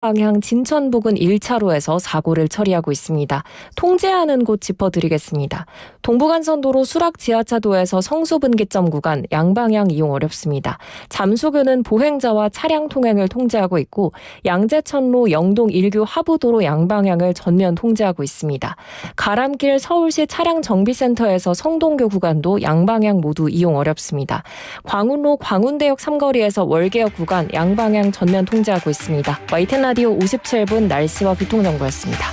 방향 진천 부근 1차로에서 사고를 처리하고 있습니다. 통제하는 곳 짚어드리겠습니다. 동부간선도로 수락 지하차도에서 성수분기점 구간 양방향 이용 어렵습니다. 잠수교는 보행자와 차량 통행을 통제하고 있고 양재천로 영동 1교 하부도로 양방향을 전면 통제하고 있습니다. 가람길 서울시 차량정비센터에서 성동교 구간도 양방향 모두 이용 어렵습니다. 광운로 광운대역 삼거리에서 월계역 구간 양방향 전면 통제하고 있습니다. YTN 라디오 57분 날씨와 교통정보였습니다.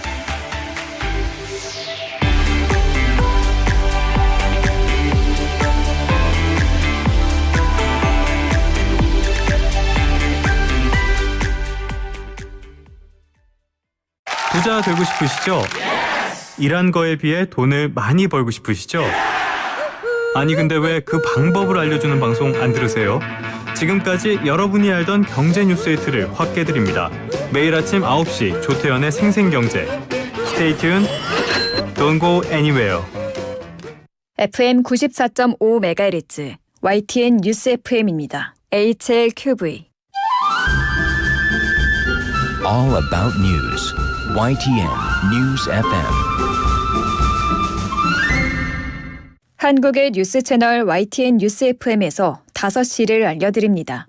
부자 되고 싶으시죠? 일한 거에 비해 돈을 많이 벌고 싶으시죠? 아니 근데 왜 그 방법을 알려주는 방송 안 들으세요? 지금까지 여러분이 알던 경제 뉴스의 틀을 확 깨드립니다. 매일 아침 9시 조태현의 생생경제. Stay tuned. Don't go anywhere. FM 94.5MHz YTN 뉴스 FM입니다. HLQV. All about news. YTN News FM. 한국의 뉴스 채널 YTN 뉴스 FM에서 5시를 알려드립니다.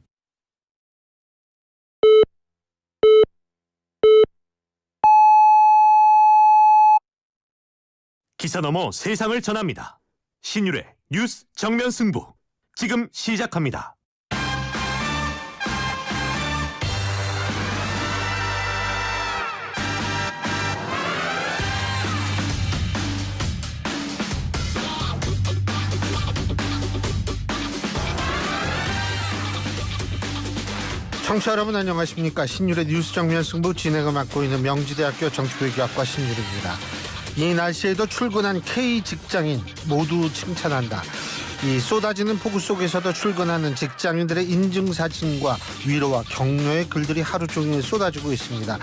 기사 넘어 세상을 전합니다. 신율의 뉴스 정면 승부. 지금 시작합니다. 청취자 여러분 안녕하십니까. 신율의 뉴스 정면 승부 진행을 맡고 있는 명지대학교 정치교육학과 신율입니다. 이 날씨에도 출근한 K 직장인 모두 칭찬한다. 이 쏟아지는 폭우 속에서도 출근하는 직장인들의 인증사진과 위로와 격려의 글들이 하루 종일 쏟아지고 있습니다.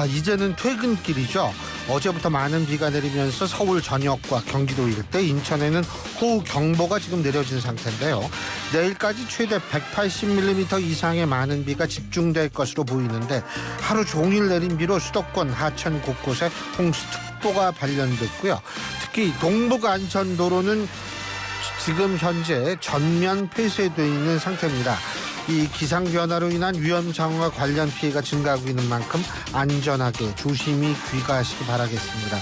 이제는 퇴근길이죠. 어제부터 많은 비가 내리면서 서울 전역과 경기도 일대, 인천에는 호우경보가 지금 내려진 상태인데요. 내일까지 최대 180mm 이상의 많은 비가 집중될 것으로 보이는데 하루 종일 내린 비로 수도권 하천 곳곳에 홍수특보가 발령됐고요. 특히 동북안전도로는 지금 현재 전면 폐쇄되어 있는 상태입니다. 이 기상변화로 인한 위험 상황과 관련 피해가 증가하고 있는 만큼 안전하게 조심히 귀가하시기 바라겠습니다.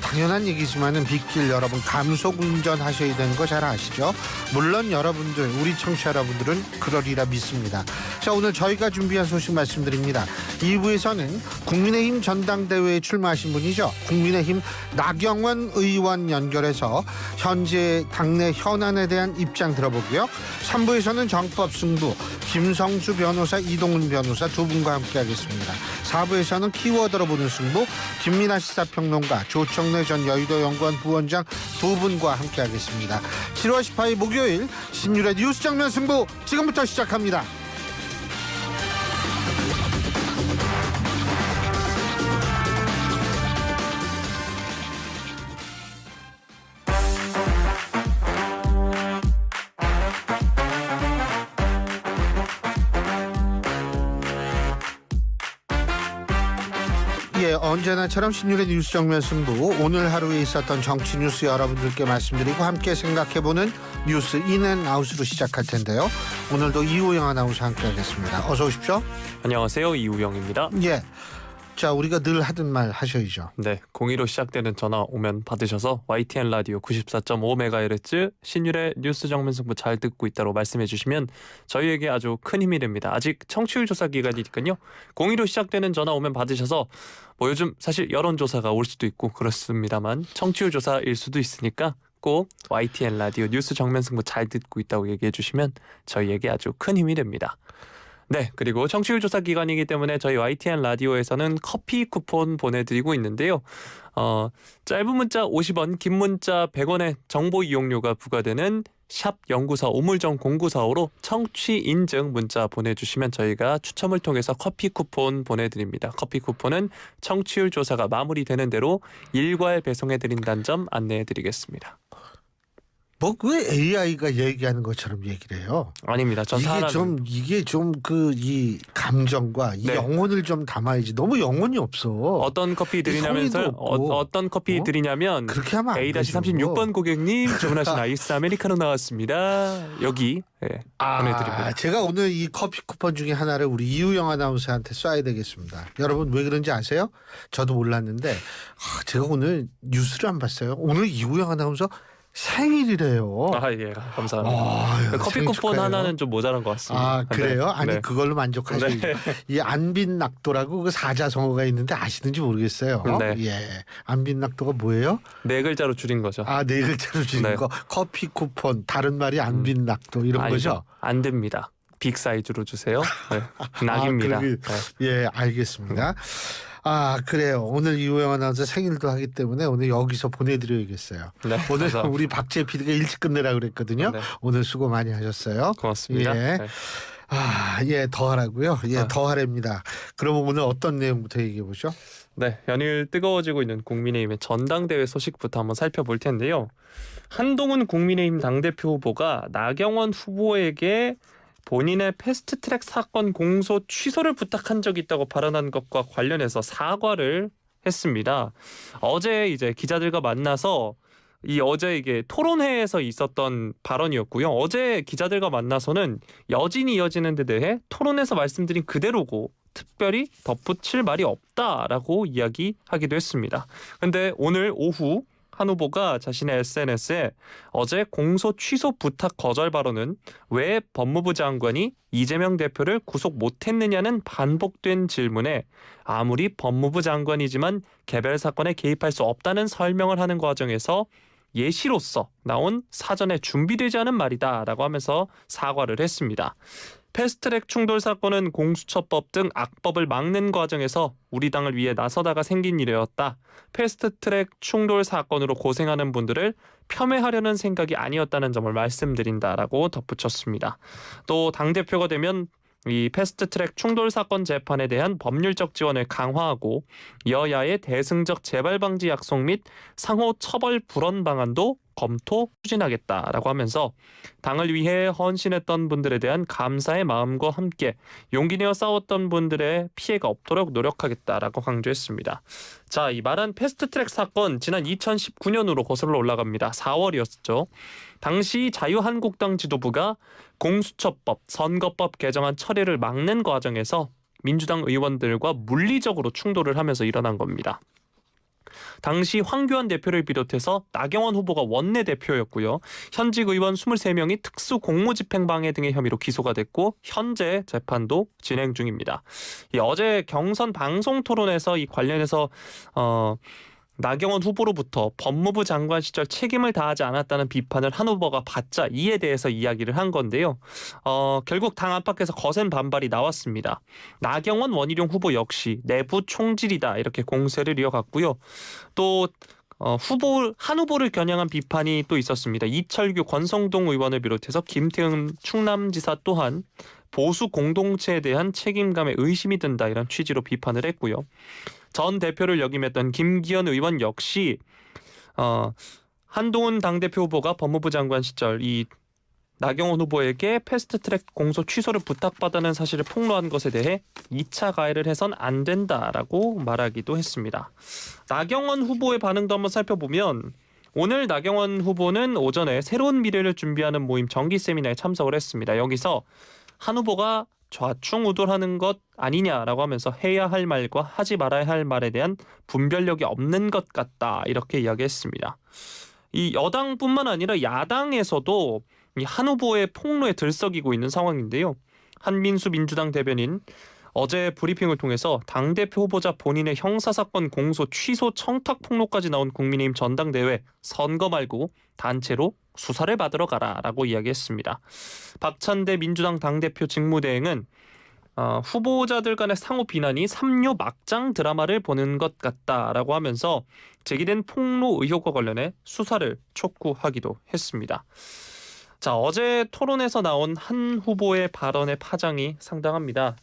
당연한 얘기지만은 빗길 여러분 감속 운전하셔야 되는 거 잘 아시죠? 물론 여러분들, 우리 청취자 여러분들은 그러리라 믿습니다. 자, 오늘 저희가 준비한 소식 말씀드립니다. 2부에서는 국민의힘 전당대회에 출마하신 분이죠. 국민의힘 나경원 의원 연결해서 현재 당내 현안에 대한 입장 들어보고요. 3부에서는 정법 승부 김성수 변호사, 이동훈 변호사 두 분과 함께하겠습니다. 4부에서는 키워드로 보는 승부 김민아 시사평론가, 조청래 전 여의도 연구원 부원장 두 분과 함께하겠습니다. 7월 18일 목요일 신율의 뉴스 정면 승부 지금부터 시작합니다. 언제나처럼 신율의 뉴스 정면 승부, 오늘 하루에 있었던 정치 뉴스 여러분들께 말씀드리고 함께 생각해보는 뉴스 인앤아웃으로 시작할 텐데요. 오늘도 이우영 아나운서 함께하겠습니다. 어서 오십시오. 안녕하세요, 이우영입니다. 예. 자, 우리가 늘 하던 말 하셔야죠. 네, 02로 시작되는 전화 오면 받으셔서 YTN 라디오 94.5MHz 신율의 뉴스 정면 승부 잘 듣고 있다고 말씀해 주시면 저희에게 아주 큰 힘이 됩니다. 아직 청취율 조사 기간이니까요. 02로 시작되는 전화 오면 받으셔서 요즘 사실 여론조사가 올 수도 있고 그렇습니다만 청취율 조사일 수도 있으니까 꼭 YTN 라디오 뉴스 정면 승부 잘 듣고 있다고 얘기해 주시면 저희에게 아주 큰 힘이 됩니다. 네, 그리고 청취율 조사 기간이기 때문에 저희 YTN 라디오에서는 커피 쿠폰 보내드리고 있는데요. 짧은 문자 50원, 긴 문자 100원의 정보 이용료가 부과되는 샵 0945 우물정 0945로 청취 인증 문자 보내주시면 저희가 추첨을 통해서 커피 쿠폰 보내드립니다. 커피 쿠폰은 청취율 조사가 마무리되는 대로 일괄 배송해드린다는 점 안내해드리겠습니다. 뭐 왜 AI가 얘기하는 것처럼 얘기를 해요? 아닙니다. 전 사람 이게 좀 그 이 감정과 이 네. 영혼을 좀 담아야지. 너무 영혼이 없어. 어떤 커피 드리냐면서 성의도 없고. 어떤 커피 어? 드리냐면 그렇게 하면 안 되죠. A-36번 고객님 주문하신 아이스 아메리카노 나왔습니다. 여기 보내드립니다. 제가 오늘 이 커피 쿠폰 중에 하나를 우리 이우영 아나운서한테 쏴야 되겠습니다. 여러분 왜 그런지 아세요? 저도 몰랐는데 제가 오늘 뉴스를 안 봤어요. 오늘 이우영 아나운서 생일이래요. 예, 감사합니다. 커피 생일 쿠폰 축하해요. 하나는 좀 모자란 것 같습니다. 아 그래요? 네. 아니 네. 그걸로 만족하셔야죠. 네. 이 안빈낙도라고 그 사자성어가 있는데 아시는지 모르겠어요. 네. 예, 안빈낙도가 뭐예요? 네 글자로 줄인 거죠. 네 글자로 주는 네. 거. 커피 쿠폰 다른 말이 안빈낙도 이런 아니죠. 거죠? 안 됩니다. 빅 사이즈로 주세요. 네. 낙입니다. 그러게. 예, 알겠습니다. 그래요. 오늘 이우영 아나운서 생일도 하기 때문에 오늘 여기서 보내드려야겠어요. 네, 오늘 감사합니다. 우리 박재 PD가 일찍 끝내라 그랬거든요. 네. 오늘 수고 많이 하셨어요. 고맙습니다. 예. 네. 더 하라고요? 더 하랍니다. 그러면 오늘 어떤 내용부터 얘기해 보죠? 네, 연일 뜨거워지고 있는 국민의힘의 전당대회 소식부터 한번 살펴볼 텐데요. 한동훈 국민의힘 당대표 후보가 나경원 후보에게 본인의 패스트트랙 사건 공소 취소를 부탁한 적이 있다고 발언한 것과 관련해서 사과를 했습니다. 어제 이제 기자들과 만나서 어제 이게 토론회에서 있었던 발언이었고요. 어제 기자들과 만나서는 여진이 이어지는 데 대해 토론에서 말씀드린 그대로고 특별히 덧붙일 말이 없다라고 이야기하기도 했습니다. 그런데 오늘 오후 한 후보가 자신의 SNS에 어제 공소 취소 부탁 거절 발언은 왜 법무부 장관이 이재명 대표를 구속 못했느냐는 반복된 질문에 아무리 법무부 장관이지만 개별 사건에 개입할 수 없다는 설명을 하는 과정에서 예시로서 나온 사전에 준비되지 않은 말이다라고 하면서 사과를 했습니다. 패스트트랙 충돌 사건은 공수처법 등 악법을 막는 과정에서 우리 당을 위해 나서다가 생긴 일이었다. 패스트트랙 충돌 사건으로 고생하는 분들을 폄훼하려는 생각이 아니었다는 점을 말씀드린다라고 덧붙였습니다. 또 당대표가 되면 이 패스트트랙 충돌 사건 재판에 대한 법률적 지원을 강화하고 여야의 대승적 재발 방지 약속 및 상호 처벌 불원 방안도 검토 추진하겠다라고 하면서 당을 위해 헌신했던 분들에 대한 감사의 마음과 함께 용기 내어 싸웠던 분들의 피해가 없도록 노력하겠다라고 강조했습니다. 자, 이 말한 패스트트랙 사건 지난 2019년으로 거슬러 올라갑니다. 4월이었죠. 당시 자유한국당 지도부가 공수처법, 선거법 개정안 처리를 막는 과정에서 민주당 의원들과 물리적으로 충돌을 하면서 일어난 겁니다. 당시 황교안 대표를 비롯해서 나경원 후보가 원내대표였고요. 현직 의원 23명이 특수 공무집행방해 등의 혐의로 기소가 됐고 현재 재판도 진행 중입니다. 어제 경선 방송 토론에서 이 관련해서 나경원 후보로부터 법무부 장관 시절 책임을 다하지 않았다는 비판을 한 후보가 받자 이에 대해서 이야기를 한 건데요. 결국 당 안팎에서 거센 반발이 나왔습니다. 나경원 원희룡 후보 역시 내부 총질이다 이렇게 공세를 이어갔고요. 또 한 후보를 겨냥한 비판이 또 있었습니다. 이철규 권성동 의원을 비롯해서 김태흠 충남지사 또한 보수 공동체에 대한 책임감에 의심이 든다 이런 취지로 비판을 했고요. 전 대표를 역임했던 김기현 의원 역시 한동훈 당대표 후보가 법무부 장관 시절 이 나경원 후보에게 패스트트랙 공소 취소를 부탁받는 사실을 폭로한 것에 대해 2차 가해를 해선 안 된다라고 말하기도 했습니다. 나경원 후보의 반응도 한번 살펴보면 오늘 나경원 후보는 오전에 새로운 미래를 준비하는 모임 정기 세미나에 참석을 했습니다. 여기서 한 후보가 좌충우돌하는 것 아니냐라고 하면서 해야 할 말과 하지 말아야 할 말에 대한 분별력이 없는 것 같다 이렇게 이야기했습니다. 이 여당뿐만 아니라 야당에서도 이 한 후보의 폭로에 들썩이고 있는 상황인데요. 한민수 민주당 대변인 어제 브리핑을 통해서 당대표 후보자 본인의 형사사건 공소 취소 청탁 폭로까지 나온 국민의힘 전당대회 선거 말고 단체로 수사를 받으러 가라라고 이야기했습니다. 박찬대 민주당 당대표 직무대행은 후보자들 간의 상호 비난이 삼류 막장 드라마를 보는 것 같다라고 하면서 제기된 폭로 의혹과 관련해 수사를 촉구하기도 했습니다. 자, 어제 토론에서 나온 한 후보의 발언의 파장이 상당합니다.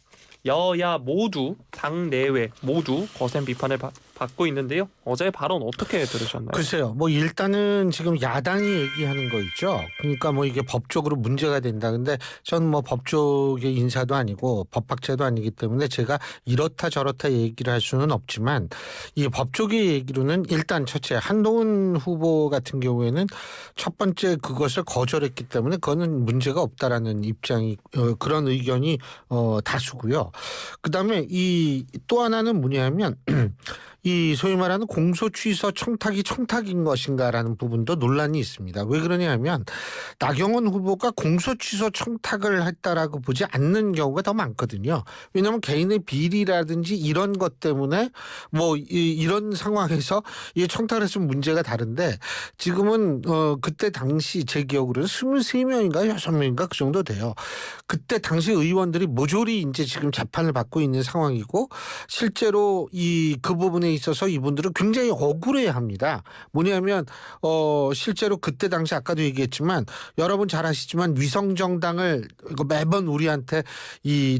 여야 모두 당 내외 모두 거센 비판을 받고 있는데요. 어제 발언 어떻게 들으셨나요? 글쎄요. 뭐 일단은 지금 야당이 얘기하는 거 있죠. 그러니까 뭐 이게 법적으로 문제가 된다. 근데 전 뭐 법조계 인사도 아니고 법학자도 아니기 때문에 제가 이렇다 저렇다 얘기를 할 수는 없지만 이 법조계 얘기로는 일단 첫째 한동훈 후보 같은 경우에는 첫 번째 그것을 거절했기 때문에 그거는 문제가 없다라는 입장이 그런 의견이 다수고요. 그다음에 이 또 하나는 뭐냐면 이 소위 말하는 공소 취소 청탁이 청탁인 것인가라는 부분도 논란이 있습니다. 왜 그러냐면 나경원 후보가 공소 취소 청탁을 했다라고 보지 않는 경우가 더 많거든요. 왜냐하면 개인의 비리라든지 이런 것 때문에 뭐 이런 상황에서 이 청탁을 했으면 문제가 다른데 지금은 그때 당시 제 기억으로는 23명인가 6명인가 그 정도 돼요. 그때 당시 의원들이 모조리 이제 지금 재판을 받고 있는 상황이고 실제로 그 부분에 있어서 이분들은 굉장히 억울해합니다. 뭐냐면 실제로 그때 당시 아까도 얘기했지만 여러분 잘 아시지만 위성정당을 매번 우리한테 이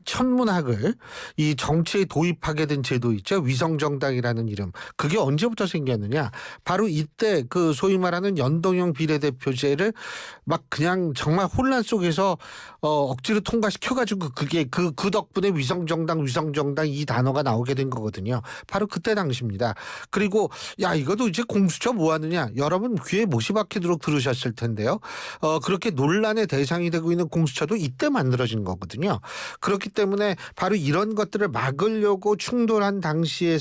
천문학을 이 정치에 도입하게 된 제도 있죠. 위성정당이라는 이름. 그게 언제부터 생겼느냐. 바로 이때 그 소위 말하는 연동형 비례대표제를 막 그냥 정말 혼란 속에서 억지로 통과시켜가지고 그게 그 덕분에 위성정당 이 단어가 나오게 된 거거든요. 바로 그때 당시입니다. 그리고 야 이것도 이제 공수처 뭐 하느냐. 여러분 귀에 못이 박히도록 들으셨을 텐데요. 그렇게 논란의 대상이 되고 있는 공수처도 이때 만들어진 거거든요. 그렇기 때문에 바로 이런 것들을 막으려고 충돌한 당시에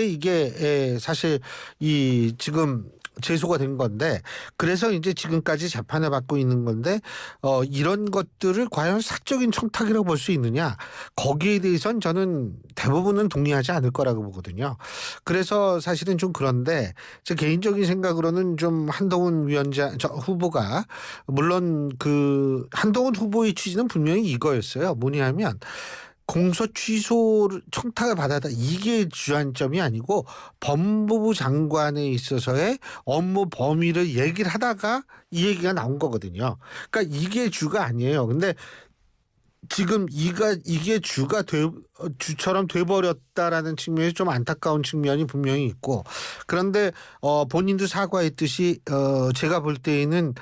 이게 사실 이 지금 제소가 된 건데 그래서 이제 지금까지 재판을 받고 있는 건데 이런 것들을 과연 사적인 청탁이라고 볼 수 있느냐 거기에 대해서는 저는 대부분은 동의하지 않을 거라고 보거든요. 그래서 사실은 좀 그런데 제 개인적인 생각으로는 좀 한동훈 후보가 물론 그 한동훈 후보의 취지는 분명히 이거였어요. 뭐냐면 공소 취소 청탁을 받았다. 이게 주안점이 아니고 법무부 장관에 있어서의 업무 범위를 얘기를 하다가 이 얘기가 나온 거거든요. 그러니까 이게 주가 아니에요. 근데 지금 이게 주처럼 돼버렸다라는 측면에서 좀 안타까운 측면이 분명히 있고 그런데 본인도 사과했듯이 제가 볼 때에는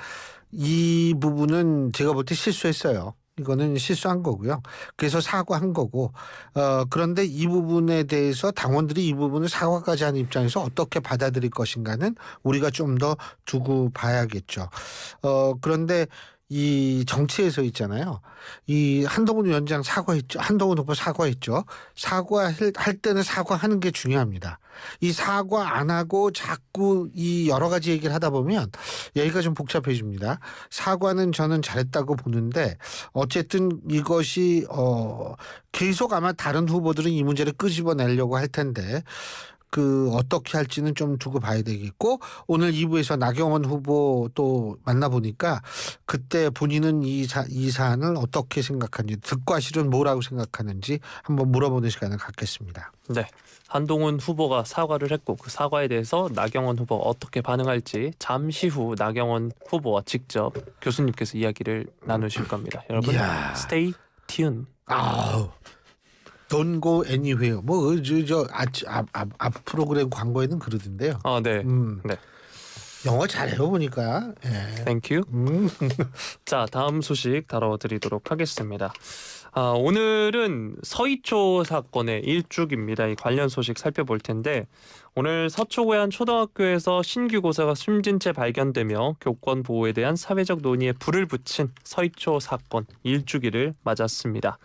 이 부분은 제가 볼 때 실수했어요. 이거는 실수한 거고요. 그래서 사과한 거고 그런데 이 부분에 대해서 당원들이 이 부분을 사과까지 하는 입장에서 어떻게 받아들일 것인가는 우리가 좀 더 두고 봐야겠죠. 그런데 이 정치에서 있잖아요. 이 한동훈 위원장 사과했죠. 한동훈 후보 사과했죠. 사과할 때는 사과하는 게 중요합니다. 이 사과 안 하고 자꾸 이 여러 가지 얘기를 하다 보면 얘기가 좀 복잡해집니다. 사과는 저는 잘했다고 보는데 어쨌든 이것이 계속 아마 다른 후보들은 이 문제를 끄집어내려고 할 텐데 어떻게 할지는 좀 두고 봐야 되겠고 오늘 2부에서 나경원 후보 또 만나보니까 그때 본인은 이 사안을 어떻게 생각하는지 득과 실은 뭐라고 생각하는지 한번 물어보는 시간을 갖겠습니다. 네. 한동훈 후보가 사과를 했고 그 사과에 대해서 나경원 후보가 어떻게 반응할지 잠시 후 나경원 후보와 직접 교수님께서 이야기를 나누실 겁니다. 여러분 stay tuned. Don't go anywhere. 뭐 앞 프로그램 광고에는 그러던데요. 네. 네. 영어 잘해요 보니까. 예. Thank you. 자, 다음 소식 다뤄드리도록 하겠습니다. 오늘은 서희초 사건의 일주기입니다. 이 관련 소식 살펴볼 텐데 오늘 서초구의 한 초등학교에서 신규 교사가 숨진 채 발견되며 교권 보호에 대한 사회적 논의에 불을 붙인 서희초 사건 일주기를 맞았습니다.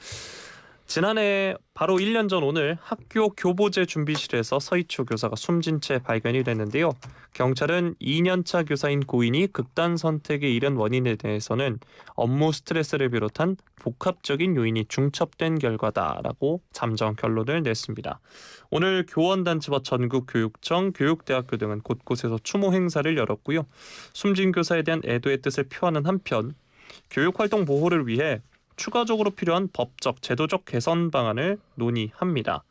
지난해 바로 1년 전 오늘 학교 교보제 준비실에서 서희초 교사가 숨진 채 발견이 됐는데요. 경찰은 2년차 교사인 고인이 극단 선택에 이른 원인에 대해서는 업무 스트레스를 비롯한 복합적인 요인이 중첩된 결과다라고 잠정 결론을 냈습니다. 오늘 교원단체와 전국교육청, 교육대학교 등은 곳곳에서 추모 행사를 열었고요. 숨진 교사에 대한 애도의 뜻을 표하는 한편 교육활동 보호를 위해 추가적으로 필요한 법적, 제도적 개선 방안을 논의합니다.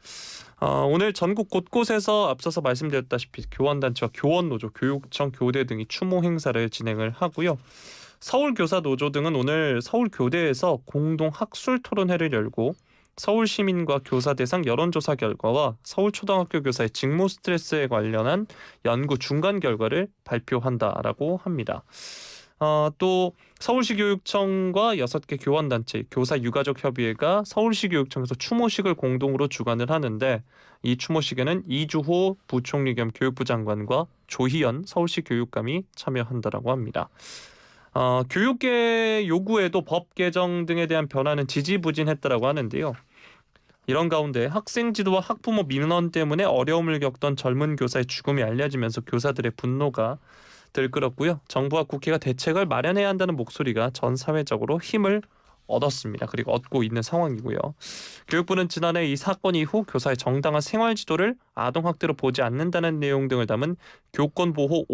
오늘 전국 곳곳에서 앞서서 말씀드렸다시피 교원단체와 교원노조, 교육청, 교대 등이 추모 행사를 진행을 하고요. 서울교사노조 등은 오늘 서울교대에서 공동 학술 토론회를 열고 서울 시민과 교사 대상 여론조사 결과와 서울 초등학교 교사의 직무 스트레스에 관련한 연구 중간 결과를 발표한다라고 합니다. 또 서울시 교육청과 6개 교원단체, 교사 유가족 협의회가 서울시 교육청에서 추모식을 공동으로 주관을 하는데 이 추모식에는 이주호 부총리 겸 교육부 장관과 조희연 서울시 교육감이 참여한다라고 합니다. 교육계 요구에도 법 개정 등에 대한 변화는 지지부진했다라고 하는데요. 이런 가운데 학생 지도와 학부모 민원 때문에 어려움을 겪던 젊은 교사의 죽음이 알려지면서 교사들의 분노가 들끓었고요. 정부와 국회가 대책을 마련해야 한다는 목소리가 전 사회적으로 힘을 얻었습니다. 그리고 얻고 있는 상황이고요. 교육부는 지난해 이 사건 이후 교사의 정당한 생활 지도를 아동학대로 보지 않는다는 내용 등을 담은 교권보호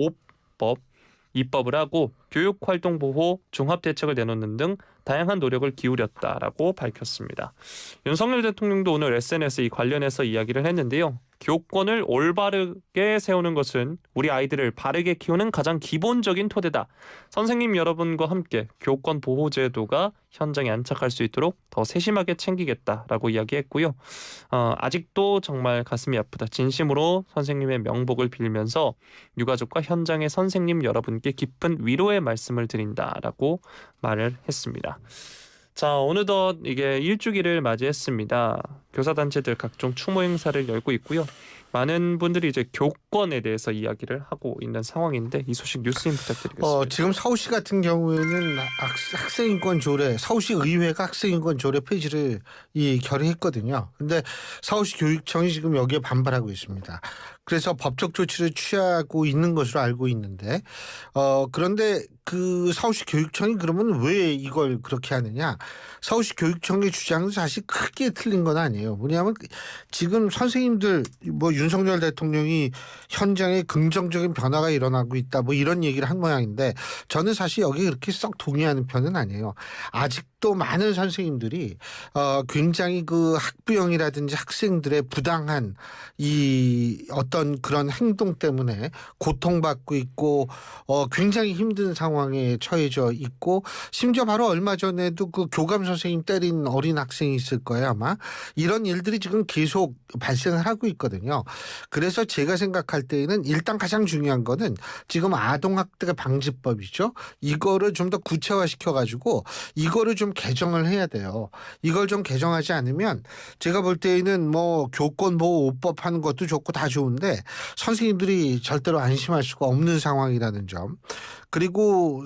5법 입법을 하고 교육활동보호 종합대책을 내놓는 등 다양한 노력을 기울였다라고 밝혔습니다. 윤석열 대통령도 오늘 SNS에 관련해서 이야기를 했는데요. 교권을 올바르게 세우는 것은 우리 아이들을 바르게 키우는 가장 기본적인 토대다. 선생님 여러분과 함께 교권 보호 제도가 현장에 안착할 수 있도록 더 세심하게 챙기겠다라고 이야기했고요. 아직도 정말 가슴이 아프다. 진심으로 선생님의 명복을 빌면서 유가족과 현장의 선생님 여러분께 깊은 위로의 말씀을 드린다라고 말을 했습니다. 자, 어느덧 이게 일주기를 맞이했습니다. 교사단체들 각종 추모 행사를 열고 있고요. 많은 분들이 이제 교권에 대해서 이야기를 하고 있는 상황인데 이 소식 뉴스인 부탁드리겠습니다. 지금 서울시 같은 경우에는 학생인권 조례, 서울시 의회가 학생인권 조례 폐지를 결의했거든요. 근데 서울시 교육청이 지금 여기에 반발하고 있습니다. 그래서 법적 조치를 취하고 있는 것으로 알고 있는데 그런데 그 서울시 교육청이 그러면 왜 이걸 그렇게 하느냐? 서울시 교육청의 주장은 사실 크게 틀린 건 아니에요. 뭐냐면 지금 선생님들 윤석열 대통령이 현장에 긍정적인 변화가 일어나고 있다 이런 얘기를 한 모양인데 저는 사실 여기에 그렇게 썩 동의하는 편은 아니에요. 아직도 많은 선생님들이 굉장히 그 학부형이라든지 학생들의 부당한 이 어떤 그런 행동 때문에 고통받고 있고 굉장히 힘든 상황에 처해져 있고 심지어 바로 얼마 전에도 그 교감 선생님 때린 어린 학생이 있을 거예요 아마. 이런 일들이 지금 계속 발생을 하고 있거든요. 그래서 제가 생각할 때에는 일단 가장 중요한 거는 지금 아동학대 방지법이죠. 이거를 좀 더 구체화시켜가지고 이거를 좀 개정을 해야 돼요. 이걸 좀 개정하지 않으면 제가 볼 때에는 교권보호 5법 하는 것도 좋고 다 좋은데 선생님들이 절대로 안심할 수가 없는 상황이라는 점. 그리고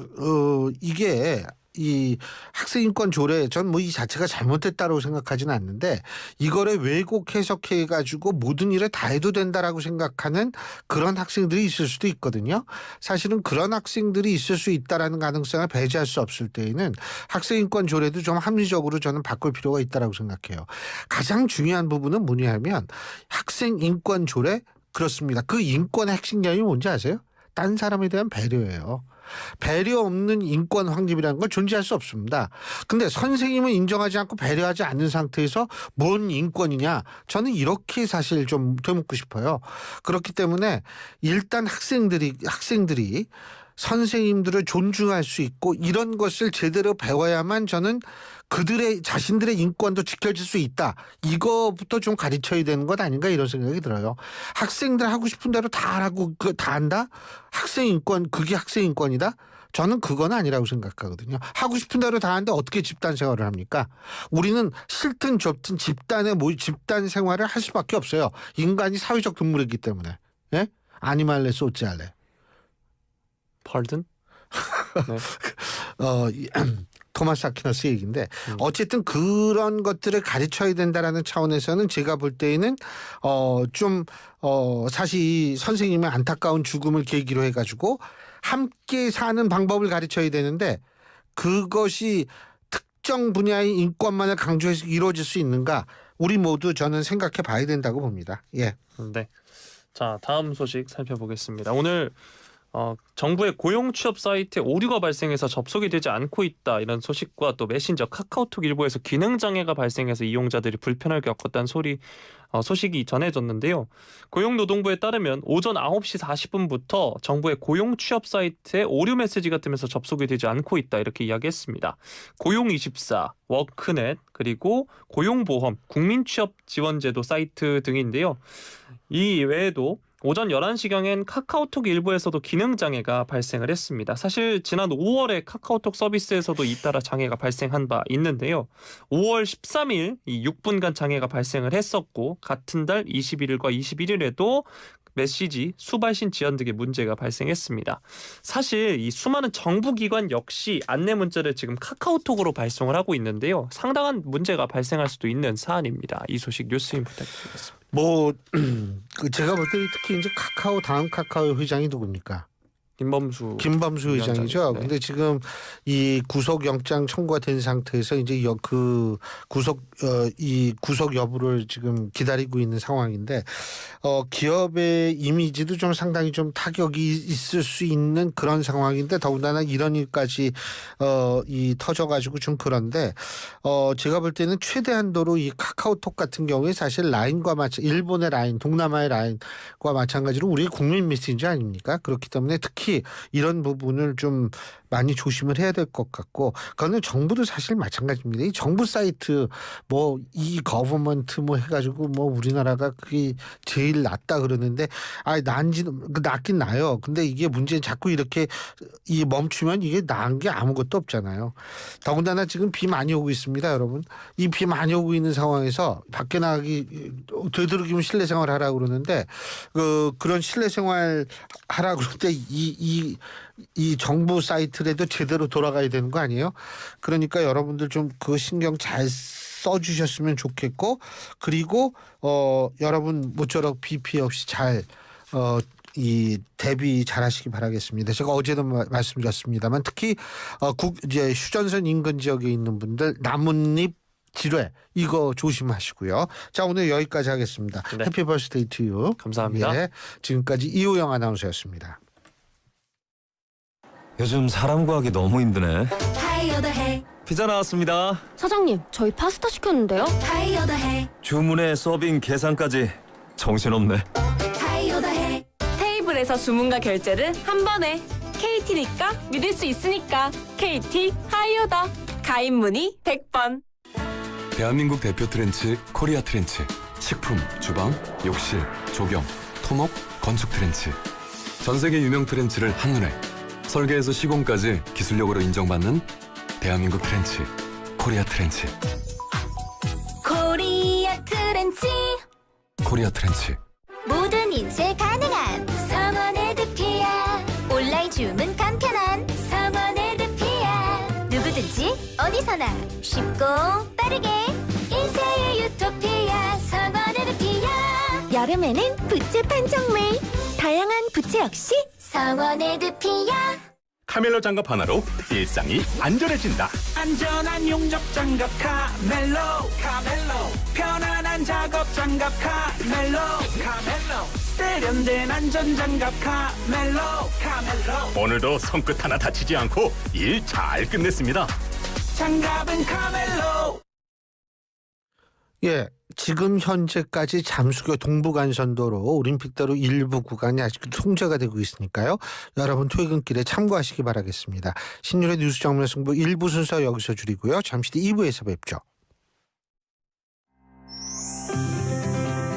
이게 이 학생인권 조례 전 이 자체가 잘못됐다고 생각하지는 않는데 이거를 왜곡 해석해 가지고 모든 일을 다 해도 된다라고 생각하는 그런 학생들이 있을 수도 있거든요. 사실은 그런 학생들이 있을 수 있다라는 가능성을 배제할 수 없을 때에는 학생인권 조례도 좀 합리적으로 저는 바꿀 필요가 있다라고 생각해요. 가장 중요한 부분은 뭐냐면 학생인권 조례 그렇습니다. 그 인권의 핵심점이 뭔지 아세요? 딴 사람에 대한 배려예요. 배려 없는 인권 확립이라는 건 존재할 수 없습니다. 근데 선생님은 인정하지 않고 배려하지 않는 상태에서 뭔 인권이냐? 저는 이렇게 사실 좀 되묻고 싶어요. 그렇기 때문에 일단 학생들이 선생님들을 존중할 수 있고 이런 것을 제대로 배워야만 저는 그들의 자신들의 인권도 지켜질 수 있다. 이거부터 좀 가르쳐야 되는 것 아닌가 이런 생각이 들어요. 학생들 하고 싶은 대로 다 하라고 다 한다? 학생 인권 그게 학생 인권이다? 저는 그건 아니라고 생각하거든요. 하고 싶은 대로 다 하는데 어떻게 집단 생활을 합니까? 우리는 싫든 좋든 집단 생활을 할 수밖에 없어요. 인간이 사회적 동물이기 때문에. 예? 아니말레 소циал레. Pardon? 네. 토마스 아퀴나스 얘기인데 어쨌든 그런 것들을 가르쳐야 된다라는 차원에서는 제가 볼 때에는 사실 선생님의 안타까운 죽음을 계기로 해가지고 함께 사는 방법을 가르쳐야 되는데 그것이 특정 분야의 인권만을 강조해서 이루어질 수 있는가 우리 모두 저는 생각해 봐야 된다고 봅니다. 예. 네. 자, 다음 소식 살펴보겠습니다. 오늘 정부의 고용 취업 사이트에 오류가 발생해서 접속이 되지 않고 있다 이런 소식과 또 메신저 카카오톡 일부에서 기능 장애가 발생해서 이용자들이 불편을 겪었다는 소리 소식이 전해졌는데요. 고용노동부에 따르면 오전 9시 40분부터 정부의 고용 취업 사이트에 오류 메시지가 뜨면서 접속이 되지 않고 있다 이렇게 이야기했습니다. 고용24, 워크넷, 그리고 고용보험, 국민취업지원제도 사이트 등인데요. 이 외에도 오전 11시경엔 카카오톡 일부에서도 기능 장애가 발생을 했습니다. 사실 지난 5월에 카카오톡 서비스에서도 잇따라 장애가 발생한 바 있는데요. 5월 13일 이 6분간 장애가 발생을 했었고 같은 달 21일과 21일에도 메시지, 수발신 지연 등의 문제가 발생했습니다. 사실 이 수많은 정부기관 역시 안내 문자를 지금 카카오톡으로 발송을 하고 있는데요. 상당한 문제가 발생할 수도 있는 사안입니다. 이 소식 뉴스인 부탁드리겠습니다. 제가 볼 때 특히 이제 카카오 다음 카카오 회장이 누굽니까? 김범수 회장이죠. 네. 근데 지금 이 구속영장 청구가 된 상태에서 이제 구속 여부를 지금 기다리고 있는 상황인데 기업의 이미지도 좀 상당히 좀 타격이 있을 수 있는 그런 상황인데 더군다나 이런 일까지 터져가지고 좀 그런데 제가 볼 때는 최대한도로 이 카카오톡 같은 경우에 사실 일본의 라인, 동남아의 라인과 마찬가지로 우리의 국민 메시지 아닙니까? 그렇기 때문에 특히 이런 부분을 좀 많이 조심을 해야 될 것 같고 그거는 정부도 사실 마찬가지입니다. 이 정부 사이트 이 거버먼트 해가지고 우리나라가 그게 제일 낫다 그러는데 낫긴 나요. 근데 이게 문제는 자꾸 이렇게 멈추면 이게 나은 게 아무것도 없잖아요. 더군다나 지금 비 많이 오고 있습니다, 여러분. 이 비 많이 오고 있는 상황에서 밖에 나가기 되도록이면 실내 생활 하라고 그러는데 그런 실내 생활 하라고 그러는데 이 정부 사이트라도 제대로 돌아가야 되는 거 아니에요? 그러니까 여러분들 좀 그 신경 잘 써주셨으면 좋겠고 그리고 여러분 모쪼록 비 피해 없이 잘 대비 잘하시기 바라겠습니다. 제가 어제도 말씀드렸습니다만 특히 이제 휴전선 인근 지역에 있는 분들 나뭇잎 지뢰 이거 조심하시고요. 자, 오늘 여기까지 하겠습니다. 네. 해피 버스데이 투 유. 감사합니다. 예, 지금까지 이호영 아나운서였습니다. 요즘 사람 구하기 너무 힘드네. 하이어더해. 피자 나왔습니다. 사장님, 저희 파스타 시켰는데요. 하이어더해. 주문에 서빙 계산까지 정신없네. 하이어더해. 테이블에서 주문과 결제를 한 번에. KT니까 믿을 수 있으니까. KT 하이어더. 가입 문의 100번. 대한민국 대표 트렌치 코리아 트렌치. 식품, 주방, 욕실, 조경, 토목, 건축 트렌치. 전 세계 유명 트렌치를 한눈에 설계에서 시공까지 기술력으로 인정받는 대한민국 트렌치 코리아 트렌치. 코리아 트렌치. 코리아 트렌치. 모든 인쇄 가능한 성원의 드피아. 온라인 주문 간편한 성원의 드피아. 누구든지 어디서나 쉽고 빠르게 인쇄의 유토피아 성원의 드피아. 여름에는 부채 판촉물. 다양한 부채 역시 성원의 드피아. 카멜로 장갑 하나로 일상이 안전해진다. 안전한 용접 장갑 카멜로. 편안한 작업 장갑 카멜로. 세련된 안전 장갑 카멜로. 오늘도 손끝 하나 다치지 않고 일 잘 끝냈습니다. 장갑은 카멜로. 예, 지금 현재까지 잠수교 동부간선도로 올림픽대로 일부 구간이 아직도 통제가 되고 있으니까요. 여러분 퇴근길에 참고하시기 바라겠습니다. 신율의 뉴스 정면 승부 1부 순서 여기서 줄이고요. 잠시 뒤 2부에서 뵙죠.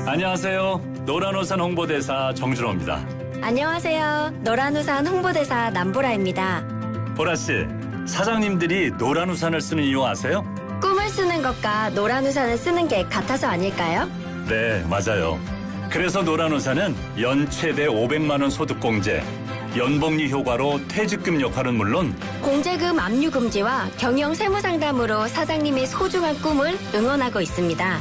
안녕하세요. 노란우산 홍보대사 정준호입니다. 안녕하세요. 노란우산 홍보대사 남보라입니다. 보라씨, 사장님들이 노란우산을 쓰는 이유 아세요? 꿈을 쓰는 것과 노란우산을 쓰는 게 같아서 아닐까요? 네, 맞아요. 그래서 노란우산은 연 최대 500만 원 소득공제, 연복리 효과로 퇴직금 역할은 물론 공제금 압류 금지와 경영 세무 상담으로 사장님의 소중한 꿈을 응원하고 있습니다.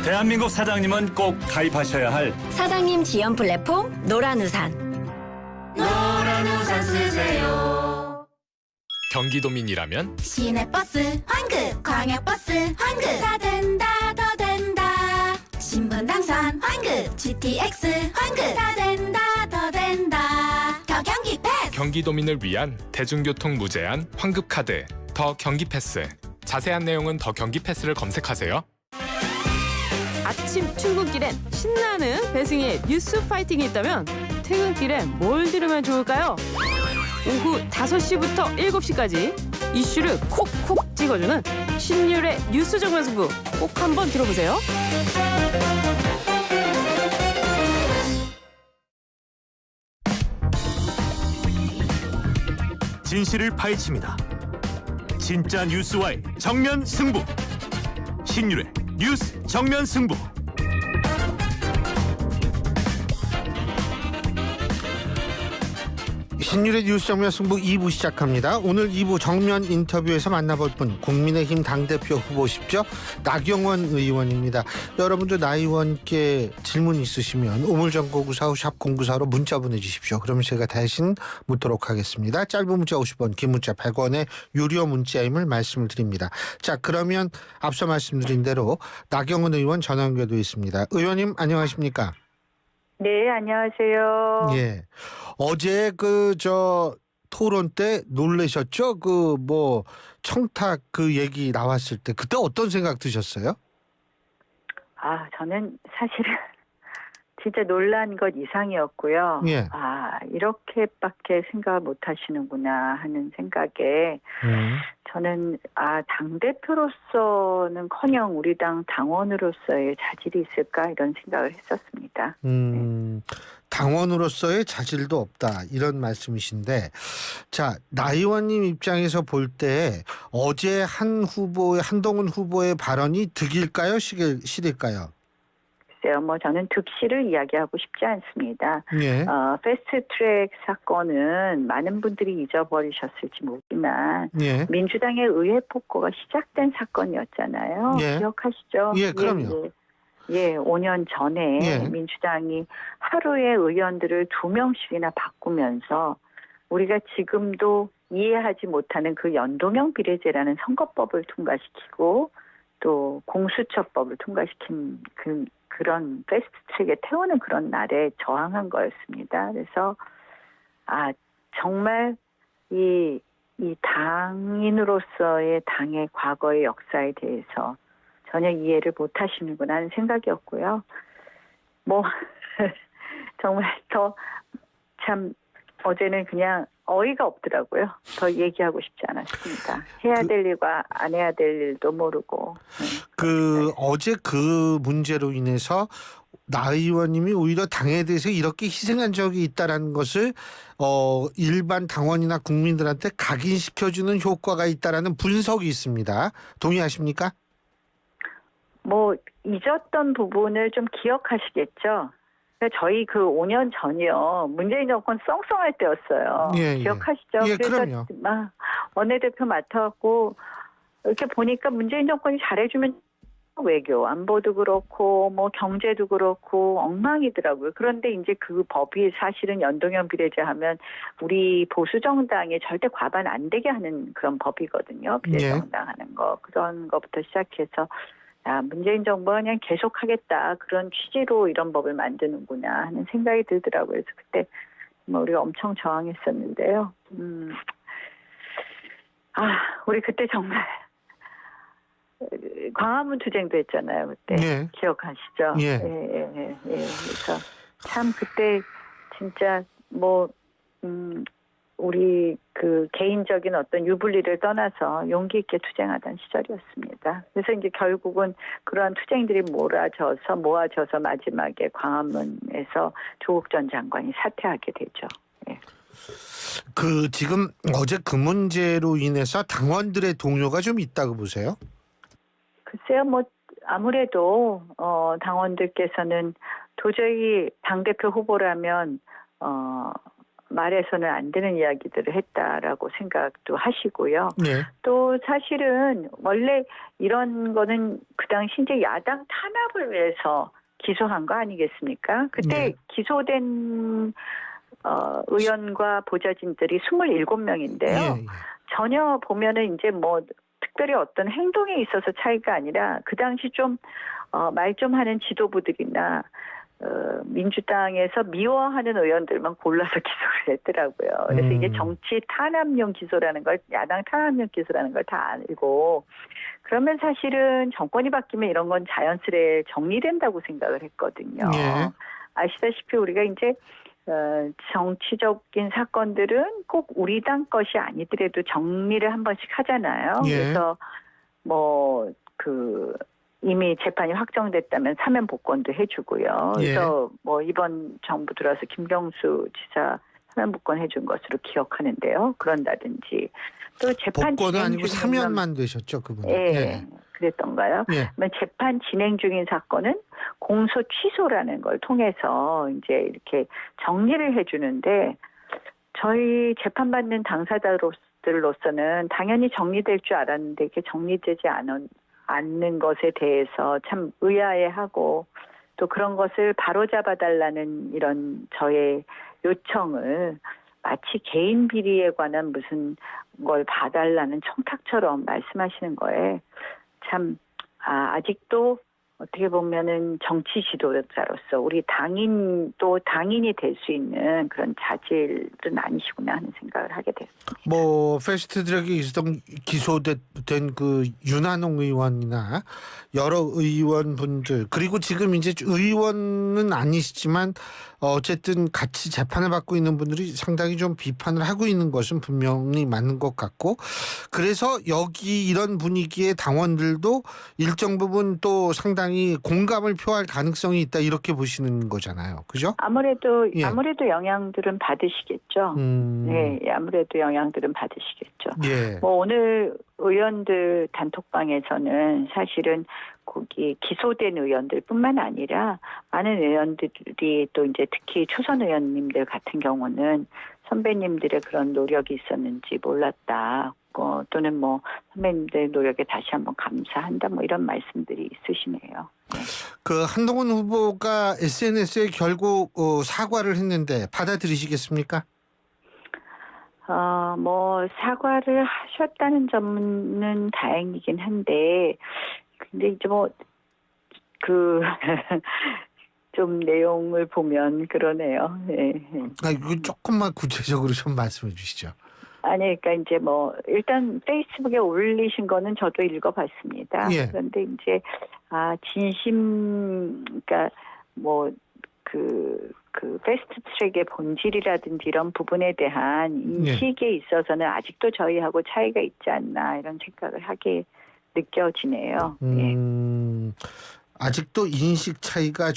대한민국 사장님은 꼭 가입하셔야 할 사장님 지원 플랫폼 노란우산. 노란우산 쓰세요. 경기도민이라면 시내버스 환급, 광역버스 환급, 다 된다 더 된다. 신분 당선 환급, GTX 환급, 다 된다 더 된다. 더 경기 패스. 경기도민을 위한 대중교통 무제한 환급카드 더 경기 패스. 자세한 내용은 더 경기 패스를 검색하세요. 아침 아침 출근길엔 신나는 배승희의 뉴스 파이팅이 있다면 퇴근길엔 뭘 들으면 좋을까요? 오후 5시부터 7시까지 이슈를 콕콕 찍어주는 신율의 뉴스 정면승부 꼭 한번 들어보세요. 진실을 파헤칩니다. 진짜 뉴스와의 정면 승부. 신율의 뉴스 정면 승부. 신율의 뉴스 정면 승부 2부 시작합니다. 오늘 2부 정면 인터뷰에서 만나볼 분 국민의힘 당대표 후보시죠. 나경원 의원입니다. 여러분도 나 의원께 질문 있으시면 우물정보구사후 샵 0945로 문자 보내주십시오. 그러면 제가 대신 묻도록 하겠습니다. 짧은 문자 50원, 긴 문자 100원의 유료 문자임을 말씀을 드립니다. 자, 그러면 앞서 말씀드린 대로 나경원 의원 전화 연결돼 있습니다. 의원님 안녕하십니까? 네, 안녕하세요. 예. 어제 토론 때 놀라셨죠? 청탁 얘기 나왔을 때 그때 어떤 생각 드셨어요? 저는 사실은 진짜 놀란 것 이상이었고요. 예. 이렇게밖에 생각을 못 하시는구나 하는 생각에 저는 당대표로서는커녕 우리 당 당원으로서의 자질이 있을까 이런 생각을 했었습니다. 당원으로서의 자질도 없다 이런 말씀이신데, 자, 나 의원님 입장에서 볼 때 어제 한동훈 후보의 발언이 득일까요, 실일까요? 저는 득실을 이야기하고 싶지 않습니다. 예. 패스트트랙 사건은 많은 분들이 잊어버리셨을지 모르지만 예. 민주당의 의회 폭거가 시작된 사건이었잖아요. 예. 기억하시죠? 예, 그럼요. 예, 5년 전에 예. 민주당이 하루에 의원들을 2명씩이나 바꾸면서 우리가 지금도 이해하지 못하는 그 연동형 비례제라는 선거법을 통과시키고 또 공수처법을 통과시킨 그런 패스트트랙에 태우는 그런 날에 저항한 거였습니다. 그래서 정말 이 당인으로서의 당의 과거의 역사에 대해서 전혀 이해를 못 하시는구나 하는 생각이었고요. 정말 어제는 그냥 어이가 없더라고요. 더 얘기하고 싶지 않았습니다. 해야 될 일과 안 해야 될 일도 모르고. 어제 그 문제로 인해서 나 의원님이 오히려 당에 대해서 이렇게 희생한 적이 있다라는 것을 일반 당원이나 국민들한테 각인시켜주는 효과가 있다라는 분석이 있습니다. 동의하십니까? 잊었던 부분을 좀 기억하시겠죠? 저희 5년 전이요. 문재인 정권 썽썽할 때였어요. 예, 기억하시죠? 예, 그래서 그럼요. 원내대표 맡아갖고 이렇게 보니까 문재인 정권이 잘해주면 외교, 안보도 그렇고 경제도 그렇고 엉망이더라고요. 그런데 이제 그 법이 사실은 연동형 비례제 하면 우리 보수 정당에 절대 과반 안 되게 하는 그런 법이거든요. 비례 정당 하는 거. 그런 거부터 시작해서 문재인 정부가 그냥 계속하겠다 그런 취지로 이런 법을 만드는구나 하는 생각이 들더라고요. 그래서 그때 우리가 엄청 저항했었는데요. 우리 그때 정말 광화문 투쟁도 했잖아요. 그때 예. 기억하시죠? 예. 그래서 참 그때 진짜 우리 개인적인 어떤 유불리를 떠나서 용기 있게 투쟁하던 시절이었습니다. 그래서 이제 결국은 그러한 투쟁들이 모아져서 마지막에 광화문에서 조국 전 장관이 사퇴하게 되죠. 예. 지금 어제 그 문제로 인해서 당원들의 동요가 좀 있다고 보세요? 글쎄요, 아무래도 당원들께서는 도저히 당대표 후보라면 말해서는 안 되는 이야기들을 했다라고 생각도 하시고요. 네. 또 사실은 원래 이런 거는 그 당시 이제 야당 탄압을 위해서 기소한 거 아니겠습니까? 그때 기소된 의원과 보좌진들이 27명인데요. 전혀 보면은 이제 특별히 어떤 행동에 있어서 차이가 아니라 그 당시 좀 말 좀 하는 지도부들이나 민주당에서 미워하는 의원들만 골라서 기소를 했더라고요. 그래서 이게 정치 탄압용 기소라는 걸, 야당 탄압용 기소라는 걸 다 알고, 그러면 사실은 정권이 바뀌면 이런 건 자연스레 정리된다고 생각을 했거든요. 예. 아시다시피 우리가 이제 정치적인 사건들은 꼭 우리 당 것이 아니더라도 정리를 한 번씩 하잖아요. 예. 그래서 이미 재판이 확정됐다면 사면 복권도 해주고요. 그래서 이번 정부 들어서 김경수 지사 사면 복권 해준 것으로 기억하는데요. 그런다든지 또 재판 복권은 진행 아니고 중인 사면만 되셨죠, 그분. 예. 그랬던가요? 예. 재판 진행 중인 사건은 공소 취소라는 걸 통해서 이제 이렇게 정리를 해주는데 저희 재판받는 당사자들로서는 당연히 정리될 줄 알았는데 이게 정리되지 않는 것에 대해서 참 의아해하고 또 그런 것을 바로잡아달라는 이런 저의 요청을 마치 개인 비리에 관한 무슨 걸 봐달라는 청탁처럼 말씀하시는 거에 참 아직도 어떻게 보면은 정치 지도자로서 우리 당인이 될 수 있는 그런 자질은 아니시구나 하는 생각을 하게 됐습니다. 패스트트랙에 기소된 그 윤한홍 의원이나 여러 의원분들 그리고 지금 이제 의원은 아니시지만 어쨌든 같이 재판을 받고 있는 분들이 상당히 좀 비판을 하고 있는 것은 분명히 맞는 것 같고 그래서 여기 이런 분위기에 당원들도 일정 부분 또 상당히 공감을 표할 가능성이 있다 이렇게 보시는 거잖아요. 그죠? 아무래도 영향들은 받으시겠죠. 네, 아무래도 영향들은 받으시겠죠. 예. 오늘 의원들 단톡방에서는 사실은 거기 기소된 의원들뿐만 아니라 많은 의원들이 또 이제 특히 초선 의원님들 같은 경우는 선배님들의 그런 노력이 있었는지 몰랐다. 또는 선배님들의 노력에 다시 한번 감사한다. 이런 말씀들이 있으시네요. 그 한동훈 후보가 SNS에 결국 사과를 했는데 받아들이시겠습니까? 사과를 하셨다는 점은 다행이긴 한데, 근데 이제 좀 내용을 보면 그러네요. 네. 이거 조금만 구체적으로 좀 말씀해 주시죠. 아니, 그러니까 이제 일단 페이스북에 올리신 거는 저도 읽어봤습니다. 예. 그런데 이제, 그러니까 그 패스트 트랙의 본질이라든지 이런 부분에 대한 인식에 있어서는 아직도 저희하고 차이가 있지 않나 이런 생각을 하게 느껴지네요. 아직도 인식 차이가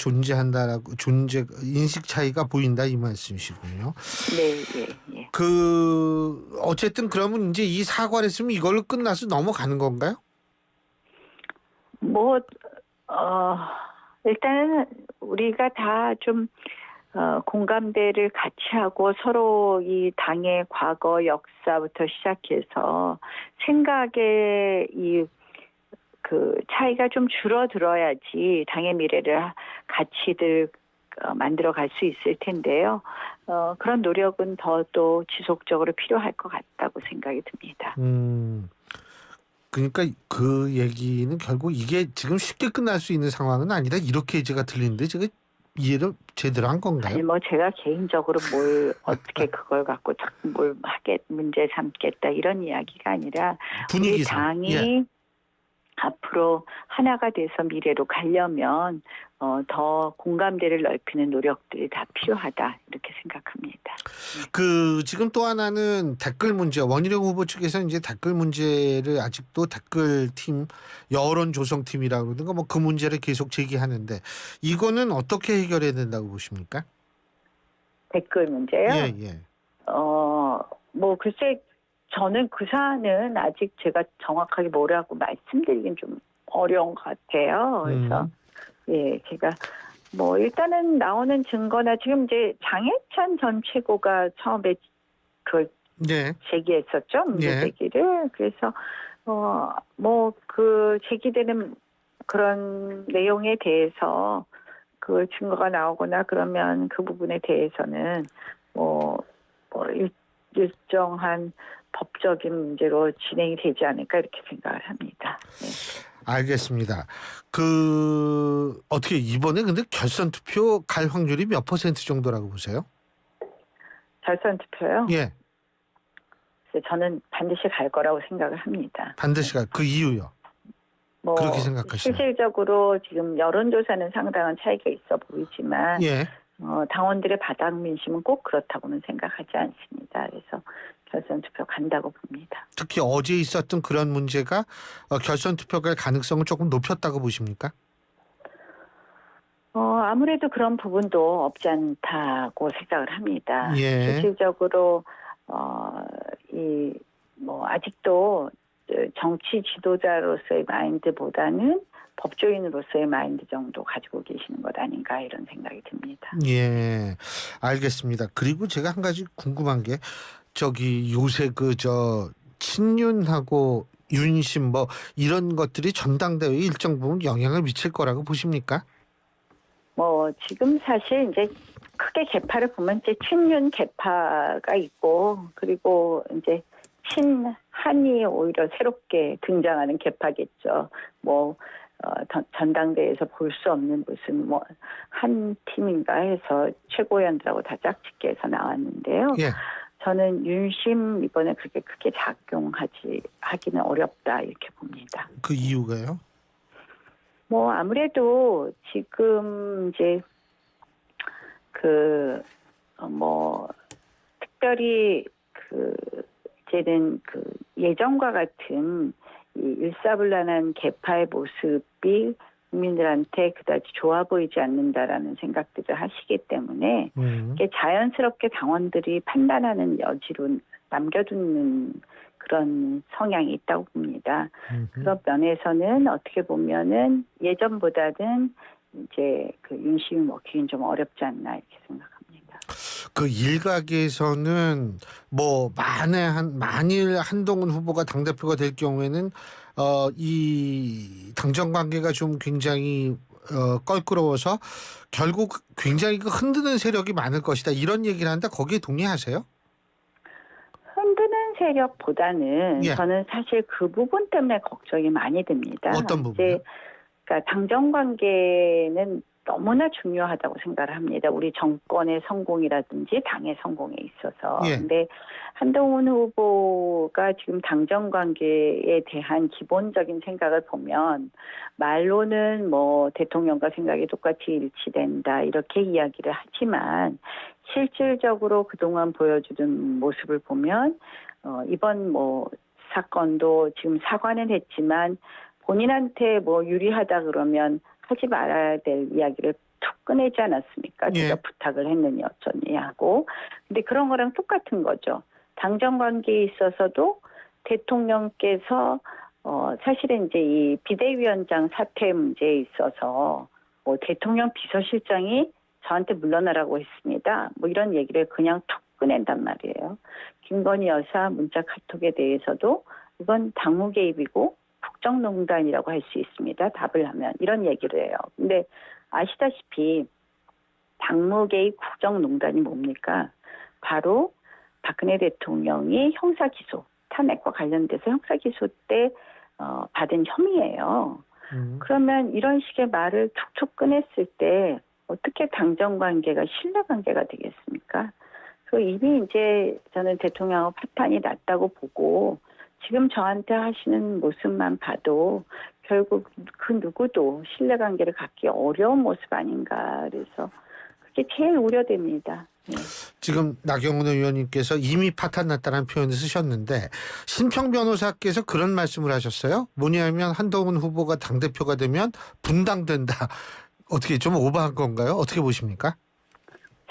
인식 차이가 보인다 이 말씀이시군요. 네, 예. 어쨌든 그러면 이제 이 사과를 했으면 이걸로 끝나서 넘어가는 건가요? 일단은 우리가 다 좀 공감대를 같이 하고 서로 이 당의 과거 역사부터 시작해서 생각의 그 차이가 좀 줄어들어야지 당의 미래를 같이들 만들어 갈 수 있을 텐데요. 그런 노력은 더 또 지속적으로 필요할 것 같다고 생각이 듭니다. 그러니까 그 얘기는 결국 이게 지금 쉽게 끝날 수 있는 상황은 아니다 이렇게 제가 들리는데 제가 이해를 제대로 한 건가요? 아니 제가 개인적으로 어떻게 그걸 갖고 자꾸 문제 삼겠다 이런 이야기가 아니라 우리 당이 앞으로 하나가 돼서 미래로 가려면 더 공감대를 넓히는 노력들이 다 필요하다 이렇게 생각합니다. 지금 또 하나는 댓글 문제. 원희룡 후보 측에서 이제 댓글 문제를 아직도 댓글팀 여론 조성팀이라고 그러든가 그 문제를 계속 제기하는데 이거는 어떻게 해결해야 된다고 보십니까? 댓글 문제요? 예. 글쎄. 저는 그 사안은 아직 제가 정확하게 뭐라고 말씀드리긴 좀 어려운 것 같아요. 그래서 제가 일단은 나오는 증거나 지금 이제 장해찬 전 최고가 처음에 그걸 제기했었죠. 문제 제기를. 그래서 그 제기되는 그런 내용에 대해서 그 증거가 나오거나 그러면 그 부분에 대해서는 일정한 법적인 문제로 진행이 되지 않을까 이렇게 생각을 합니다. 네. 알겠습니다. 어떻게 이번에 근데 결선 투표 갈 확률이 몇 % 정도라고 보세요? 결선 투표요? 예. 저는 반드시 갈 거라고 생각을 합니다. 반드시 그 이유요? 뭐 그렇게 생각하시나요? 실질적으로 지금 여론조사는 상당한 차이가 있어 보이지만 예. 당원들의 바닥 민심은 꼭 그렇다고는 생각하지 않습니다. 그래서 결선 투표 간다고 봅니다. 특히 어제 있었던 그런 문제가 결선 투표 갈 가능성을 조금 높였다고 보십니까? 아무래도 그런 부분도 없지 않다고 생각을 합니다. 예. 실질적으로 아직도 정치 지도자로서의 마인드보다는 법조인으로서의 마인드 정도 가지고 계시는 것 아닌가 이런 생각이 듭니다. 예, 알겠습니다. 그리고 제가 한 가지 궁금한 게 요새 친윤하고 윤심 이런 것들이 전당대회에 일정 부분 영향을 미칠 거라고 보십니까? 지금 사실 이제 크게 계파를 보면 이제 친윤 계파가 있고 그리고 이제 친한이 오히려 새롭게 등장하는 계파겠죠. 전당대회에서 볼 수 없는 무슨 한 팀인가 해서 최고위원들하고 다 짝짓기 해서 나왔는데요. 예. 저는 윤심 이번에 그렇게 크게 하기는 어렵다 이렇게 봅니다. 그 이유가요? 아무래도 지금 이제 특별히 이제는 예전과 같은 이 일사불란한 계파의 모습이 국민들한테 그다지 좋아 보이지 않는다라는 생각들을 하시기 때문에 이게 자연스럽게 당원들이 판단하는 여지로 남겨두는 그런 성향이 있다고 봅니다. 그런 면에서는 어떻게 보면은 예전보다는 이제 윤심이 먹히긴 좀 어렵지 않나 이렇게 생각합니다. 일각에서는 만일 한동훈 후보가 당대표가 될 경우에는 이 당정 관계가 좀 굉장히 껄끄러워서 결국 굉장히 흔드는 세력이 많을 것이다 이런 얘기를 한다. 거기에 동의하세요? 흔드는 세력보다는 예. 저는 사실 그 부분 때문에 걱정이 많이 됩니다. 어떤 부분이요? 그러니까 당정 관계는 너무나 중요하다고 생각을 합니다. 우리 정권의 성공이라든지 당의 성공에 있어서. 그런데 예. 한동훈 후보가 지금 당정 관계에 대한 기본적인 생각을 보면 말로는 대통령과 생각이 똑같이 일치된다 이렇게 이야기를 하지만 실질적으로 그동안 보여주던 모습을 보면 이번 사건도 지금 사과는 했지만 본인한테 유리하다 그러면 하지 말아야 될 이야기를 툭 꺼내지 않았습니까? 제가 부탁을 했느니 어쩌니 하고. 근데 그런 거랑 똑같은 거죠. 당정 관계에 있어서도 대통령께서 사실은 이제 이 비대위원장 사퇴 문제에 있어서 대통령 비서실장이 저한테 물러나라고 했습니다. 이런 얘기를 그냥 툭 꺼낸단 말이에요. 김건희 여사 문자 카톡에 대해서도 이건 당무 개입이고 국정농단이라고 할 수 있습니다. 답을 하면 이런 얘기를 해요. 근데 아시다시피 당무 개입 국정농단이 뭡니까? 바로 박근혜 대통령이 형사기소, 탄핵과 관련돼서 형사기소 때 받은 혐의예요. 그러면 이런 식의 말을 툭툭 꺼냈을 때 어떻게 당정관계가 신뢰관계가 되겠습니까? 이미 이제 저는 대통령하고 파탄이 났다고 보고 지금 저한테 하시는 모습만 봐도 결국 그 누구도 신뢰관계를 갖기 어려운 모습 아닌가. 그래서 그게 제일 우려됩니다. 네. 지금 나경원 의원님께서 이미 파탄났다는 표현을 쓰셨는데 신평 변호사께서 그런 말씀을 하셨어요. 뭐냐면 한동훈 후보가 당대표가 되면 분당된다. 어떻게 좀 오버한 건가요? 어떻게 보십니까?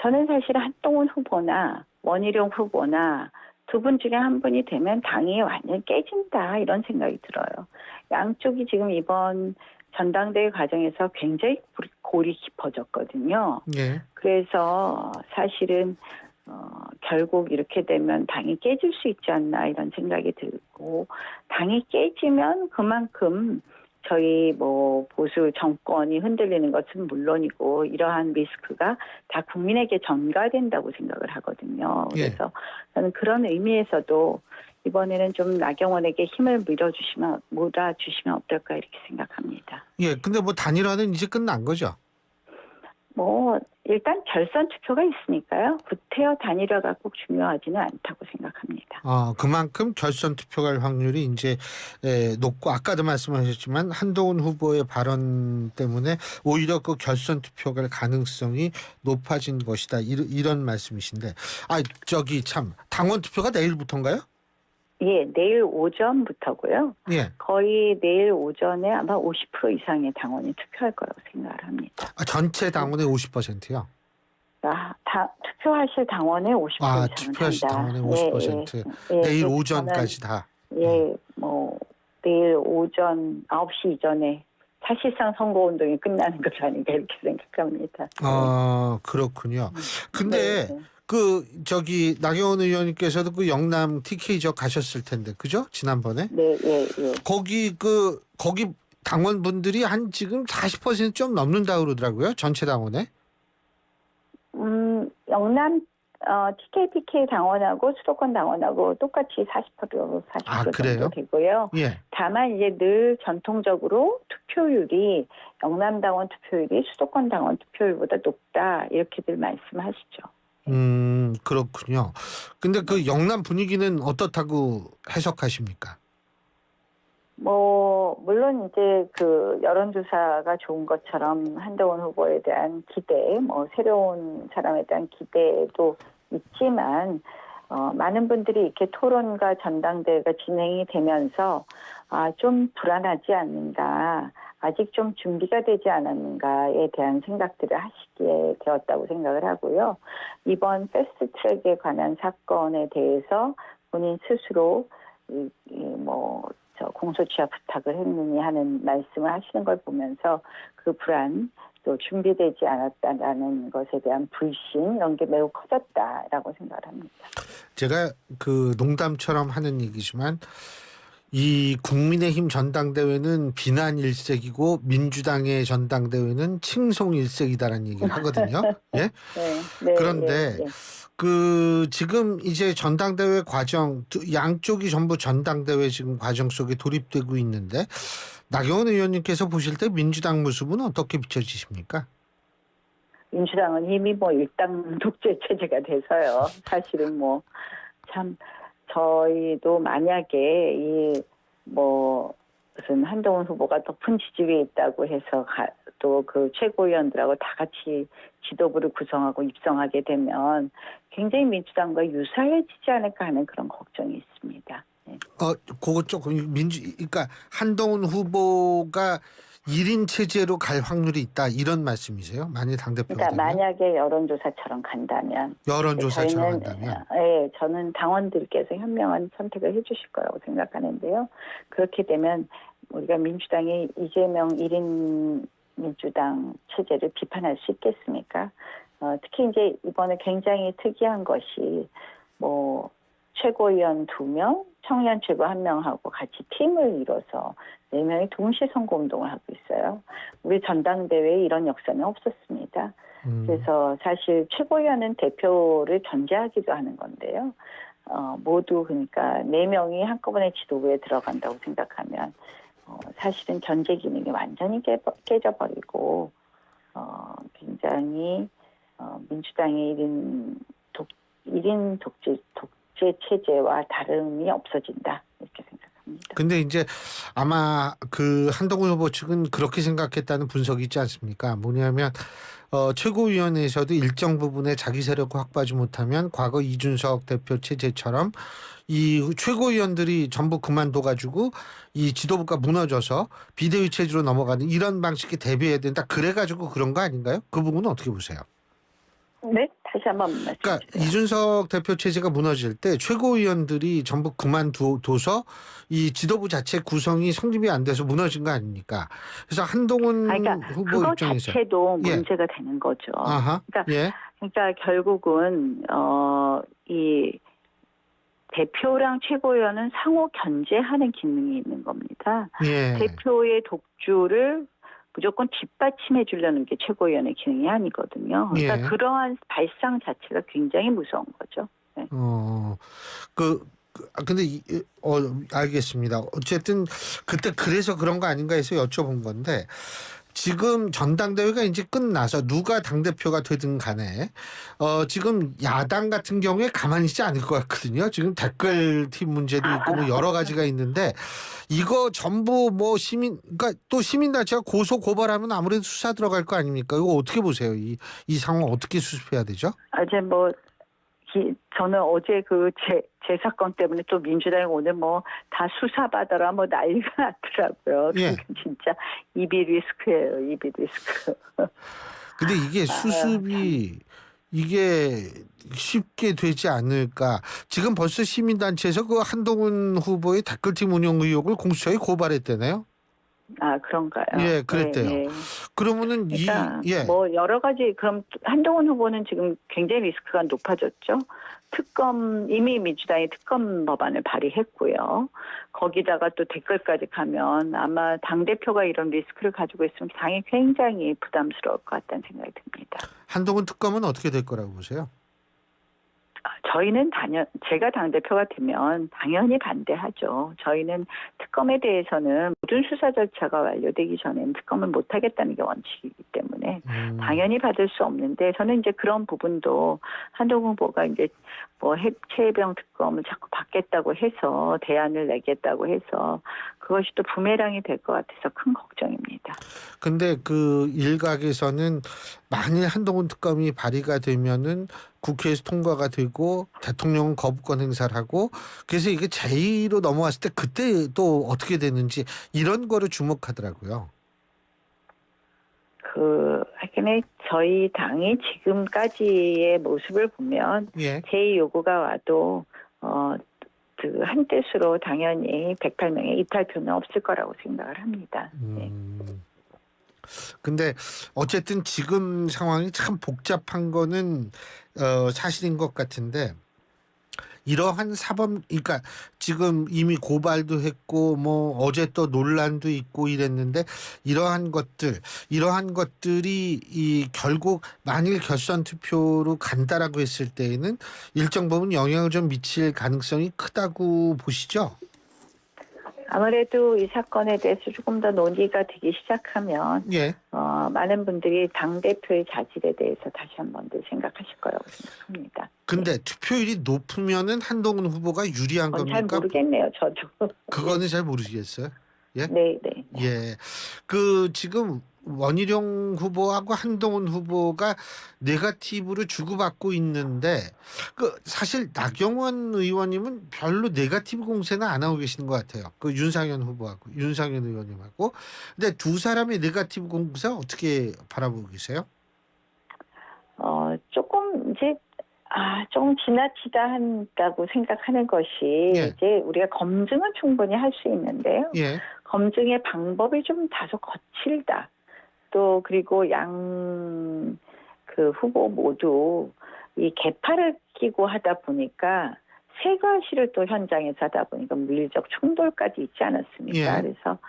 저는 사실 한동훈 후보나 원희룡 후보나 두 분 중에 한 분이 되면 당이 완전히 깨진다 이런 생각이 들어요. 양쪽이 지금 이번 전당대회 과정에서 굉장히 골이 깊어졌거든요. 예. 그래서 사실은 결국 이렇게 되면 당이 깨질 수 있지 않나 이런 생각이 들고 당이 깨지면 그만큼 저희 보수 정권이 흔들리는 것은 물론이고 이러한 리스크가 다 국민에게 전가된다고 생각을 하거든요. 그래서 저는 그런 의미에서도 이번에는 좀 나경원에게 힘을 몰아주시면 어떨까 이렇게 생각합니다. 예, 근데 뭐 단일화는 이제 끝난 거죠? 뭐 일단 결선 투표가 있으니까요. 구태여 단일화가 꼭 중요하지는 않다고 생각합니다. 그만큼 결선 투표 갈 확률이 이제 높고 아까도 말씀하셨지만 한동훈 후보의 발언 때문에 오히려 그 결선 투표 갈 가능성이 높아진 것이다. 이런 말씀이신데 참 당원 투표가 내일부터인가요? 예, 내일 오전부터고요. 예. 거의 내일 오전에 아마 50% 이상의 당원이 투표할 거라고 생각을 합니다. 전체 당원의 50%요? 투표하실 당원의 50% 이상은 투표하실 한다. 당원의 50%. 예, 내일 오전까지 다. 뭐 내일 오전 9시 이전에 사실상 선거운동이 끝나는 것이 아닌가 이렇게 생각합니다. 그렇군요. 근데 나경원 의원님께서도 그 영남 TK지역 가셨을 텐데, 그죠? 지난번에? 네, 예. 거기 당원분들이 한 지금 40% 좀 넘는다 그러더라고요. 전체 당원에. 영남 TKPK 당원하고 수도권 당원하고 똑같이 40% 그래요? 정도 되고요. 예. 다만 이제 늘 전통적으로 투표율이 영남 당원 투표율이 수도권 당원 투표율보다 높다 이렇게들 말씀하시죠. 그렇군요. 근데 그 영남 분위기는 어떻다고 해석하십니까? 물론 이제 그 여론조사가 좋은 것처럼 한동훈 후보에 대한 기대, 새로운 사람에 대한 기대도 있지만, 많은 분들이 이렇게 토론과 전당대회가 진행이 되면서, 좀 불안하지 않는가, 아직 좀 준비가 되지 않았는가에 대한 생각들을 하시게 되었다고 생각을 하고요. 이번 패스트 트랙에 관한 사건에 대해서 본인 스스로 공소취하 부탁을 했느니 하는 말씀을 하시는 걸 보면서 그 불안, 또 준비되지 않았다라는 것에 대한 불신 이런 게 매우 커졌다라고 생각을 합니다. 제가 그 농담처럼 하는 얘기지만 이 국민의힘 전당대회는 비난 일색이고 민주당의 전당대회는 칭송 일색이다라는 얘기를 하거든요. 예? 네, 그런데 지금 이제 전당대회 과정 양쪽이 전부 전당대회 지금 과정 속에 돌입되고 있는데 나경원 의원님께서 보실 때 민주당 모습은 어떻게 비춰지십니까? 민주당은 이미 일당 독재 체제가 돼서요. 사실은 참 저희도 만약에 무슨 한동훈 후보가 높은 지지율이 있다고 해서 또 그 최고위원들하고 다 같이 지도부를 구성하고 입성하게 되면 굉장히 민주당과 유사해지지 않을까 하는 그런 걱정이 있습니다. 네. 그거 조금 그러니까 한동훈 후보가 1인 체제로 갈 확률이 있다 이런 말씀이세요? 만약 당대표가 그러니까 되면? 만약에 여론조사처럼 간다면 저는 당원들께서 현명한 선택을 해주실 거라고 생각하는데요. 그렇게 되면 우리가 민주당이 이재명 1인 민주당 체제를 비판할 수 있겠습니까? 특히 이제 이번에 굉장히 특이한 것이 최고위원 2명, 청년 최고 1명하고 같이 팀을 이뤄서 4명이 동시에 선거운동을 하고 있어요. 우리 전당대회에 이런 역사는 없었습니다. 그래서 사실 최고위원은 대표를 견제하기도 하는 건데요. 모두 그러니까 4명이 한꺼번에 지도부에 들어간다고 생각하면 사실은 견제 기능이 완전히 깨져버리고 굉장히 민주당의 1인 독재 체제와 다름이 없어진다 이렇게 생각합니다. 근데 이제 아마 그 한동훈 후보 측은 그렇게 생각했다는 분석이 있지 않습니까? 뭐냐면 최고위원회에서도 일정 부분의 자기 세력을 확보하지 못하면 과거 이준석 대표 체제처럼 이 최고위원들이 전부 그만둬가지고 이 지도부가 무너져서 비대위 체제로 넘어가는 이런 방식에 대비해야 된다. 그래가지고 그런 거 아닌가요? 그 부분은 어떻게 보세요? 네, 다시 한번 말씀해 주세요. 그러니까 이준석 대표 체제가 무너질 때 최고위원들이 전부 그만둬서 이 지도부 자체 구성이 성립이 안 돼서 무너진 거 아닙니까? 그래서 한동훈 후보 그거 입장에서 자체도 문제가 되는 거죠. 그러니까 결국은 이 대표랑 최고위원은 상호 견제하는 기능이 있는 겁니다. 대표의 독주를 무조건 뒷받침해 주려는 게 최고위원의 기능이 아니거든요. 그러니까 그러한 발상 자체가 굉장히 무서운 거죠. 네. 근데 알겠습니다. 어쨌든 그때 그래서 그런 거 아닌가 해서 여쭤본 건데 지금 전당대회가 이제 끝나서 누가 당대표가 되든 간에 지금 야당 같은 경우에 가만히 있지 않을 것 같거든요. 지금 댓글팀 문제도 있고 뭐 여러 가지가 있는데 이거 전부 뭐 그러니까 또 시민단체가 고소 고발하면 아무래도 수사 들어갈 거 아닙니까? 이거 어떻게 보세요? 이 상황 어떻게 수습해야 되죠? 이제 뭐 저는 어제 제 사건 때문에 또 민주당이 오늘 뭐 다 수사받아라 뭐 난리가 났더라고요. 예. 진짜 입이 리스크예요. 입이 리스크. 근데 이게 수습이 이게 쉽게 되지 않을까. 지금 벌써 시민단체에서 그 한동훈 후보의 댓글팀 운영 의혹을 공수처에 고발했대네요. 그런가요? 예, 그랬대요. 네, 네. 그러면은 그러니까 뭐 여러 가지 그럼 한동훈 후보는 지금 굉장히 리스크가 높아졌죠. 이미 민주당이 특검 법안을 발의했고요. 거기다가 또 댓글까지 가면 아마 당대표가 이런 리스크를 가지고 있으면 당이 굉장히 부담스러울 것 같다는 생각이 듭니다. 한동훈 특검은 어떻게 될 거라고 보세요? 저희는 제가 당대표가 되면 당연히 반대하죠. 저희는 특검에 대해서는 모든 수사 절차가 완료되기 전에는 특검을 못하겠다는 게 원칙이기 때문에 당연히 받을 수 없는데 저는 이제 그런 부분도 한동훈 후보가 이제 뭐 최혜병 특검을 자꾸 받겠다고 해서 대안을 내겠다고 해서 그것이 또 부메랑이 될 것 같아서 큰 걱정입니다. 근데 그 일각에서는 만일 한동훈 특검이 발의가 되면은 국회에서 통과가 되고 대통령은 거부권 행사를 하고 그래서 이게 제2로 넘어왔을 때 그때 또 어떻게 되는지 이런 거를 주목하더라고요. 하여간에 저희 당이 지금까지의 모습을 보면 제2 요구가 와도 한 뜻으로 당연히 108명의 이탈표는 없을 거라고 생각을 합니다. 네. 근데 어쨌든 지금 상황이 참 복잡한 거는 사실인 것 같은데 이러한 그러니까 지금 이미 고발도 했고 뭐 어제 또 논란도 있고 이랬는데 이러한 것들이 결국 만일 결선 투표로 간다라고 했을 때에는 일정 부분 영향을 좀 미칠 가능성이 크다고 보시죠? 아무래도 이 사건에 대해서 조금 더 논의가 되기 시작하면 많은 분들이 당대표의 자질에 대해서 다시 한 번 더 생각하실 거라고 생각합니다. 근데 투표율이 높으면은 한동훈 후보가 유리한 겁니까? 잘 모르겠네요, 저도. 그거는 잘 모르시겠어요? 예? 네. 예. 지금 원희룡 후보하고 한동훈 후보가 네거티브로 주고받고 있는데 사실 나경원 의원님은 별로 네거티브 공세는 안 하고 계시는 것 같아요. 윤상현 후보하고 윤상현 의원님하고. 근데 두 사람의 네거티브 공세 어떻게 바라보고 계세요? 조금 이제 조금 지나치다 한다고 생각하는 것이 이제 우리가 검증은 충분히 할 수 있는데요. 검증의 방법이 좀 다소 거칠다. 또 그리고 그 후보 모두 이 개파를 끼고 하다 보니까 세 가지를 또 현장에서 하다 보니까 물리적 충돌까지 있지 않았습니까? 그래서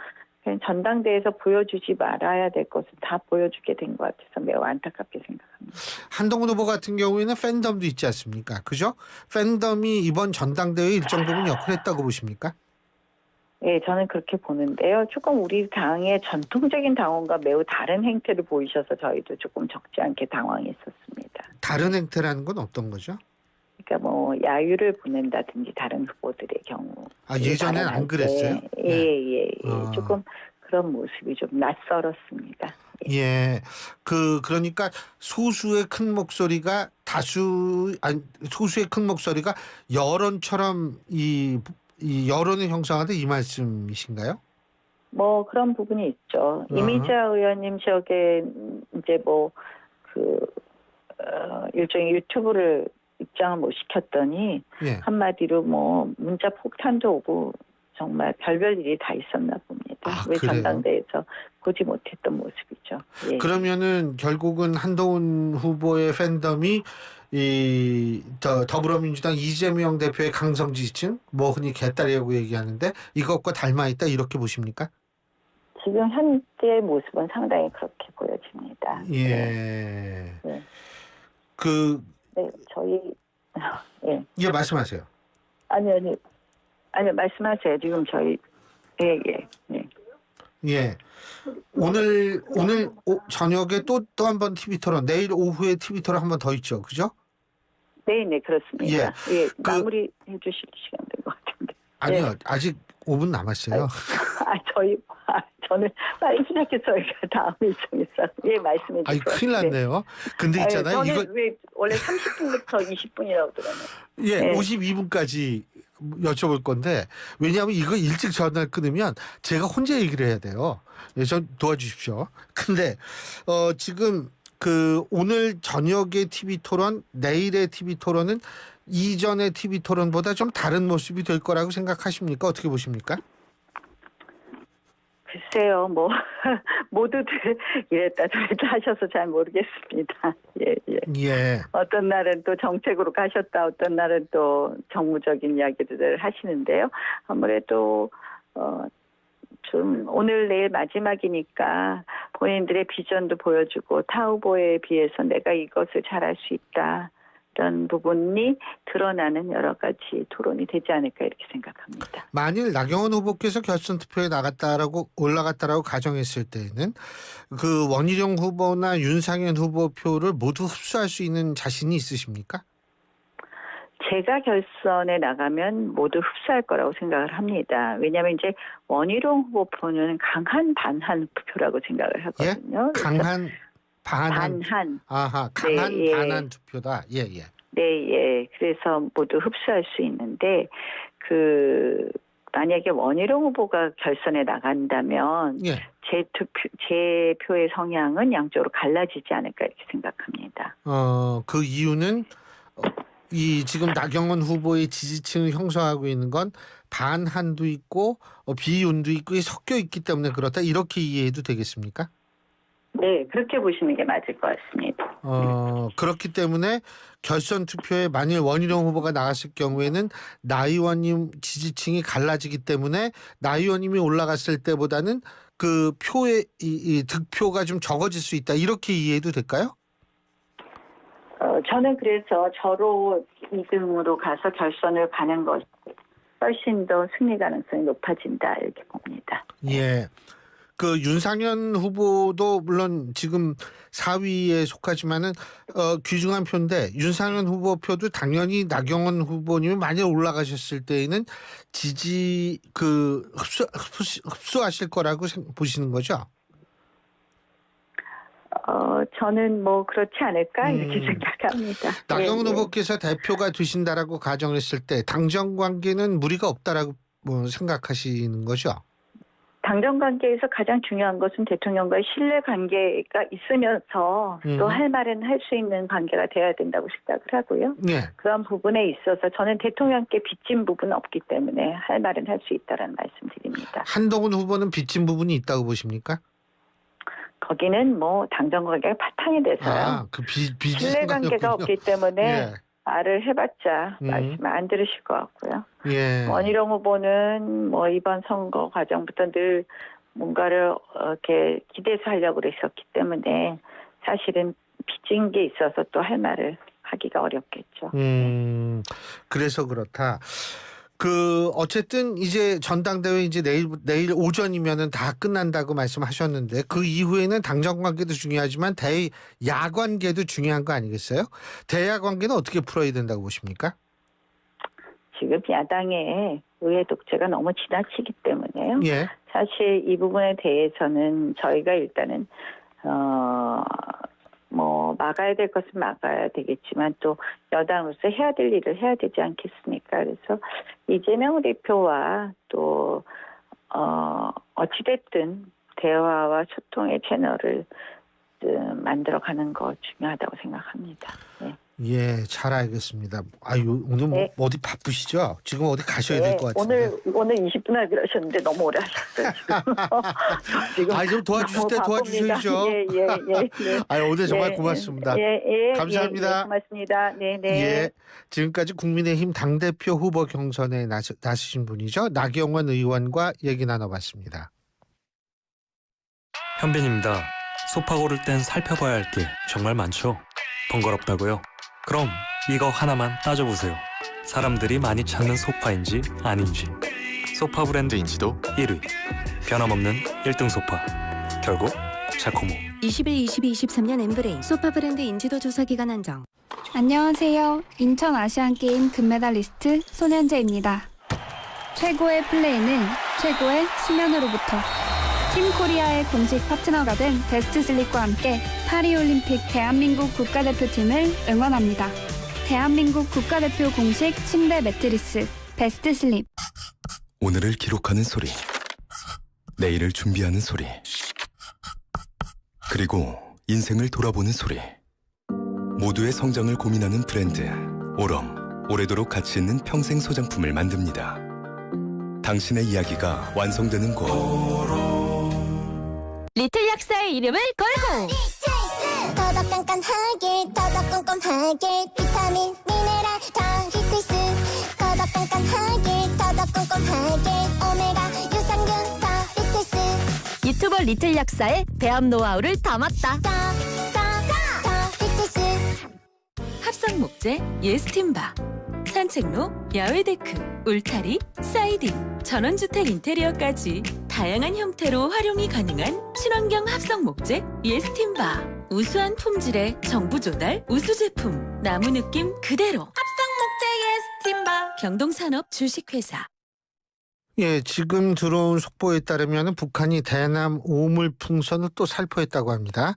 그냥 전당대회에서 보여주지 말아야 될 것을 다 보여주게 된 것 같아서 매우 안타깝게 생각합니다. 한동훈 후보 같은 경우에는 팬덤도 있지 않습니까? 그죠? 팬덤이 이번 전당대회에 일정 부분 역할했다고 보십니까? 네, 저는 그렇게 보는데요. 조금 우리 당의 전통적인 당원과 매우 다른 행태를 보이셔서 저희도 조금 적지 않게 당황했었습니다. 다른 행태라는 건 어떤 거죠? 그러니까 뭐 야유를 보낸다든지 다른 후보들의 경우. 예전엔 안 그랬어요? 예. 조금 그런 모습이 좀 낯설었습니다. 예. 그러니까 소수의 큰 목소리가 소수의 큰 목소리가 여론처럼 이 여론을 형성하다 이 말씀이신가요? 뭐 그런 부분이 있죠. 이미자 의원님 지역에 이제 일종의 유튜브를 입장을 못 시켰더니 한마디로 뭐 문자 폭탄도 오고 정말 별별 일이 다 있었나 봅니다. 왜 전당대회에서 보지 못했던 모습이죠. 그러면은 결국은 한동훈 후보의 팬덤이 더불어민주당 이재명 대표의 강성 지지층, 뭐 흔히 개딸이라고 얘기하는데 이것과 닮아 있다 이렇게 보십니까? 지금 현재의 모습은 상당히 그렇게 보여집니다. 예. 저희 예, 말씀하세요. 아니 아니요, 말씀하세요. 지금 저희 예. 예. 오늘 저녁에 또 한 번 TV 토론, 내일 오후에 TV 토론 한 번 더 있죠, 그죠? 네, 그렇습니다. 예. 마무리 해주실 시간 된 것 같은데. 아니요, 아직 5분 남았어요. 저는 빨리 시작해서 저희가 다음 일정에서 말씀해 주세요. 아니, 큰일 났네요. 근데 있잖아요. 저는 이거 왜 원래 30분부터 20분이라고 들었네요. 예, 52분까지 여쭤볼 건데, 왜냐하면 이거 일찍 전화를 끊으면 제가 혼자 얘기를 해야 돼요. 예, 전 도와주십시오. 근데 지금 오늘 저녁의 TV 토론, 내일의 TV 토론은 이전의 TV 토론보다 좀 다른 모습이 될 거라고 생각하십니까? 어떻게 보십니까? 글쎄요, 모두들 이랬다 저랬다 하셔서 잘 모르겠습니다. 예. 어떤 날은 또 정책으로 가셨다, 어떤 날은 또 정무적인 이야기들을 하시는데요. 아무래도 좀 오늘 내일 마지막이니까 본인들의 비전도 보여주고 타 후보에 비해서 내가 이것을 잘할 수 있다. 이런 부분이 드러나는 여러 가지 토론이 되지 않을까 이렇게 생각합니다. 만일 나경원 후보께서 결선 투표에 올라갔다라고 가정했을 때에는 그 원희룡 후보나 윤상현 후보 표를 모두 흡수할 수 있는 자신이 있으십니까? 제가 결선에 나가면 모두 흡수할 거라고 생각을 합니다. 왜냐하면 이제 원희룡 후보 표는 강한 반한 표라고 생각을 하거든요. 예? 강한 반한. 아하, 강한 반한 투표다. 예. 네. 그래서 모두 흡수할 수 있는데 만약에 원희룡 후보가 결선에 나간다면 제 표의 성향은 양쪽으로 갈라지지 않을까 이렇게 생각합니다. 그 이유는 지금 나경원 후보의 지지층을 형성하고 있는 건 반한도 있고 비윤도 있고 섞여 있기 때문에 그렇다, 이렇게 이해해도 되겠습니까? 네, 그렇게 보시는 게 맞을 것 같습니다. 그렇기 때문에 결선 투표에 만일 원희룡 후보가 나갔을 경우에는 나 의원님 지지층이 갈라지기 때문에 나 의원님이 올라갔을 때보다는 그 표의 이 득표가 좀 적어질 수 있다, 이렇게 이해해도 될까요? 저는 그래서 저로 2등으로 가서 결선을 가는 것이 훨씬 더 승리 가능성이 높아진다 이렇게 봅니다. 예. 그 윤상현 후보도 물론 지금 4위에 속하지만은 귀중한 표인데, 윤상현 후보 표도 당연히 나경원 후보님이 만약 올라가셨을 때에는 흡수하실 거라고 보시는 거죠? 저는 그렇지 않을까 이렇게 생각합니다. 나경원 후보께서 대표가 되신다라고 가정했을 때 당정 관계는 무리가 없다라고 생각하시는 거죠? 당정 관계에서 가장 중요한 것은 대통령과의 신뢰 관계가 있으면서 또 할 말은 할 수 있는 관계가 돼야 된다고 생각을 하고요. 그런 부분에 있어서 저는 대통령께 빚진 부분은 없기 때문에 할 말은 할 수 있다는 말씀드립니다. 한동훈 후보는 빚진 부분이 있다고 보십니까? 거기는 당정 관계가 바탕이 돼서요. 신뢰 관계가 없기 때문에 말을 해봤자 말씀 안 들으실 것 같고요. 원희룡 후보는 이번 선거 과정부터 늘 뭔가를 이렇게 기대서 하려고 그랬었기 때문에 사실은 빚진 게 있어서 또 할 말을 하기가 어렵겠죠. 그래서 그렇다. 어쨌든 이제 전당대회 이제 내일 오전이면은 다 끝난다고 말씀하셨는데, 그 이후에는 당정 관계도 중요하지만 대야 관계도 중요한 거 아니겠어요? 대야 관계는 어떻게 풀어야 된다고 보십니까? 지금 야당의 의회 독재가 너무 지나치기 때문에요. 사실 이 부분에 대해서는 저희가 일단은 막아야 될 것은 막아야 되겠지만 또 여당으로서 해야 될 일을 해야 되지 않겠습니까? 그래서 이재명 대표와 또 어찌됐든 대화와 소통의 채널을 만들어가는 거 중요하다고 생각합니다. 예, 잘 알겠습니다. 오늘 어디 바쁘시죠? 지금 어디 가셔야 될 것 같은데. 오늘 20분 하기로 하셨는데 너무 오래 하셨어요. 지금. 좀 도와주실 때 도와주셔야죠. 예. 오늘 정말 고맙습니다. 감사합니다. 고맙습니다. 예, 지금까지 국민의힘 당대표 후보 경선에 나서신 분이죠. 나경원 의원과 얘기 나눠봤습니다. 현빈입니다. 소파 고를 땐 살펴봐야 할 게 정말 많죠. 번거롭다고요? 그럼 이거 하나만 따져보세요. 사람들이 많이 찾는 소파인지 아닌지. 소파 브랜드 인지도 1위. 변함없는 1등 소파. 결국 자코모. 21-22-23년 엠브레인 소파 브랜드 인지도 조사 기간 한정. 안녕하세요. 인천 아시안게임 금메달리스트 손현재입니다. 최고의 플레이는 최고의 수면으로부터. 팀 코리아의 공식 파트너가 된 베스트슬립과 함께 파리올림픽 대한민국 국가대표팀을 응원합니다. 대한민국 국가대표 공식 침대 매트리스 베스트슬립. 오늘을 기록하는 소리, 내일을 준비하는 소리, 그리고 인생을 돌아보는 소리. 모두의 성장을 고민하는 브랜드 오럼, 오래도록 가치 있는 평생 소장품을 만듭니다. 당신의 이야기가 완성되는 곳. 리틀 약사의 이름을 걸고 더더 깐깐하게 더더 꼼꼼하게 비타민 미네랄 더히클스 더더 깐깐하게 더더 꼼꼼하게 오메가 유산균 더히클스. 유튜버 리틀 약사의 배합 노하우를 담았다. 더히클스. 합성 목재 예스팀바, 산책로, 야외 데크, 울타리, 사이딩, 전원주택 인테리어까지 다양한 형태로 활용이 가능한 친환경 합성 목재 예스팀바. 우수한 품질의 정부 조달 우수 제품, 나무 느낌 그대로. 합성 목재 예스팀바. 경동산업 주식회사. 예, 지금 들어온 속보에 따르면 북한이 대남 오물 풍선을 또 살포했다고 합니다.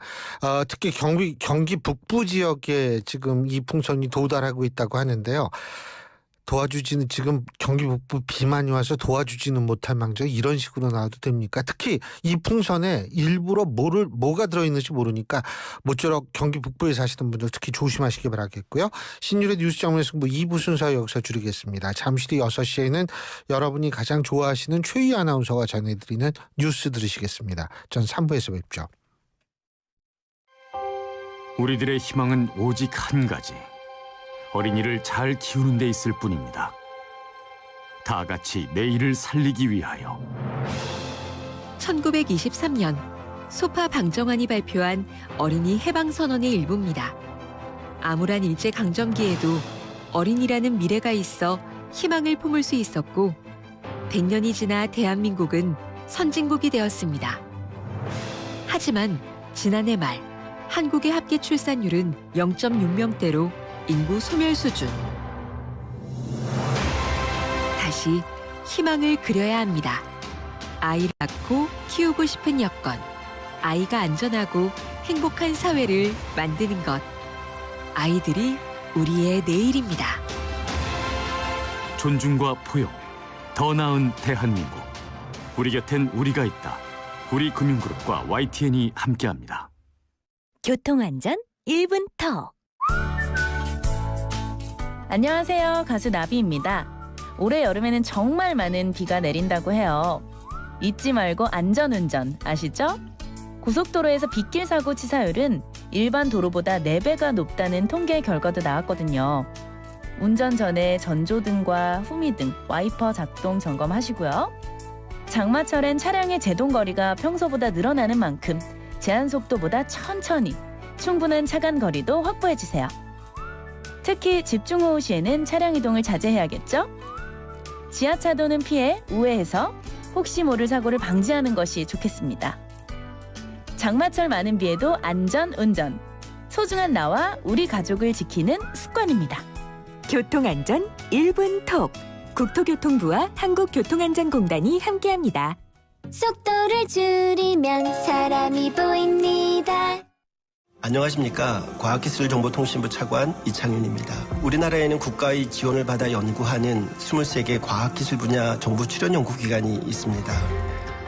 특히 경기 북부 지역에 지금 이 풍선이 도달하고 있다고 하는데요. 도와주지는 지금 경기 북부 비 많이 와서 도와주지는 못할 망정 이런 식으로 나와도 됩니까? 특히 이 풍선에 일부러 뭐가 들어있는지 모르니까 모쪼록 경기 북부에 사시는 분들 특히 조심하시기 바라겠고요. 신율의 뉴스 정면 승부 2부 순서 여기서 줄이겠습니다. 잠시 뒤 6시에는 여러분이 가장 좋아하시는 최희 아나운서가 전해드리는 뉴스 들으시겠습니다. 전 3부에서 뵙죠. 우리들의 희망은 오직 한 가지. 어린이를 잘 키우는 데 있을 뿐입니다. 다 같이 내일을 살리기 위하여. 1923년 소파 방정환이 발표한 어린이 해방선언의 일부입니다. 암울한 일제강점기에도 어린이라는 미래가 있어 희망을 품을 수 있었고 100년이 지나 대한민국은 선진국이 되었습니다. 하지만 지난해 말 한국의 합계 출산율은 0.6명대로 인구 소멸 수준. 다시 희망을 그려야 합니다. 아이를 낳고 키우고 싶은 여건, 아이가 안전하고 행복한 사회를 만드는 것. 아이들이 우리의 내일입니다. 존중과 포용, 더 나은 대한민국. 우리 곁엔 우리가 있다. 우리금융그룹과 YTN이 함께합니다. 교통안전 1분 턱. 안녕하세요. 가수 나비입니다. 올해 여름에는 정말 많은 비가 내린다고 해요. 잊지 말고 안전운전 아시죠? 고속도로에서 빗길 사고 치사율은 일반 도로보다 4배가 높다는 통계 결과도 나왔거든요. 운전 전에 전조등과 후미등, 와이퍼 작동 점검하시고요. 장마철엔 차량의 제동거리가 평소보다 늘어나는 만큼 제한 속도보다 천천히 충분한 차간 거리도 확보해주세요. 특히 집중호우 시에는 차량 이동을 자제해야겠죠? 지하차도는 피해 우회해서 혹시 모를 사고를 방지하는 것이 좋겠습니다. 장마철 많은 비에도 안전 운전. 소중한 나와 우리 가족을 지키는 습관입니다. 교통안전 1분 톡. 국토교통부와 한국교통안전공단이 함께합니다. 속도를 줄이면 사람이 보입니다. 안녕하십니까. 과학기술정보통신부 차관 이창윤입니다. 우리나라에는 국가의 지원을 받아 연구하는 23개 과학기술 분야 정부 출연 연구기관이 있습니다.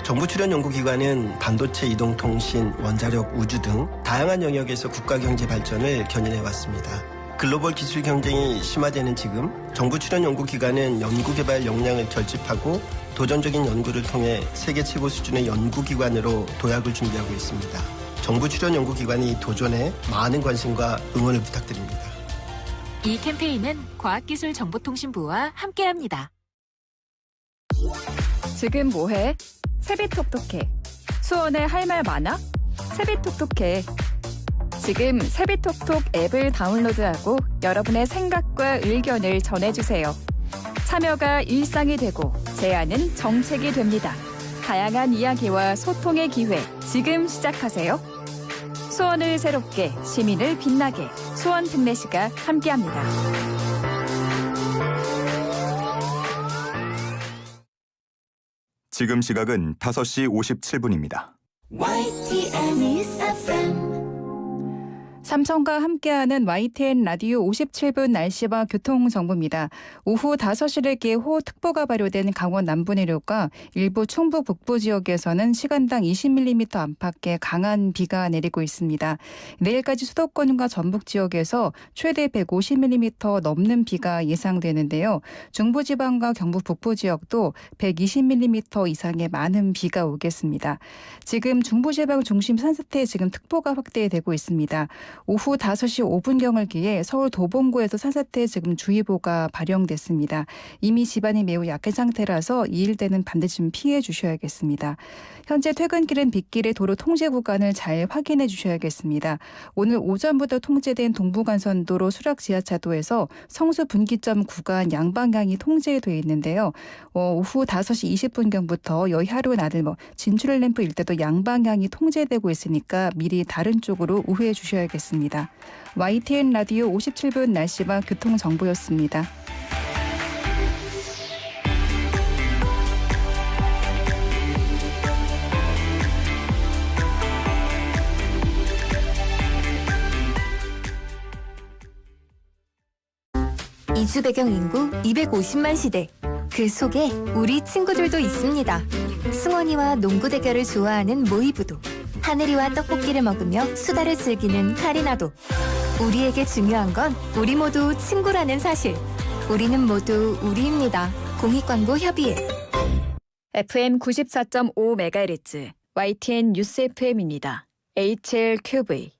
정부 출연 연구기관은 반도체, 이동통신, 원자력, 우주 등 다양한 영역에서 국가경제 발전을 견인해왔습니다. 글로벌 기술 경쟁이 심화되는 지금 정부 출연 연구기관은 연구개발 역량을 결집하고 도전적인 연구를 통해 세계 최고 수준의 연구기관으로 도약을 준비하고 있습니다. 정부 출연 연구기관이 도전에 많은 관심과 응원을 부탁드립니다. 이 캠페인은 과학기술정보통신부와 함께합니다. 지금 뭐해? 세비톡톡해. 수원에 할 말 많아? 세비톡톡해. 지금 세비톡톡 앱을 다운로드하고 여러분의 생각과 의견을 전해주세요. 참여가 일상이 되고 제안은 정책이 됩니다. 다양한 이야기와 소통의 기회 지금 시작하세요. 수원을 새롭게 시민을 빛나게 수원 특례시가 함께합니다. 지금 시각은 5시 57분입니다. 삼성과 함께하는 YTN 라디오 57분 날씨와 교통정보입니다. 오후 5시를 기해 호우특보가 발효된 강원 남부 내륙과 일부 충북 북부 지역에서는 시간당 20mm 안팎의 강한 비가 내리고 있습니다. 내일까지 수도권과 전북 지역에서 최대 150mm 넘는 비가 예상되는데요. 중부지방과 경북 북부 지역도 120mm 이상의 많은 비가 오겠습니다. 지금 중부지방 중심 산사태 지금 특보가 확대되고 있습니다. 오후 5시 5분경을 기해 서울 도봉구에서 산사태 지금 주의보가 발령됐습니다. 이미 집안이 매우 약한 상태라서 이 일대는 반드시 좀 피해 주셔야겠습니다. 현재 퇴근길은 빗길의 도로 통제 구간을 잘 확인해 주셔야겠습니다. 오늘 오전부터 통제된 동부간선도로 수락지하차도에서 성수 분기점 구간 양방향이 통제되어 있는데요. 오후 5시 20분경부터 여의하루 나들 진출램프 일대도 양방향이 통제되고 있으니까 미리 다른 쪽으로 우회해 주셔야겠습니다. YTN 라디오 57분 날씨와 교통정보였습니다. 이주 배경 인구 250만 시대. 그 속에 우리 친구들도 있습니다. 승원이와 농구 대결을 좋아하는 모이부도. 하늘이와 떡볶이를 먹으며 수다를 즐기는 카리나도. 우리에게 중요한 건 우리 모두 친구라는 사실. 우리는 모두 우리입니다. 공익광고협의회. FM 94.5MHz YTN 뉴스 FM입니다. HLQV.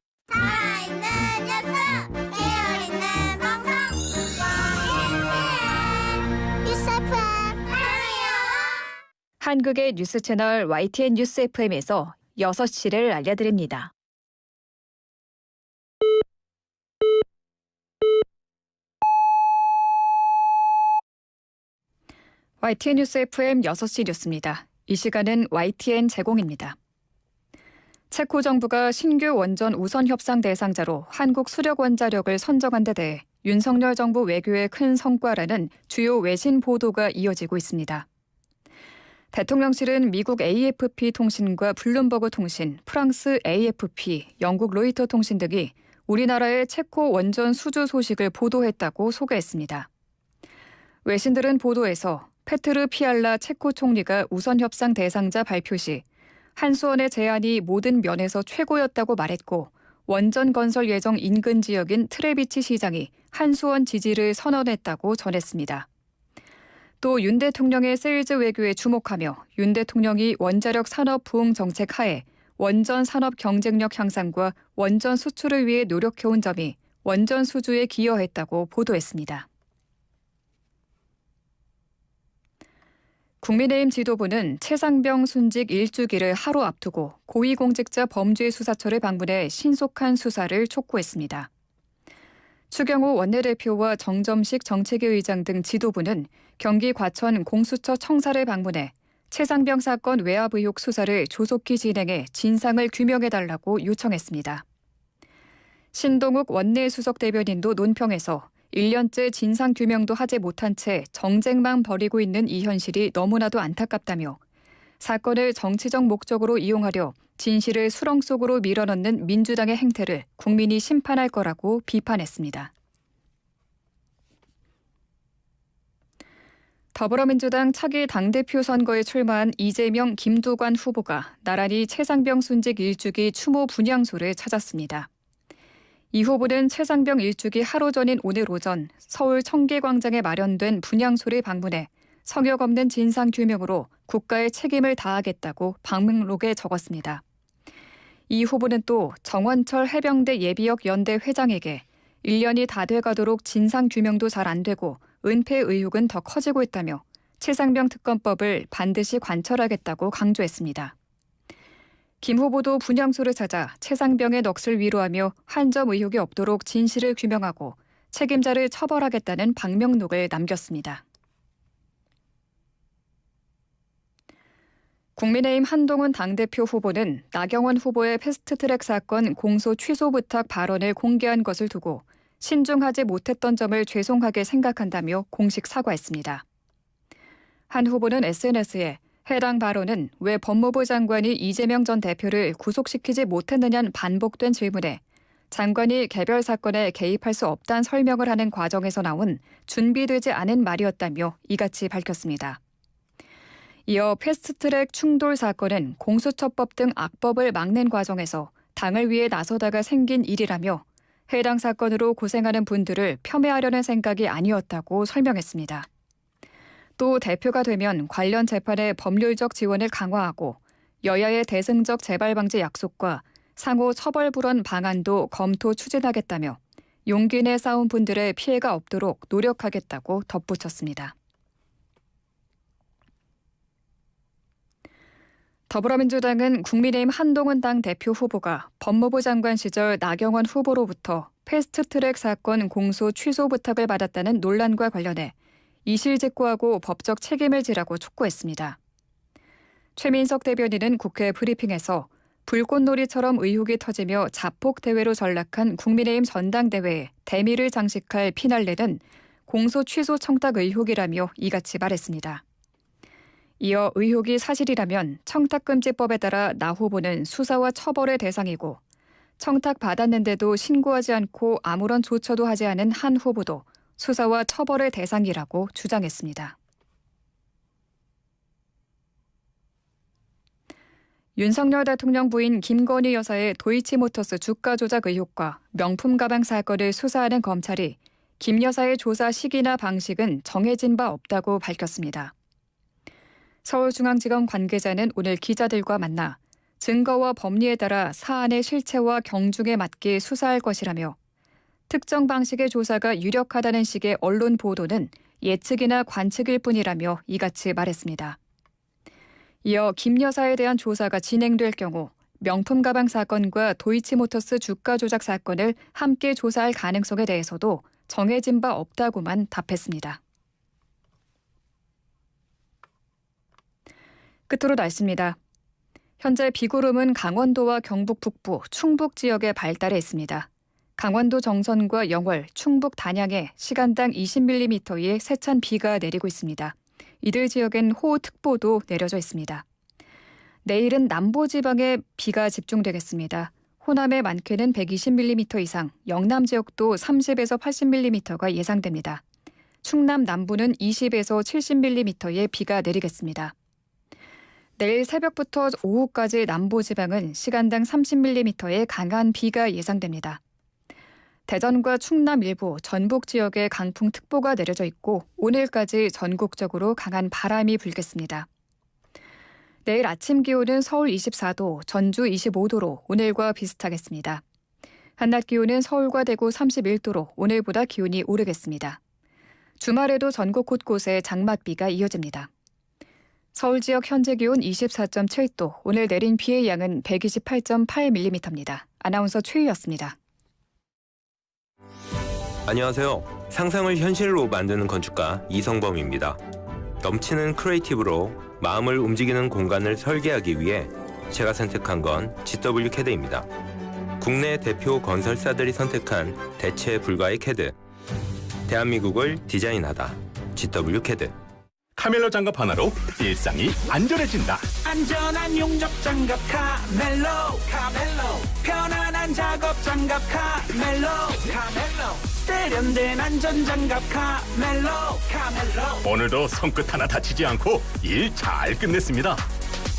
한국의 뉴스 채널 YTN 뉴스 FM에서 6시를 알려드립니다. YTN 뉴스 FM 6시 뉴스입니다. 이 시간은 YTN 제공입니다. 체코 정부가 신규 원전 우선 협상 대상자로 한국 수력 원자력을 선정한 데 대해 윤석열 정부 외교의 큰 성과라는 주요 외신 보도가 이어지고 있습니다. 대통령실은 미국 AFP 통신과 블룸버그 통신, 프랑스 AFP, 영국 로이터 통신 등이 우리나라의 체코 원전 수주 소식을 보도했다고 소개했습니다. 외신들은 보도에서 페트르 피알라 체코 총리가 우선 협상 대상자 발표 시 한수원의 제안이 모든 면에서 최고였다고 말했고 원전 건설 예정 인근 지역인 트레비치 시장이 한수원 지지를 선언했다고 전했습니다. 또 윤 대통령의 세일즈 외교에 주목하며 윤 대통령이 원자력 산업 부흥 정책 하에 원전 산업 경쟁력 향상과 원전 수출을 위해 노력해온 점이 원전 수주에 기여했다고 보도했습니다. 국민의힘 지도부는 최상병 순직 1주기를 하루 앞두고 고위공직자 범죄수사처를 방문해 신속한 수사를 촉구했습니다. 추경호 원내대표와 정점식 정책위 의장 등 지도부는 경기 과천 공수처 청사를 방문해 최상병 사건 외압 의혹 수사를 조속히 진행해 진상을 규명해달라고 요청했습니다. 신동욱 원내수석 대변인도 논평에서 1년째 진상규명도 하지 못한 채 정쟁만 벌이고 있는 이 현실이 너무나도 안타깝다며 사건을 정치적 목적으로 이용하려 진실을 수렁 속으로 밀어넣는 민주당의 행태를 국민이 심판할 거라고 비판했습니다. 더불어민주당 차기 당대표 선거에 출마한 이재명, 김두관 후보가 나란히 최상병 순직 1주기 추모 분향소를 찾았습니다. 이 후보는 최상병 1주기 하루 전인 오늘 오전 서울 청계광장에 마련된 분향소를 방문해 성역 없는 진상규명으로 국가의 책임을 다하겠다고 방명록에 적었습니다. 이 후보는 또 정원철 해병대 예비역 연대 회장에게 1년이 다 돼가도록 진상규명도 잘 안 되고 은폐 의혹은 더 커지고 있다며 최상병 특검법을 반드시 관철하겠다고 강조했습니다. 김 후보도 분향소를 찾아 최상병의 넋을 위로하며 한 점 의혹이 없도록 진실을 규명하고 책임자를 처벌하겠다는 방명록을 남겼습니다. 국민의힘 한동훈 당대표 후보는 나경원 후보의 패스트트랙 사건 공소 취소 부탁 발언을 공개한 것을 두고 신중하지 못했던 점을 죄송하게 생각한다며 공식 사과했습니다. 한 후보는 SNS에 해당 발언은 왜 법무부 장관이 이재명 전 대표를 구속시키지 못했느냐는 반복된 질문에 장관이 개별 사건에 개입할 수 없다는 설명을 하는 과정에서 나온 준비되지 않은 말이었다며 이같이 밝혔습니다. 이어 패스트트랙 충돌 사건은 공수처법 등 악법을 막는 과정에서 당을 위해 나서다가 생긴 일이라며 해당 사건으로 고생하는 분들을 폄훼하려는 생각이 아니었다고 설명했습니다. 또 대표가 되면 관련 재판의 법률적 지원을 강화하고 여야의 대승적 재발 방지 약속과 상호 처벌 불원 방안도 검토 추진하겠다며 용기 내 싸운 분들의 피해가 없도록 노력하겠다고 덧붙였습니다. 더불어민주당은 국민의힘 한동훈 당 대표 후보가 법무부 장관 시절 나경원 후보로부터 패스트트랙 사건 공소 취소 부탁을 받았다는 논란과 관련해 이실직고하고 법적 책임을 지라고 촉구했습니다. 최민석 대변인은 국회 브리핑에서 불꽃놀이처럼 의혹이 터지며 자폭 대회로 전락한 국민의힘 전당대회에 대미를 장식할 피날레는 공소 취소 청탁 의혹이라며 이같이 말했습니다. 이어 의혹이 사실이라면 청탁금지법에 따라 나 후보는 수사와 처벌의 대상이고 청탁받았는데도 신고하지 않고 아무런 조처도 하지 않은 한 후보도 수사와 처벌의 대상이라고 주장했습니다. 윤석열 대통령 부인 김건희 여사의 도이치모터스 주가 조작 의혹과 명품 가방 사건을 수사하는 검찰이 김 여사의 조사 시기나 방식은 정해진 바 없다고 밝혔습니다. 서울중앙지검 관계자는 오늘 기자들과 만나 증거와 법리에 따라 사안의 실체와 경중에 맞게 수사할 것이라며 특정 방식의 조사가 유력하다는 식의 언론 보도는 예측이나 관측일 뿐이라며 이같이 말했습니다. 이어 김 여사에 대한 조사가 진행될 경우 명품 가방 사건과 도이치모터스 주가 조작 사건을 함께 조사할 가능성에 대해서도 정해진 바 없다고만 답했습니다. 끝으로 날씨입니다. 현재 비구름은 강원도와 경북 북부, 충북 지역에 발달해 있습니다. 강원도 정선과 영월, 충북 단양에 시간당 20mm의 세찬 비가 내리고 있습니다. 이들 지역엔 호우특보도 내려져 있습니다. 내일은 남부지방에 비가 집중되겠습니다. 호남의 많게는 120mm 이상, 영남 지역도 30에서 80mm가 예상됩니다. 충남 남부는 20에서 70mm의 비가 내리겠습니다. 내일 새벽부터 오후까지 남부지방은 시간당 30mm의 강한 비가 예상됩니다. 대전과 충남 일부, 전북 지역에 강풍특보가 내려져 있고 오늘까지 전국적으로 강한 바람이 불겠습니다. 내일 아침 기온은 서울 24도, 전주 25도로 오늘과 비슷하겠습니다. 한낮 기온은 서울과 대구 31도로 오늘보다 기온이 오르겠습니다. 주말에도 전국 곳곳에 장맛비가 이어집니다. 서울 지역 현재 기온 24.7도, 오늘 내린 비의 양은 128.8mm입니다. 아나운서 최희였습니다. 안녕하세요. 상상을 현실로 만드는 건축가 이성범입니다. 넘치는 크리에이티브로 마음을 움직이는 공간을 설계하기 위해 제가 선택한 건 GW CAD입니다. 국내 대표 건설사들이 선택한 대체 불가의 CAD. 대한민국을 디자인하다. GW CAD. 카멜로 장갑 하나로 일상이 안전해진다. 안전한 용접 장갑 카멜로. 편안한 작업 장갑 카멜로. 세련된 안전 장갑 카멜로. 오늘도 손끝 하나 다치지 않고 일 잘 끝냈습니다.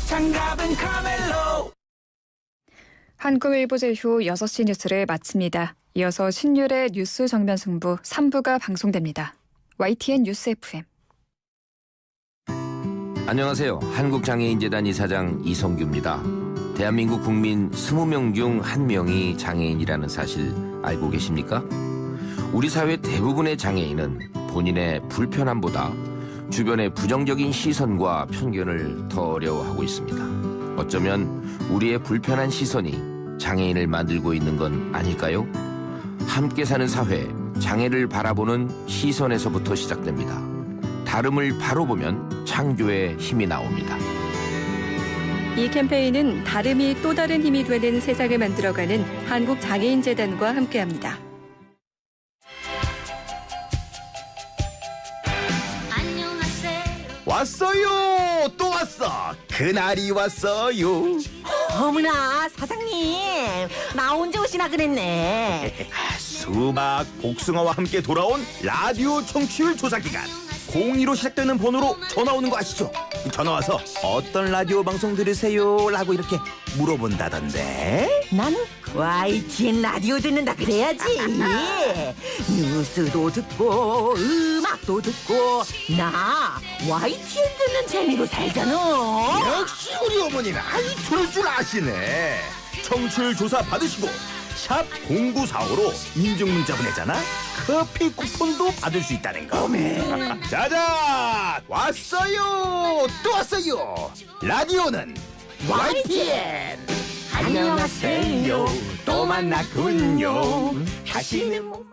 장갑은 카멜로. 한국일보 제휴 6시 뉴스를 마칩니다. 이어서 신율의 뉴스 정면 승부 3부가 방송됩니다. YTN 뉴스 FM. 안녕하세요. 한국장애인재단 이사장 이성규입니다. 대한민국 국민 20명 중 1명이 장애인이라는 사실 알고 계십니까? 우리 사회 대부분의 장애인은 본인의 불편함보다 주변의 부정적인 시선과 편견을 더 어려워하고 있습니다. 어쩌면 우리의 불편한 시선이 장애인을 만들고 있는 건 아닐까요? 함께 사는 사회, 장애를 바라보는 시선에서부터 시작됩니다. 다름을 바로 보면 창조의 힘이 나옵니다. 이 캠페인은 다름이 또 다른 힘이 되는 세상을 만들어가는 한국장애인재단과 함께합니다. 왔어요. 또 왔어. 그날이 왔어요. 어머나 사장님, 나 언제 오시나 그랬네. 수박, 복숭아와 함께 돌아온 라디오 청취율 조사 기간. 02로 시작되는 번호로 전화 오는 거 아시죠? 전화 와서 어떤 라디오 방송 들으세요? 라고 이렇게 물어본다던데. 나는 YTN 라디오 듣는다 그래야지. 뉴스도 듣고 음악도 듣고 나 YTN 듣는 재미로 살잖아. 역시 우리 어머니는 들을 줄 아시네. 청취율 조사 받으시고 샵 0945로 인증문자 보내잖아. 커피 쿠폰도 받을 수 있다는 거. 짜잔! 왔어요! 또 왔어요! 라디오는 YTN! 안녕하세요. 또 만났군요. 다시는 못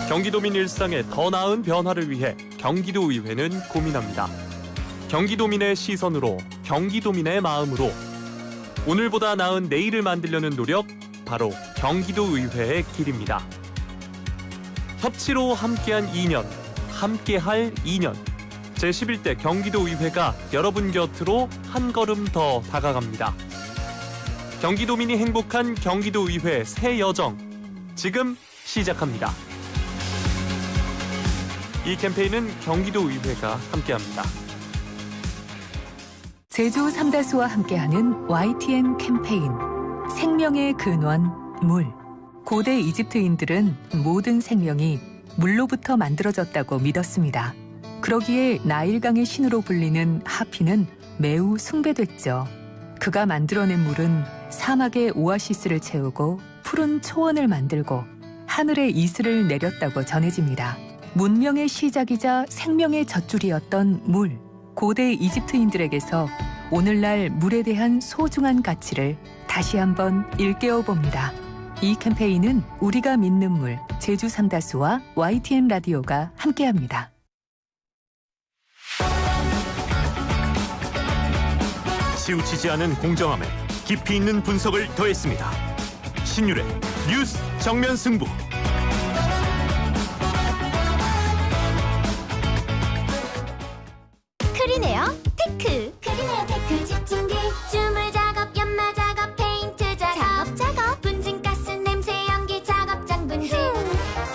경기도민 일상에 더 나은 변화를 위해 경기도의회는 고민합니다. 경기도민의 시선으로, 경기도민의 마음으로 오늘보다 나은 내일을 만들려는 노력, 바로 경기도의회의 길입니다. 협치로 함께한 2년, 함께할 2년. 제11대 경기도의회가 여러분 곁으로 한 걸음 더 다가갑니다. 경기도민이 행복한 경기도의회 새 여정, 지금 시작합니다. 이 캠페인은 경기도의회가 함께합니다. 제주 삼다수와 함께하는 YTN 캠페인 생명의 근원 물. 고대 이집트인들은 모든 생명이 물로부터 만들어졌다고 믿었습니다. 그러기에 나일강의 신으로 불리는 하피는 매우 숭배됐죠. 그가 만들어낸 물은 사막의 오아시스를 채우고 푸른 초원을 만들고 하늘의 이슬을 내렸다고 전해집니다. 문명의 시작이자 생명의 젖줄이었던 물. 고대 이집트인들에게서 오늘날 물에 대한 소중한 가치를 다시 한번 일깨워 봅니다. 이 캠페인은 우리가 믿는 물, 제주 삼다수와 YTN 라디오가 함께합니다. 치우치지 않은 공정함에 깊이 있는 분석을 더했습니다. 신율의 뉴스 정면 승부. 크리네어 테크. 크리네어 테크 집중기 주물 작업 연마 작업 페인트 작업 분진가스 냄새 연기 작업장 분진.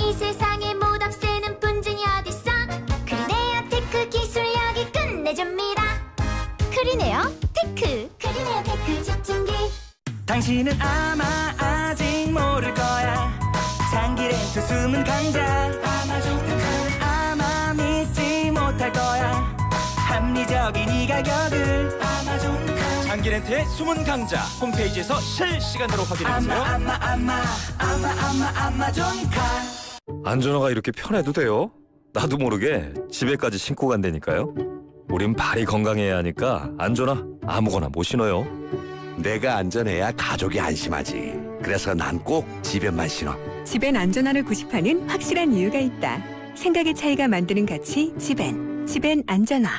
이 세상에 못 없애는 분진이 어딨어. 크리네어 테크 기술력이 끝내줍니다. 크리네어 테크. 크리네어 테크 집중기. 당신은 아마 아직 모를 거야. 장기렌트 숨은 강자 아마존. 아마 믿지 못할 거야. 합리적인 이 가격을 아마존. 장기렌트의 숨은 강자 홈페이지에서 실시간으로 확인해보세요. 아마존카. 안전화가 이렇게 편해도 돼요? 나도 모르게 집에까지 신고 간다니까요. 우린 발이 건강해야 하니까 안전화 아무거나 못 신어요. 내가 안전해야 가족이 안심하지. 그래서 난 꼭 집에만 신어. 집엔 안전화를 구입하는 확실한 이유가 있다. 생각의 차이가 만드는 가치 집엔 안전화.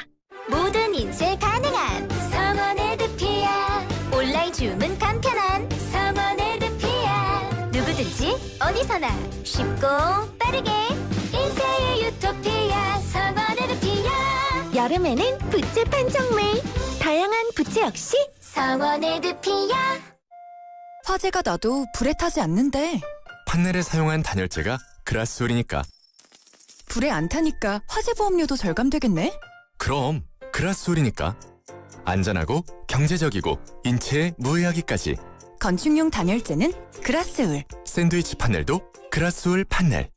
모든 인쇄 가능한 성원 에드피아. 온라인 주문 간편한 성원 에드피아. 누구든지 어디서나 쉽고 빠르게 인쇄의 유토피아. 성원 에드피아. 여름에는 부채 판촉물. 다양한 부채 역시 성원 에드피아. 화재가 나도 불에 타지 않는데. 판넬에 사용한 단열재가 그라스올이니까. 불에 안 타니까 화재 보험료도 절감되겠네? 그럼 그라스올이니까. 안전하고 경제적이고 인체에 무해하기까지. 건축용 단열재는 그라스올. 샌드위치 판넬도 그라스올 판넬.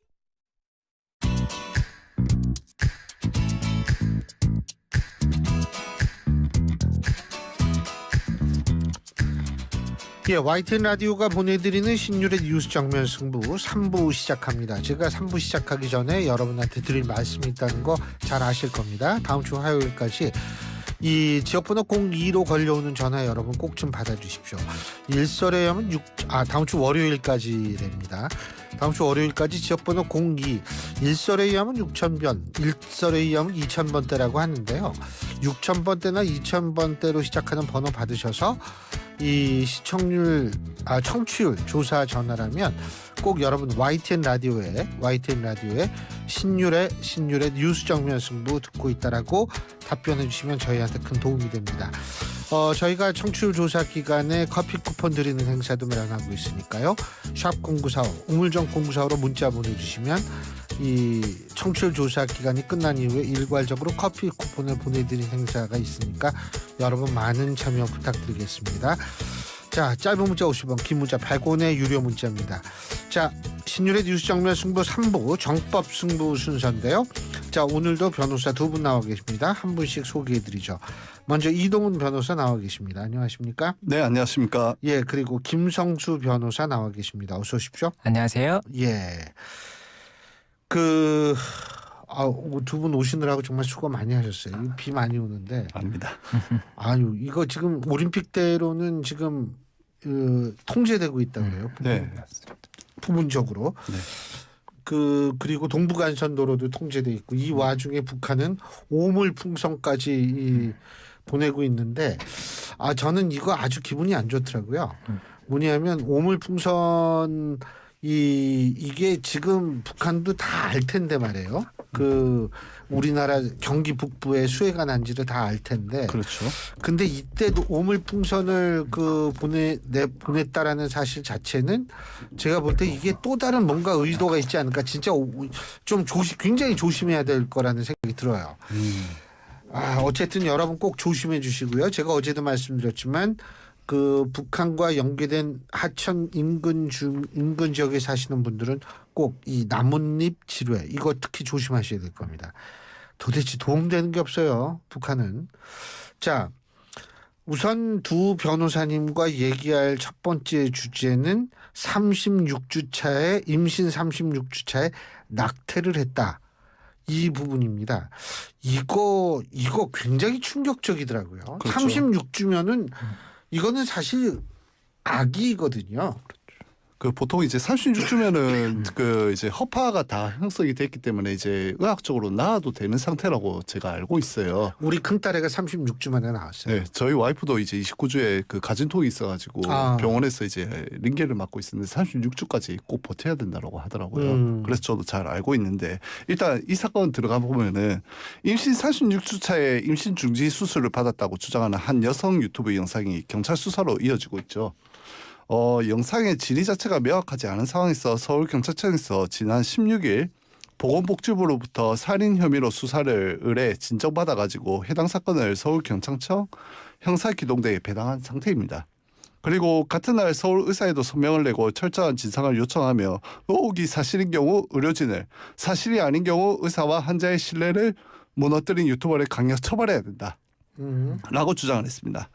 예, YTN 라디오가 보내드리는 신율의 뉴스 정면 승부 3부 시작합니다. 제가 3부 시작하기 전에 여러분한테 드릴 말씀이 있다는 거 잘 아실 겁니다. 다음 주 화요일까지 이 지역번호 02로 걸려오는 전화 여러분 꼭 좀 받아주십시오. 일설에 의하면 다음 주 월요일까지랍니다. 다음 주 월요일까지 지역번호 02, 일설에 의하면 6,000번, 일설에 의하면 2,000번대라고 하는데요. 6000번대나 2000번대로 시작하는 번호 받으셔서 이 청취율 조사 전화라면 꼭 여러분 YTN 라디오에 신유래 뉴스 정면 승부 듣고 있다라고 답변해 주시면 저희한테 큰 도움이 됩니다. 저희가 청취율 조사 기간에 커피 쿠폰 드리는 행사도 마련하고 있으니까요. 샵 0945 우물정 0945로 문자 보내주시면 이 청취율 조사 기간이 끝난 이후에 일괄적으로 커피 쿠폰을 보내드리는 행사가 있으니까 여러분 많은 참여 부탁드리겠습니다. 자, 짧은 문자 50원, 긴 문자 100원의 유료 문자입니다. 자, 신율의 뉴스 정면 승부 3부 정법 승부 순서인데요. 자, 오늘도 변호사 두 분 나와 계십니다. 한 분씩 소개해드리죠. 먼저 이동훈 변호사 나와 계십니다. 안녕하십니까? 네, 안녕하십니까? 예, 그리고 김성수 변호사 나와 계십니다. 어서 오십시오. 안녕하세요. 예. 두 분 오시느라고 정말 수고 많이 하셨어요. 비 많이 오는데. 아닙니다. 아유, 이거 지금 올림픽대로는 지금 통제되고 있다고 해요. 네. 부분적으로. 네. 그리고 동부간선도로도 통제돼 있고 이 와중에 북한은 오물풍선까지 보내고 있는데 저는 이거 아주 기분이 안 좋더라고요. 뭐냐면 오물풍선 이게 지금 북한도 다 알 텐데 말이에요. 우리나라 경기 북부에 수해가 난지를 다 알 텐데. 그렇죠. 근데 이때도 오물풍선을 보냈다라는 사실 자체는 제가 볼 때 이게 또 다른 뭔가 의도가 있지 않을까. 진짜 좀 굉장히 조심해야 될 거라는 생각이 들어요. 어쨌든 여러분 꼭 조심해 주시고요. 제가 어제도 말씀드렸지만 북한과 연계된 하천 인근 지역에 사시는 분들은 꼭 이 나뭇잎 지뢰 이거 특히 조심하셔야 될 겁니다. 도대체 도움되는 게 없어요. 북한은. 자, 우선 두 변호사님과 얘기할 첫 번째 주제는 36주차에 임신 36주차에 낙태를 했다. 이 부분입니다. 이거 굉장히 충격적이더라고요. 그렇죠. 36주면은 이거는 사실 아기거든요. 보통 이제 36주면은 이제 허파가 다 형성이 됐기 때문에 이제 의학적으로 낳아도 되는 상태라고 제가 알고 있어요. 우리 큰딸애가 36주 만에 나왔어요. 네, 저희 와이프도 이제 29주에 가진통이 있어가지고 병원에서 이제 링겔을 맞고 있었는데 36주까지 꼭 버텨야 된다고 하더라고요. 그래서 저도 잘 알고 있는데 일단 이 사건 들어가 보면은 임신 36주 차에 임신 중지 수술을 받았다고 주장하는 한 여성 유튜브 영상이 경찰 수사로 이어지고 있죠. 영상의 질의 자체가 명확하지 않은 상황에서 서울경찰청에서 지난 16일 보건복지부로부터 살인 혐의로 수사를 의뢰 진정받아가지고 해당 사건을 서울경찰청 형사기동대에 배당한 상태입니다. 그리고 같은 날 서울의사에도 서명을 내고 철저한 진상을 요청하며 의혹이 사실인 경우 의료진을, 사실이 아닌 경우 의사와 환자의 신뢰를 무너뜨린 유튜버를 강력 처벌해야 된다. 라고 주장을 했습니다.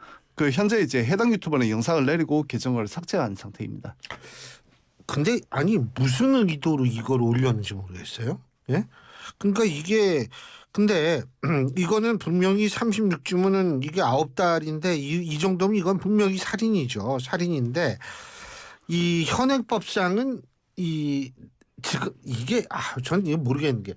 현재 이제 해당 유튜버는 영상을 내리고 계정을 삭제한 상태입니다. 근데 무슨 의도로 이걸 올렸는지 모르겠어요. 예? 그러니까 근데 이거는 분명히 36주면은 이게 9달인데 이 정도면 이건 분명히 살인이죠. 살인인데 이 현행법상은 지금 이게 전 이게 모르겠는 게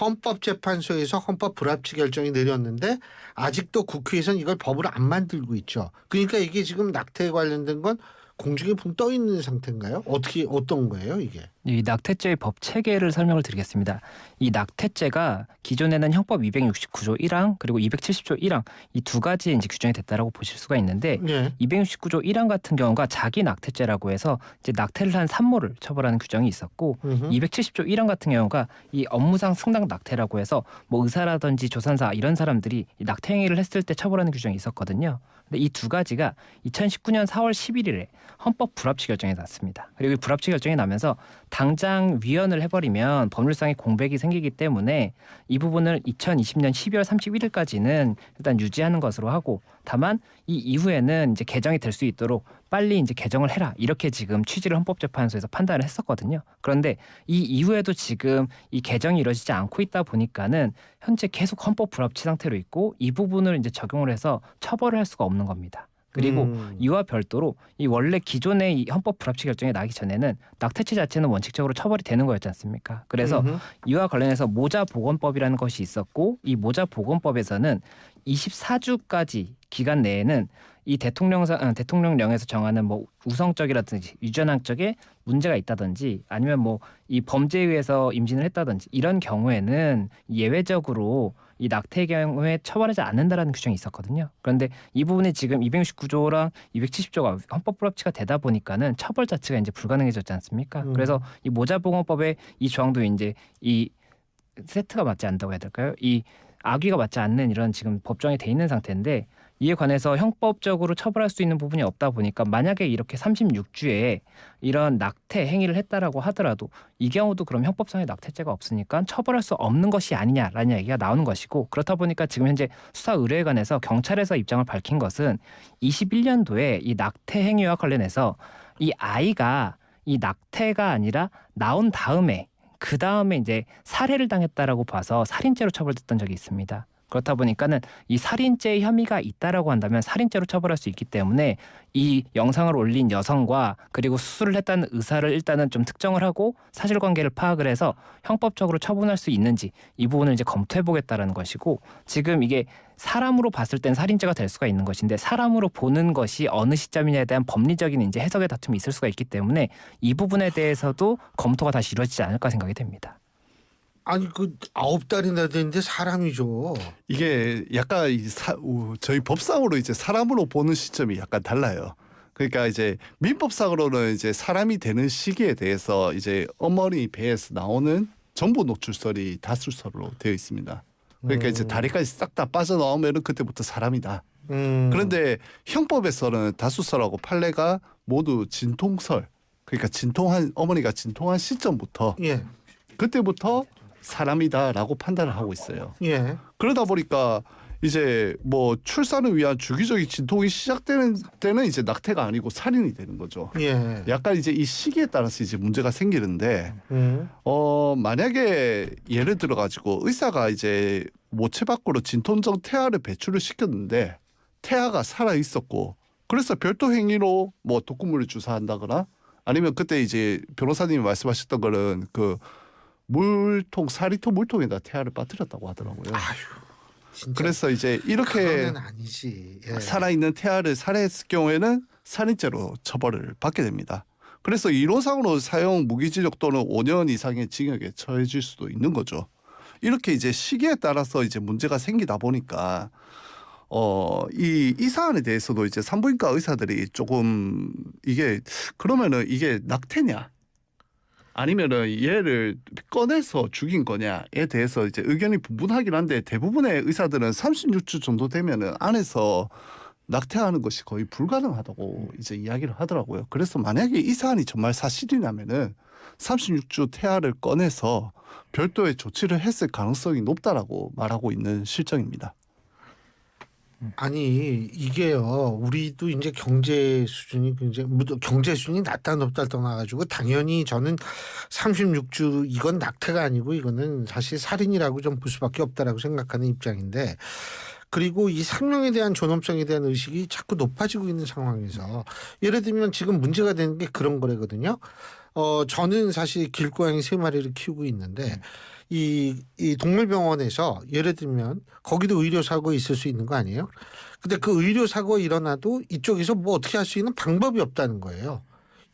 헌법재판소에서 헌법 불합치 결정이 내렸는데 아직도 국회에서는 이걸 법으로 안 만들고 있죠. 그러니까 이게 지금 낙태에 관련된 건 공중에 붕 떠 있는 상태인가요? 어떤 거예요, 이게? 이 낙태죄의 법 체계를 설명을 드리겠습니다. 이 낙태죄가 기존에는 형법 269조 1항 그리고 270조 1항 이 두 가지에 이제 규정이 됐다라고 보실 수가 있는데 269조 1항 같은 경우가 자기 낙태죄라고 해서 이제 낙태를 한 산모를 처벌하는 규정이 있었고 270조 1항 같은 경우가 이 업무상 승낙 낙태라고 해서 뭐 의사라든지 조산사 이런 사람들이 이 낙태 행위를 했을 때 처벌하는 규정이 있었거든요. 근데 이 두 가지가 2019년 4월 11일에 헌법 불합치 결정이 났습니다. 그리고 이 불합치 결정이 나면서 당장 위헌을 해버리면 법률상의 공백이 생기기 때문에 이 부분을 2020년 12월 31일까지는 일단 유지하는 것으로 하고 다만 이 이후에는 이제 개정이 될 수 있도록 빨리 이제 개정을 해라 이렇게 지금 취지를 헌법재판소에서 판단을 했었거든요. 그런데 이 이후에도 지금 이 개정이 이루어지지 않고 있다 보니까는 현재 계속 헌법 불합치 상태로 있고 이 부분을 이제 적용을 해서 처벌을 할 수가 없는 겁니다. 그리고 이와 별도로 이 원래 기존의 이 헌법 불합치 결정이 나기 전에는 낙태죄 자체는 원칙적으로 처벌이 되는 거였지 않습니까? 그래서 이와 관련해서 모자보건법이라는 것이 있었고 이 모자보건법에서는 24주까지 기간 내에는 이 대통령령에서 정하는 뭐 우성적이라든지 유전학적에 문제가 있다든지 아니면 뭐 이 범죄에 의해서 임신을 했다든지 이런 경우에는 예외적으로 이 낙태의 경우에 처벌하지 않는다라는 규정이 있었거든요. 그런데 이 부분이 지금 269조랑 270조가 헌법 불합치가 되다 보니까는 처벌 자체가 이제 불가능해졌지 않습니까? 그래서 이 모자보건법의 이 조항도 이제 이 세트가 맞지 않다고 해야 될까요? 이 악의가 맞지 않는 이런 지금 법정에 돼 있는 상태인데 이에 관해서 형법적으로 처벌할 수 있는 부분이 없다 보니까 만약에 이렇게 36주에 이런 낙태 행위를 했다라고 하더라도 이 경우도 그럼 형법상의 낙태죄가 없으니까 처벌할 수 없는 것이 아니냐라는 얘기가 나오는 것이고 그렇다 보니까 지금 현재 수사 의뢰에 관해서 경찰에서 입장을 밝힌 것은 21년도에 이 낙태 행위와 관련해서 이 아이가 이 낙태가 아니라 나온 다음에 그 다음에 이제 살해를 당했다라고 봐서 살인죄로 처벌됐던 적이 있습니다. 그렇다 보니까는 이 살인죄 혐의가 있다라고 한다면 살인죄로 처벌할 수 있기 때문에 이 영상을 올린 여성과 그리고 수술을 했다는 의사를 일단은 좀 특정을 하고 사실관계를 파악을 해서 형법적으로 처분할 수 있는지 이 부분을 이제 검토해보겠다라는 것이고 지금 이게 사람으로 봤을 땐 살인죄가 될 수가 있는 것인데 사람으로 보는 것이 어느 시점이냐에 대한 법리적인 이제 해석의 다툼이 있을 수가 있기 때문에 이 부분에 대해서도 검토가 다시 이루어지지 않을까 생각이 됩니다. 아니 그 9달이나 됐는데 사람이죠. 이게 약간 저희 법상으로 이제 사람으로 보는 시점이 약간 달라요. 그러니까 이제 민법상으로는 이제 사람이 되는 시기에 대해서 이제 어머니 배에서 나오는 전부 노출설이 다출설로 되어 있습니다. 그러니까 이제 다리까지 싹 다 빠져나오면은 그때부터 사람이다. 그런데 형법에서는 다수설하고 판례가 모두 진통설. 그러니까 어머니가 진통한 시점부터 그때부터 사람이다라고 판단을 하고 있어요. 그러다 보니까 이제 뭐 출산을 위한 주기적인 진통이 시작되는 때는 이제 낙태가 아니고 살인이 되는 거죠. 약간 이제 이 시기에 따라서 이제 문제가 생기는데 만약에 예를 들어 가지고 의사가 이제 모체 밖으로 진통성 태아를 배출을 시켰는데 태아가 살아 있었고 그래서 별도 행위로 뭐 독극물을 주사한다거나 아니면 그때 이제 변호사님이 말씀하셨던 거는 그 물통 4리터 물통에다 태아를 빠뜨렸다고 하더라고요. 그래서 이제 이렇게 아니지. 살아있는 태아를 살해했을 경우에는 살인죄로 처벌을 받게 됩니다. 그래서 이론상으로 사형 무기징역 또는 5년 이상의 징역에 처해질 수도 있는 거죠. 이렇게 이제 시기에 따라서 이제 문제가 생기다 보니까 이 사안에 대해서도 이제 산부인과 의사들이 조금 이게 그러면은 이게 낙태냐? 아니면은 얘를 꺼내서 죽인 거냐에 대해서 이제 의견이 분분하긴 한데 대부분의 의사들은 36주 정도 되면은 안에서 낙태하는 것이 거의 불가능하다고 이제 이야기를 하더라고요. 그래서 만약에 이 사안이 정말 사실이라면은 36주 태아를 꺼내서 별도의 조치를 했을 가능성이 높다라고 말하고 있는 실정입니다. 아니 이게요 우리도 이제 경제 수준이 굉장히 경제 수준이 낮다 높다 떠나가지고 당연히 저는 36주 이건 낙태가 아니고 이거는 사실 살인이라고 좀 볼 수밖에 없다라고 생각하는 입장인데 그리고 이 생명에 대한 존엄성에 대한 의식이 자꾸 높아지고 있는 상황에서 예를 들면 지금 문제가 되는 게 그런 거래거든요. 저는 사실 길고양이 3마리를 키우고 있는데 이 동물병원에서 예를 들면 거기도 의료사고 있을 수 있는 거 아니에요? 근데 그 의료사고가 일어나도 이쪽에서 뭐 어떻게 할 수 있는 방법이 없다는 거예요.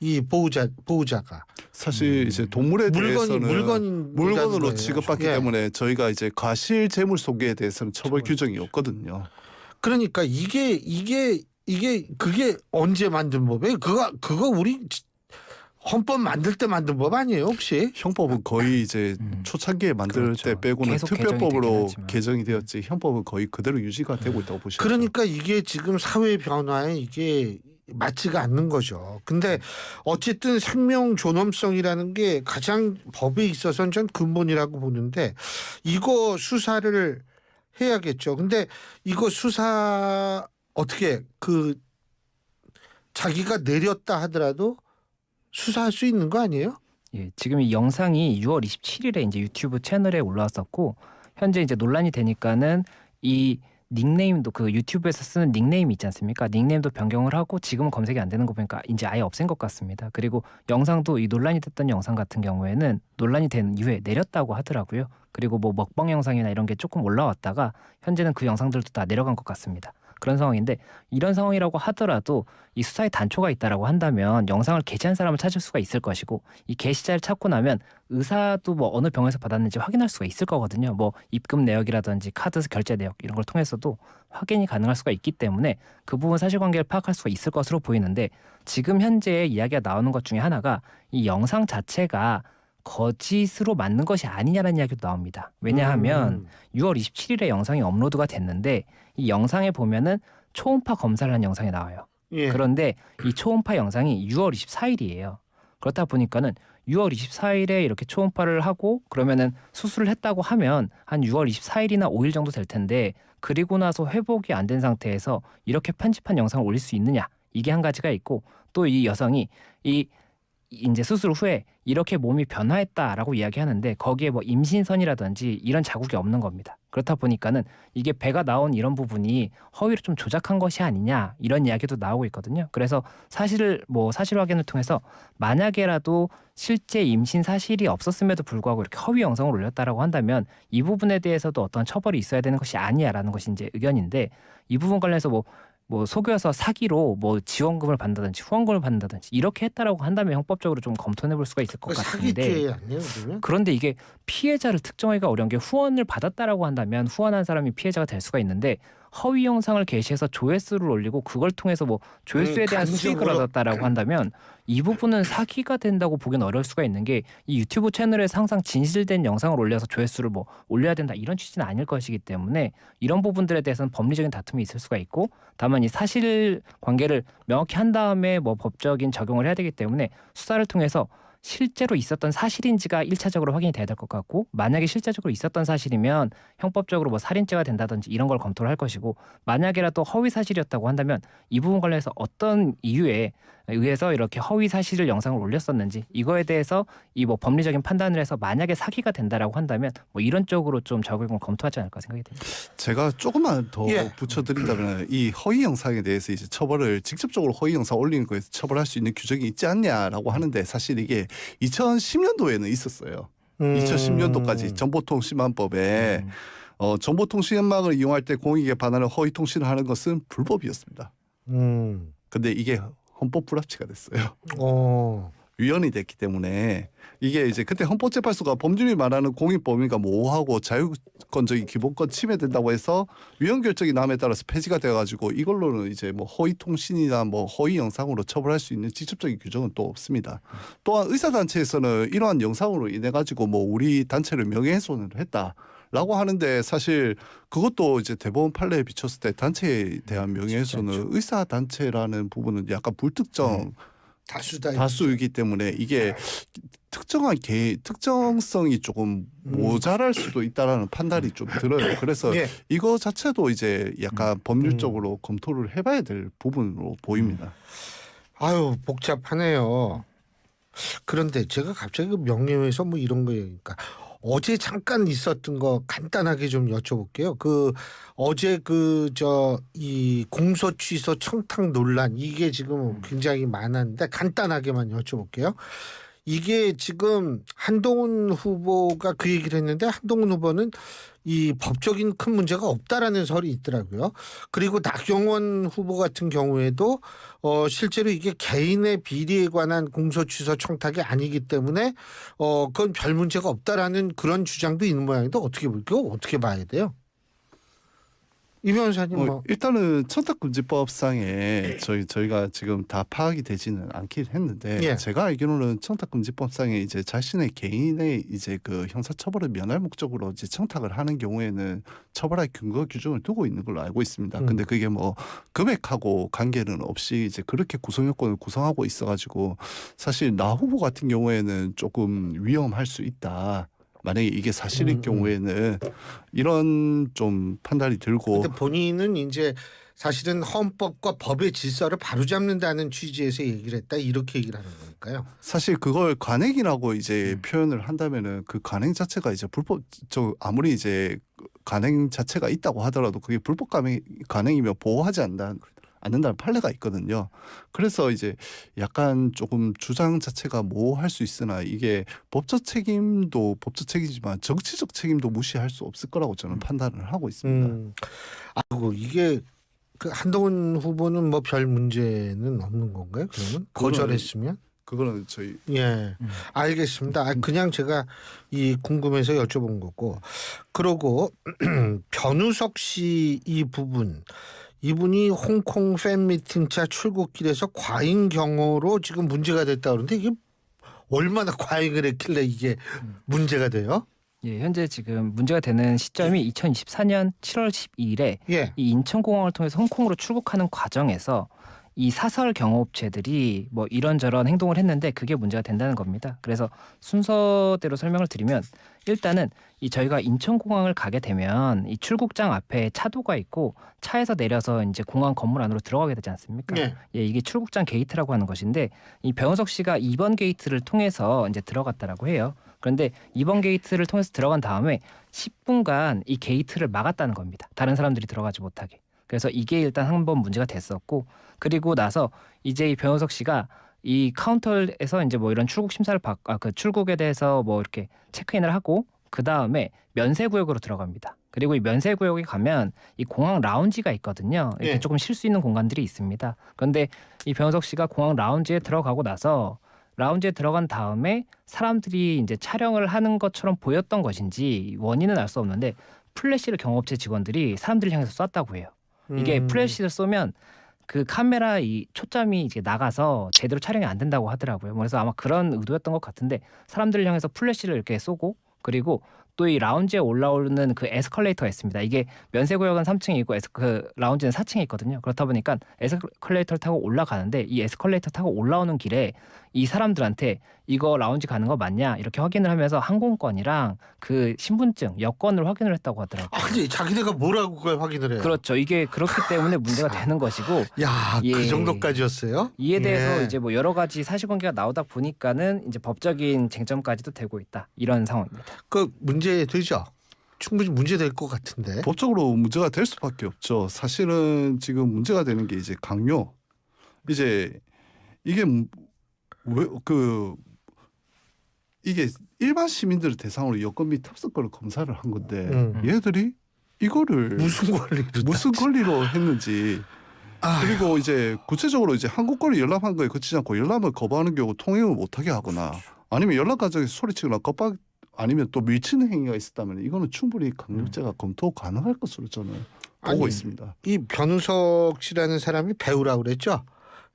이 보호자가. 사실 이제 동물에 대해서는 물건으로 취급받기 때문에 저희가 이제 과실 재물 손괴에 대해서는 처벌 규정이 없거든요. 그러니까 이게 그게 언제 만든 법이에요? 그거 우리 헌법 만들 때 만든 법 아니에요 혹시? 형법은 거의 이제 초창기에 만들 때 빼고는 특별법으로 개정이 되었지 현법은 거의 그대로 유지가 되고 있다고 보시죠. 그러니까 이게 지금 사회 변화에 이게 맞지가 않는 거죠. 근데 어쨌든 생명 존엄성이라는 게 가장 법에 있어서는 전 근본이라고 보는데 이거 수사를 해야겠죠. 근데 이거 수사 어떻게 자기가 내렸다 하더라도 수사할 수 있는 거 아니에요? 예, 지금 이 영상이 6월 27일에 이제 유튜브 채널에 올라왔었고 현재 이제 논란이 되니까는 이 닉네임도 그 유튜브에서 쓰는 닉네임 있지 않습니까? 닉네임도 변경을 하고 지금은 검색이 안 되는 거 보니까 이제 아예 없앤 것 같습니다. 그리고 영상도 이 논란이 됐던 영상 같은 경우에는 논란이 된 이후에 내렸다고 하더라고요. 그리고 뭐 먹방 영상이나 이런 게 조금 올라왔다가 현재는 그 영상들도 다 내려간 것 같습니다. 그런 상황인데 이런 상황이라고 하더라도 이 수사에 단초가 있다라고 한다면 영상을 게시한 사람을 찾을 수가 있을 것이고 이 게시자를 찾고 나면 의사도 뭐 어느 병원에서 받았는지 확인할 수가 있을 거거든요. 뭐 입금 내역이라든지 카드 결제 내역 이런 걸 통해서도 확인이 가능할 수가 있기 때문에 그 부분 사실관계를 파악할 수가 있을 것으로 보이는데 지금 현재 이야기가 나오는 것 중에 하나가 이 영상 자체가 거짓으로 만든 것이 아니냐라는 이야기도 나옵니다. 왜냐하면 6월 27일에 영상이 업로드가 됐는데 이 영상에 보면은 초음파 검사를 한 영상이 나와요. 예. 그런데 이 초음파 영상이 6월 24일이에요. 그렇다 보니까는 6월 24일에 이렇게 초음파를 하고 그러면은 수술을 했다고 하면 한 6월 24일이나 5일 정도 될 텐데 그리고 나서 회복이 안 된 상태에서 이렇게 편집한 영상을 올릴 수 있느냐 이게 한 가지가 있고 또 이 여성이 이제 수술 후에 이렇게 몸이 변화했다라고 이야기하는데 거기에 뭐 임신선이라든지 이런 자국이 없는 겁니다. 그렇다 보니까는 이게 배가 나온 이런 부분이 허위로 좀 조작한 것이 아니냐 이런 이야기도 나오고 있거든요. 그래서 사실 확인을 통해서 만약에라도 실제 임신 사실이 없었음에도 불구하고 이렇게 허위 영상을 올렸다라고 한다면 이 부분에 대해서도 어떤 처벌이 있어야 되는 것이 아니야라는 것이 이제 의견인데 이 부분 관련해서 뭐 속여서 사기로 뭐 지원금을 받는다든지 후원금을 받는다든지 이렇게 했다라고 한다면 형법적으로 좀 검토해볼 수가 있을 것 같은데 사기죄 아니에요, 그러면? 그런데 이게 피해자를 특정하기가 어려운 게 후원을 받았다라고 한다면 후원한 사람이 피해자가 될 수가 있는데 허위 영상을 게시해서 조회수를 올리고 그걸 통해서 뭐 조회수에 대한 수익을 얻었다라고 한다면 이 부분은 사기가 된다고 보기는 어려울 수가 있는 게 이 유튜브 채널에서 항상 진실된 영상을 올려서 조회수를 뭐 올려야 된다 이런 취지는 아닐 것이기 때문에 이런 부분들에 대해서는 법리적인 다툼이 있을 수가 있고 다만 이 사실 관계를 명확히 한 다음에 뭐 법적인 적용을 해야 되기 때문에 수사를 통해서 실제로 있었던 사실인지가 1차적으로 확인이 돼야 될 것 같고 만약에 실제적으로 있었던 사실이면 형법적으로 뭐 살인죄가 된다든지 이런 걸 검토를 할 것이고 만약에라도 허위 사실이었다고 한다면 이 부분 관련해서 어떤 이유에 의해서 이렇게 허위 사실을 영상을 올렸었는지 이거에 대해서 이 뭐 법리적인 판단을 해서 만약에 사기가 된다라고 한다면 뭐 이런 쪽으로 좀 적용을 검토하지 않을까 생각이 듭니다. 제가 조금만 더 붙여드린다면 이 허위 영상에 대해서 이제 처벌을 직접적으로 허위 영상 올리는 거에 처벌할 수 있는 규정이 있지 않냐라고 하는데 사실 이게 2010년도에는 있었어요. 2010년도까지 정보통신망법에 정보통신망을 이용할 때 공익에 반하는 허위 통신을 하는 것은 불법이었습니다. 근데 이게 헌법 불합치가 됐어요. 위헌이 됐기 때문에 이게 이제 그때 헌법재판소가 법률이 말하는 공익 범위가 모호하고 자유권적인 기본권 침해된다고 해서 위헌 결정이 남에 따라서 폐지가 돼가지고 이걸로는 이제 뭐 허위 통신이나 뭐 허위 영상으로 처벌할 수 있는 직접적인 규정은 또 없습니다. 또한 의사단체에서는 이러한 영상으로 인해 가지고 뭐 우리 단체를 명예훼손을 했다라고 하는데 사실 그것도 이제 대법원 판례에 비쳤을 때 단체에 대한 명예훼손은 의사단체라는 부분은 약간 불특정 다수이기 때문에 이게 특정한 특정성이 조금 모자랄 수도 있다라는 판단이 좀 들어요. 그래서 이거 자체도 이제 약간 법률적으로 검토를 해봐야 될 부분으로 보입니다. 아유 복잡하네요. 그런데 제가 갑자기 명예훼손 뭐 이런 거니까 어제 잠깐 있었던 거 간단하게 좀 여쭤볼게요. 어제 이 공소 취소 청탁 논란 이게 지금 굉장히 많았는데 간단하게만 여쭤볼게요. 이게 지금 한동훈 후보가 그 얘기를 했는데 한동훈 후보는 이 법적인 큰 문제가 없다라는 설이 있더라고요. 그리고 나경원 후보 같은 경우에도 실제로 이게 개인의 비리에 관한 공소 취소 청탁이 아니기 때문에 그건 별 문제가 없다라는 그런 주장도 있는 모양인데 어떻게 봐야 돼요? 이 변호사님 일단은 청탁금지법상에 저희가 지금 다 파악이 되지는 않긴 했는데 제가 알기로는 청탁금지법상에 이제 자신의 개인의 이제 그 형사처벌을 면할 목적으로 이제 청탁을 하는 경우에는 처벌할 근거 규정을 두고 있는 걸로 알고 있습니다. 근데 그게 뭐 금액하고 관계는 없이 이제 그렇게 구성요건을 구성하고 있어가지고 사실 나 후보 같은 경우에는 조금 위험할 수 있다. 만약에 이게 사실일 경우에는 이런 좀 판단이 들고. 근데 본인은 이제 사실은 헌법과 법의 질서를 바로잡는다는 취지에서 얘기를 했다 이렇게 얘기를 하는 거니까요. 사실 그걸 관행이라고 이제 표현을 한다면은 그 관행 자체가 이제 불법 아무리 이제 간행 자체가 있다고 하더라도 그게 불법 간행이면 보호하지 않는다는 판례가 있거든요. 그래서 이제 약간 조금 주장 자체가 모호할 수 있으나 이게 법적 책임도 법적 책임이지만 정치적 책임도 무시할 수 없을 거라고 저는 판단을 하고 있습니다. 아이고 이게 그 한동훈 후보는 뭐 별 문제는 없는 건가요? 그러면 거절했으면? 그거는 저희 알겠습니다. 그냥 제가 이 궁금해서 여쭤본 거고. 그러고 변우석 씨 이 부분 이분이 홍콩 팬미팅차 출국길에서 과잉 경호로 지금 문제가 됐다 그러는데 이게 얼마나 과잉을 했길래 이게 문제가 돼요? 예, 현재 지금 문제가 되는 시점이 2024년 7월 12일에 이 인천공항을 통해서 홍콩으로 출국하는 과정에서 이 사설 경호업체들이 뭐 이런저런 행동을 했는데 그게 문제가 된다는 겁니다. 그래서 순서대로 설명을 드리면 일단은 이 저희가 인천공항을 가게 되면 이 출국장 앞에 차도가 있고 차에서 내려서 이제 공항 건물 안으로 들어가게 되지 않습니까? 예, 이게 출국장 게이트라고 하는 것인데 이 변호석 씨가 2번 게이트를 통해서 이제 들어갔다라고 해요. 그런데 2번 게이트를 통해서 들어간 다음에 10분간 이 게이트를 막았다는 겁니다. 다른 사람들이 들어가지 못하게. 그래서 이게 일단 한 번 문제가 됐었고 그리고 나서 이제 이 변호석 씨가 이 카운터에서 이제 뭐 이런 출국 심사를 그 출국에 대해서 뭐 이렇게 체크인을 하고 그 다음에 면세구역으로 들어갑니다. 그리고 이 면세구역에 가면 이 공항 라운지가 있거든요. 이렇게 조금 쉴 수 있는 공간들이 있습니다. 그런데 이 변호석 씨가 공항 라운지에 들어가고 나서 라운지에 들어간 다음에 사람들이 이제 촬영을 하는 것처럼 보였던 것인지 원인은 알 수 없는데 플래시를 경호업체 직원들이 사람들을 향해서 쐈다고 해요. 이게 플래시를 쏘면 그 카메라 이 초점이 이제 나가서 제대로 촬영이 안 된다고 하더라고요. 그래서 아마 그런 의도였던 것 같은데 사람들을 향해서 플래시를 이렇게 쏘고 그리고 또 이 라운지에 올라오는 그 에스컬레이터가 있습니다. 이게 면세구역은 3층에 있고 그 라운지는 4층에 있거든요. 그렇다 보니까 에스컬레이터를 타고 올라가는데 이 에스컬레이터 타고 올라오는 길에 이 사람들한테 이거 라운지 가는 거 맞냐 이렇게 확인을 하면서 항공권이랑 그 신분증 여권을 확인을 했다고 하더라고요. 아니 자기네가 뭐라고 그걸 확인을 해요? 그렇죠. 이게 그렇기 때문에 문제가 되는 것이고. 야, 그 정도까지였어요? 이에 대해서 이제 뭐 여러 가지 사실관계가 나오다 보니까는 이제 법적인 쟁점까지도 되고 있다 이런 상황입니다. 그 문제 되죠? 충분히 문제될 것 같은데. 법적으로 문제가 될 수밖에 없죠. 사실은 지금 문제가 되는 게 이제 강요. 이제 이게 이게 일반 시민들을 대상으로 여권 및 탑승권을 검사를 한 건데 얘들이 이거를 무슨 권리로 했는지 그리고 이제 구체적으로 이제 한국권을 열람한 거에 그치지 않고 열람을 거부하는 경우 통행을 못하게 하거나 아니면 열람 과정에서 소리치거나 겁박 아니면 또 밀치는 행위가 있었다면 이거는 충분히 강력죄가 검토 가능할 것으로 저는 보고 있습니다. 이 변우석 씨라는 사람이 배우라고 그랬죠?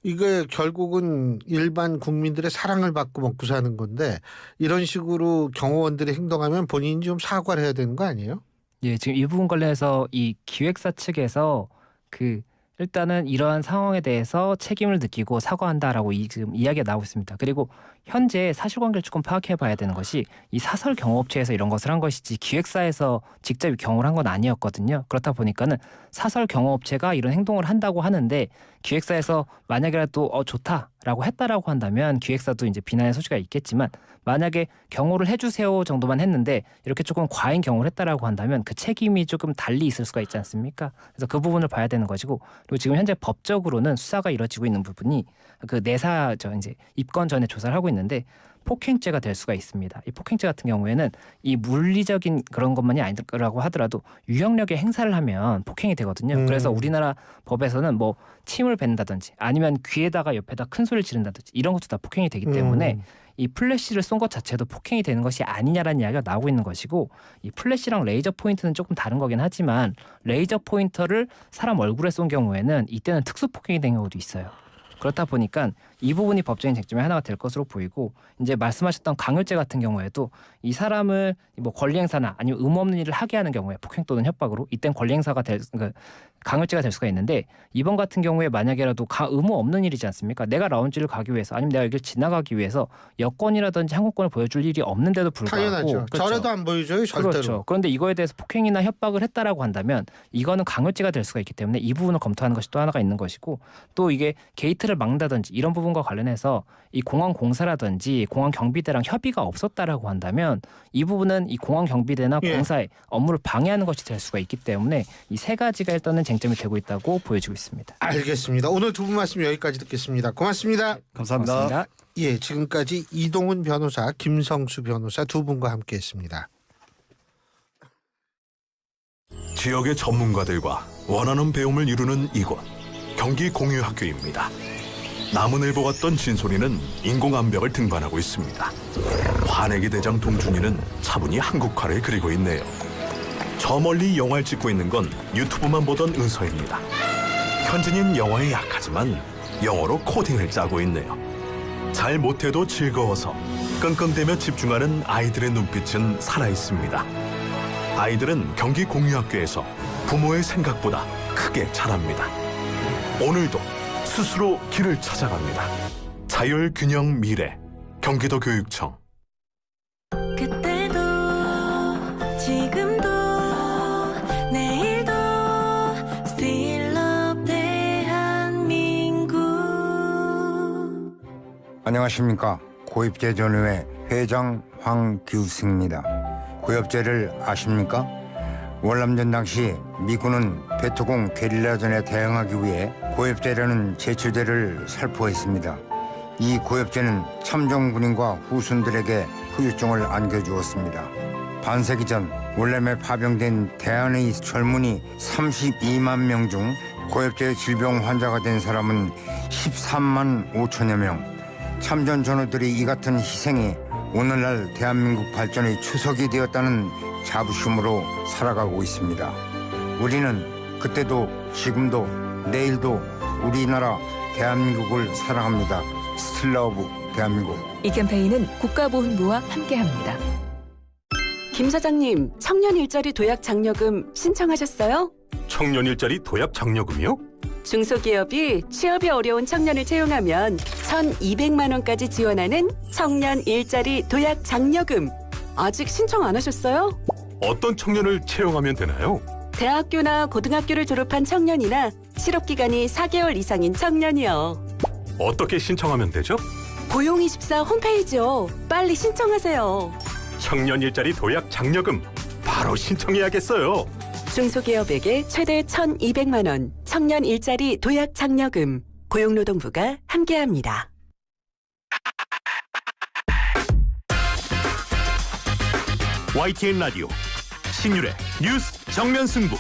이게 결국은 일반 국민들의 사랑을 받고 먹고 사는 건데 이런 식으로 경호원들이 행동하면 본인이 좀 사과를 해야 되는 거 아니에요? 예, 지금 이 부분 관련해서 이 기획사 측에서 일단은 이러한 상황에 대해서 책임을 느끼고 사과한다라고 지금 이야기가 나오고 있습니다. 그리고 현재 사실관계를 조금 파악해봐야 되는 것이 이 사설 경호업체에서 이런 것을 한 것이지 기획사에서 직접 경호를 한 건 아니었거든요. 그렇다 보니까는 사설 경호업체가 이런 행동을 한다고 하는데 기획사에서 만약이라도 좋다라고 했다라고 한다면 기획사도 이제 비난의 소지가 있겠지만 만약에 경호를 해주세요 정도만 했는데 이렇게 조금 과잉 경호를 했다라고 한다면 그 책임이 조금 달리 있을 수가 있지 않습니까? 그래서 그 부분을 봐야 되는 것이고 그리고 지금 현재 법적으로는 수사가 이루어지고 있는 부분이 그 내사 이제 입건 전에 조사를 하고 있는데 폭행죄가 될 수가 있습니다. 이 폭행죄 같은 경우에는 이 물리적인 그런 것만이 아니라고 하더라도 유형력의 행사를 하면 폭행이 되거든요. 그래서 우리나라 법에서는 뭐 침을 뱉는다든지 아니면 귀에다가 옆에다 큰 소리를 지른다든지 이런 것도 다 폭행이 되기 때문에 이 플래시를 쏜 것 자체도 폭행이 되는 것이 아니냐라는 이야기가 나오고 있는 것이고 이 플래시랑 레이저 포인트는 조금 다른 거긴 하지만 레이저 포인터를 사람 얼굴에 쏜 경우에는 이때는 특수 폭행이 된 경우도 있어요. 그렇다 보니까 이 부분이 법적인 쟁점의 하나가 될 것으로 보이고 이제 말씀하셨던 강요죄 같은 경우에도 이 사람을 뭐 권리 행사나 아니면 의무 없는 일을 하게 하는 경우에 폭행 또는 협박으로 이땐 권리 행사가 강요죄가 될 수가 있는데 이번 같은 경우에 만약에라도 의무 없는 일이지 않습니까? 내가 라운지를 가기 위해서 아니면 내가 여기를 지나가기 위해서 여권이라든지 항공권을 보여줄 일이 없는데도 불구하고 당연하죠. 그렇죠. 저라도 안 보여줘요 절대로. 그렇죠. 그런데 이거에 대해서 폭행이나 협박을 했다라고 한다면 이거는 강요죄가 될 수가 있기 때문에 이 부분을 검토하는 것이 또 하나가 있는 것이고 또 이게 게이트를 막는다든지 이런 부분 부분과 관련해서 이 공항공사라든지 공항경비대랑 협의가 없었다라고 한다면 이 부분은 이 공항경비대나 공사의 업무를 방해하는 것이 될 수가 있기 때문에 이 세 가지가 일단은 쟁점이 되고 있다고 보여지고 있습니다. 알겠습니다. 오늘 두 분 말씀 여기까지 듣겠습니다. 고맙습니다. 감사합니다. 고맙습니다. 예, 지금까지 이동훈 변호사, 김성수 변호사 두 분과 함께했습니다. 지역의 전문가들과 원하는 배움을 이루는 이곳 경기공유학교입니다. 남은일보 같던 진솔이는 인공암벽을 등반하고 있습니다. 화내기 대장 동준이는 차분히 한국화를 그리고 있네요. 저 멀리 영화를 찍고 있는 건 유튜브만 보던 은서입니다. 현진이는 영어에 약하지만 영어로 코딩을 짜고 있네요. 잘 못해도 즐거워서 끙끙대며 집중하는 아이들의 눈빛은 살아있습니다. 아이들은 경기공유학교에서 부모의 생각보다 크게 자랍니다. 오늘도 스스로 길을 찾아갑니다. 자율균형 미래 경기도 교육청. 그때도 지금도 내일도 Still Love 대한민국. 안녕하십니까. 고입제전의회 회장 황규승입니다. 고엽제를 아십니까? 월남전 당시 미군은 베트공 게릴라전에 대응하기 위해 고엽제라는 제철제를 살포했습니다. 이 고엽제는 참정군인과 후순들에게 후유증을 안겨주었습니다. 반세기 전 월남에 파병된 대한의 젊은이 32만 명 중 고엽제 질병 환자가 된 사람은 13만 5천여 명. 참전 전우들이 이 같은 희생이 오늘날 대한민국 발전의 초석이 되었다는 자부심으로 살아가고 있습니다. 우리는 그때도 지금도 내일도 우리나라 대한민국을 사랑합니다. Still Love 대한민국. 이 캠페인은 국가보훈부와 함께합니다. 김 사장님, 청년 일자리 도약 장려금 신청하셨어요? 청년 일자리 도약 장려금이요? 중소기업이 취업이 어려운 청년을 채용하면 1,200만 원까지 지원하는 청년 일자리 도약 장려금. 아직 신청 안 하셨어요? 어떤 청년을 채용하면 되나요? 대학교나 고등학교를 졸업한 청년이나 실업기간이 4개월 이상인 청년이요. 어떻게 신청하면 되죠? 고용24 홈페이지요. 빨리 신청하세요. 청년 일자리 도약 장려금 바로 신청해야겠어요. 중소기업에게 최대 1,200만 원 청년 일자리 도약 장려금. 고용노동부가 함께합니다. YTN 라디오 신율의 뉴스 정면 승부.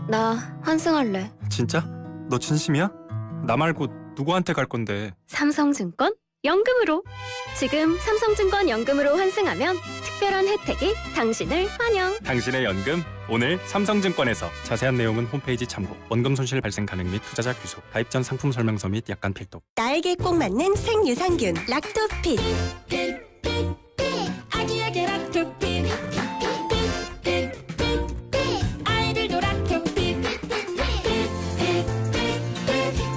나 환승할래. 진짜? 너 진심이야? 나 말고 누구한테 갈 건데? 삼성증권 연금으로. 지금 삼성증권 연금으로 환승하면 특별한 혜택이 당신을 환영. 당신의 연금 오늘 삼성증권에서. 자세한 내용은 홈페이지 참고. 원금 손실 발생 가능 및 투자자 귀속. 가입 전 상품 설명서 및 약관 필독. 나에게 꼭 맞는 생유산균 락토핏. 아기에게 락토핏. 아이들도 락토핏.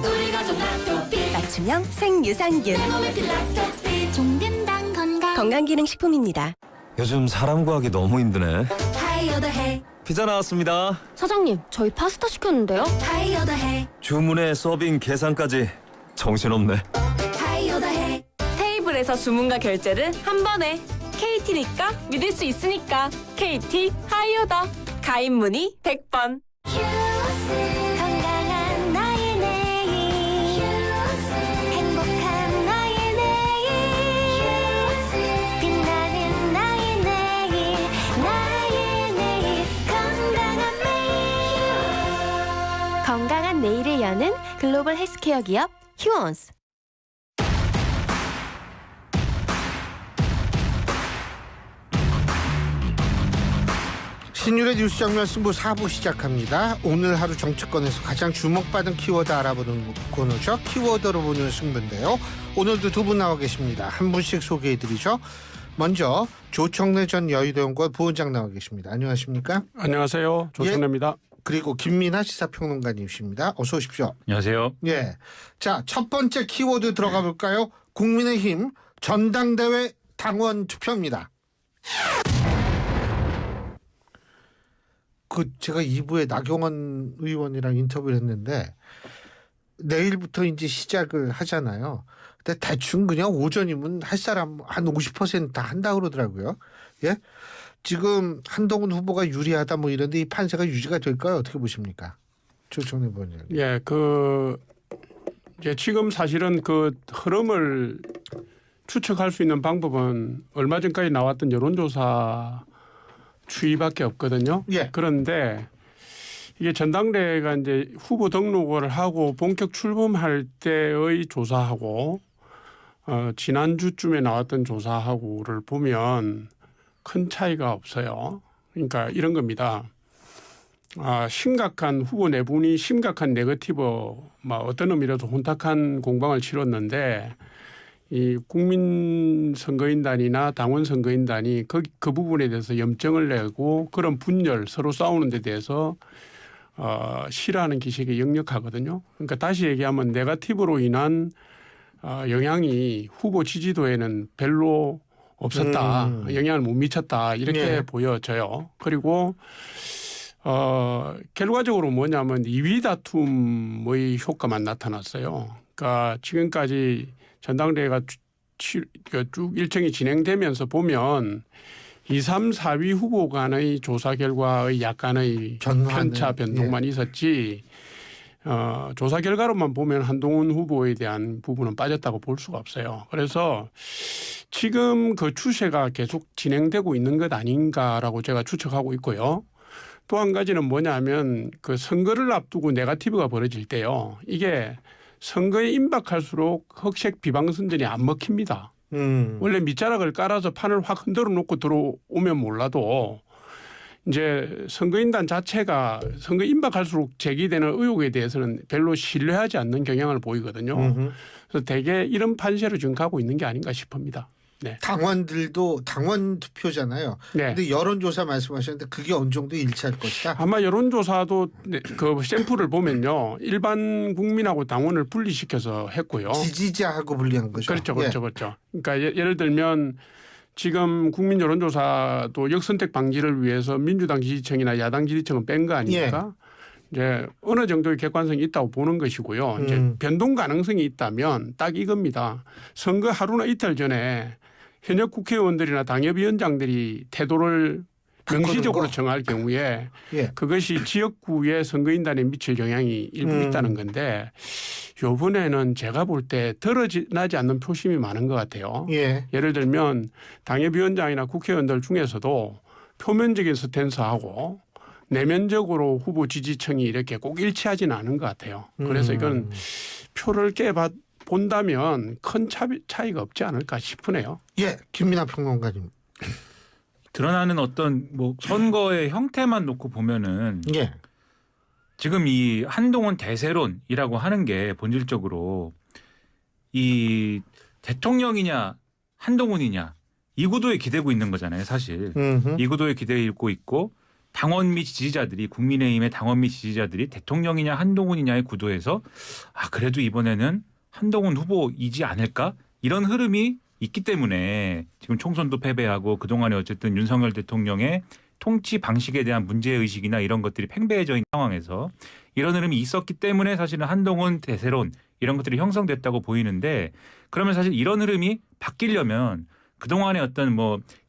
우리 가족 락토핏. 맞춤형 생유산균. 종근당 건강기능식품입니다. 요즘 사람 구하기 너무 힘드네. 하이어더해. 피자 나왔습니다. 사장님, 저희 파스타 시켰는데요. 하이어더해. 주문에 서빙 계산까지 정신없네. 하이어더해. 테이블에서 주문과 결제를 한 번에. KT니까 믿을 수 있으니까. KT 하이오더. 가입 문의 100번. 건강한 나의 내일. 행복한 나의 내일. 빛나는 나의 내일. 나의 내일. 건강한 매일. 건강한 내일을 여는 글로벌 헬스케어 기업 휴원스. 신율의 뉴스 정면 승부 4부 시작합니다. 오늘 하루 정치권에서 가장 주목받은 키워드 알아보는 코너죠. 키워드로 보는 승부인데요. 오늘도 두 분 나와 계십니다. 한 분씩 소개해드리죠. 먼저 조청래 전 여의도 연구원 부원장 나와 계십니다. 안녕하십니까? 안녕하세요. 조청래입니다. 그리고 김민하 시사평론가님이십니다. 어서 오십시오. 안녕하세요. 예. 자, 첫 번째 키워드 들어가 볼까요? 국민의힘 전당대회 당원 투표입니다. 제가 2부에 나경원 의원이랑 인터뷰를 했는데 내일부터 이제 시작을 하잖아요. 근데 대충 그냥 오전이면 할 사람 한 50% 다 한다 그러더라고요. 예? 지금 한동훈 후보가 유리하다 뭐 이런데 이 판세가 유지가 될까요? 어떻게 보십니까? 조정래 의원님. 예, 이제 지금 사실은 그 흐름을 추측할 수 있는 방법은 얼마 전까지 나왔던 여론조사 추이밖에 없거든요. 예. 그런데 이게 전당대회가 이제 후보 등록을 하고 본격 출범할 때의 조사하고 지난주쯤에 나왔던 조사하고를 보면 큰 차이가 없어요. 그러니까 이런 겁니다. 심각한 후보 내분이 심각한 네거티브 어떤 의미로도 혼탁한 공방을 치렀는데 이 국민선거인단이나 당원선거인단이 그 부분에 대해서 염증을 내고 그런 분열 서로 싸우는 데 대해서 싫어하는 기색이 역력하거든요. 그러니까 다시 얘기하면 네거티브로 인한 영향이 후보 지지도에는 별로 없었다. 영향을 못 미쳤다. 이렇게 보여져요. 그리고 결과적으로 뭐냐면 2위 다툼의 효과만 나타났어요. 그러니까 지금까지 전당대회가 쭉 일정이 진행되면서 보면 2, 3, 4위 후보 간의 조사 결과의 약간의 편차 변동만 있었지 조사 결과로만 보면 한동훈 후보에 대한 부분은 빠졌다고 볼 수가 없어요. 그래서 지금 그 추세가 계속 진행되고 있는 것 아닌가라고 제가 추측하고 있고요. 또 한 가지는 뭐냐면 그 선거를 앞두고 네거티브가 벌어질 때요. 이게 선거에 임박할수록 흑색 비방선전이 안 먹힙니다. 원래 밑자락을 깔아서 판을 확 흔들어 놓고 들어오면 몰라도 이제 선거인단 자체가 선거 임박할수록 제기되는 의혹에 대해서는 별로 신뢰하지 않는 경향을 보이거든요. 그래서 대개 이런 판세로 지금 가고 있는 게 아닌가 싶습니다. 네. 당원들도 당원 투표잖아요. 네. 근데 여론조사 말씀하셨는데 그게 어느 정도 일치할 것이다. 아마 여론조사도 그 샘플을 보면요. 일반 국민하고 당원을 분리시켜서 했고요. 지지자하고 분리한 거죠. 그렇죠. 그러니까 예를 들면 지금 국민 여론조사도 역선택 방지를 위해서 민주당 지지층이나 야당 지지층은 뺀 거 아닙니까? 이제 어느 정도의 객관성이 있다고 보는 것이고요. 이제 변동 가능성이 있다면 딱 이겁니다. 선거 하루나 이틀 전에 현역 국회의원들이나 당협위원장들이 태도를 명시적으로 정할 경우에 그것이 지역구의 선거인단에 미칠 영향이 일부 있다는 건데 이번에는 제가 볼 때 드러나지 않는 표심이 많은 것 같아요. 예를 들면 당협위원장이나 국회의원들 중에서도 표면적인 스탠스하고 내면적으로 후보 지지층이 이렇게 꼭 일치하지는 않은 것 같아요. 그래서 이건 표를 본다면 큰 차이가 없지 않을까 싶으네요. 예, 김민하 평론가님. 드러나는 어떤 선거의 형태만 놓고 보면은 지금 이 한동훈 대세론이라고 하는 게 본질적으로 이 대통령이냐 한동훈이냐 이 구도에 기대고 있는 거잖아요, 사실. 이 구도에 기대고 있고 당원 및 지지자들이 국민의힘의 당원 및 지지자들이 대통령이냐 한동훈이냐의 구도에서 그래도 이번에는 한동훈 후보이지 않을까? 이런 흐름이 있기 때문에 지금 총선도 패배하고 그동안에 어쨌든 윤석열 대통령의 통치 방식에 대한 문제의식이나 이런 것들이 팽배해져 있는 상황에서 이런 흐름이 있었기 때문에 사실은 한동훈 대세론 이런 것들이 형성됐다고 보이는데 그러면 사실 이런 흐름이 바뀌려면 그동안의 어떤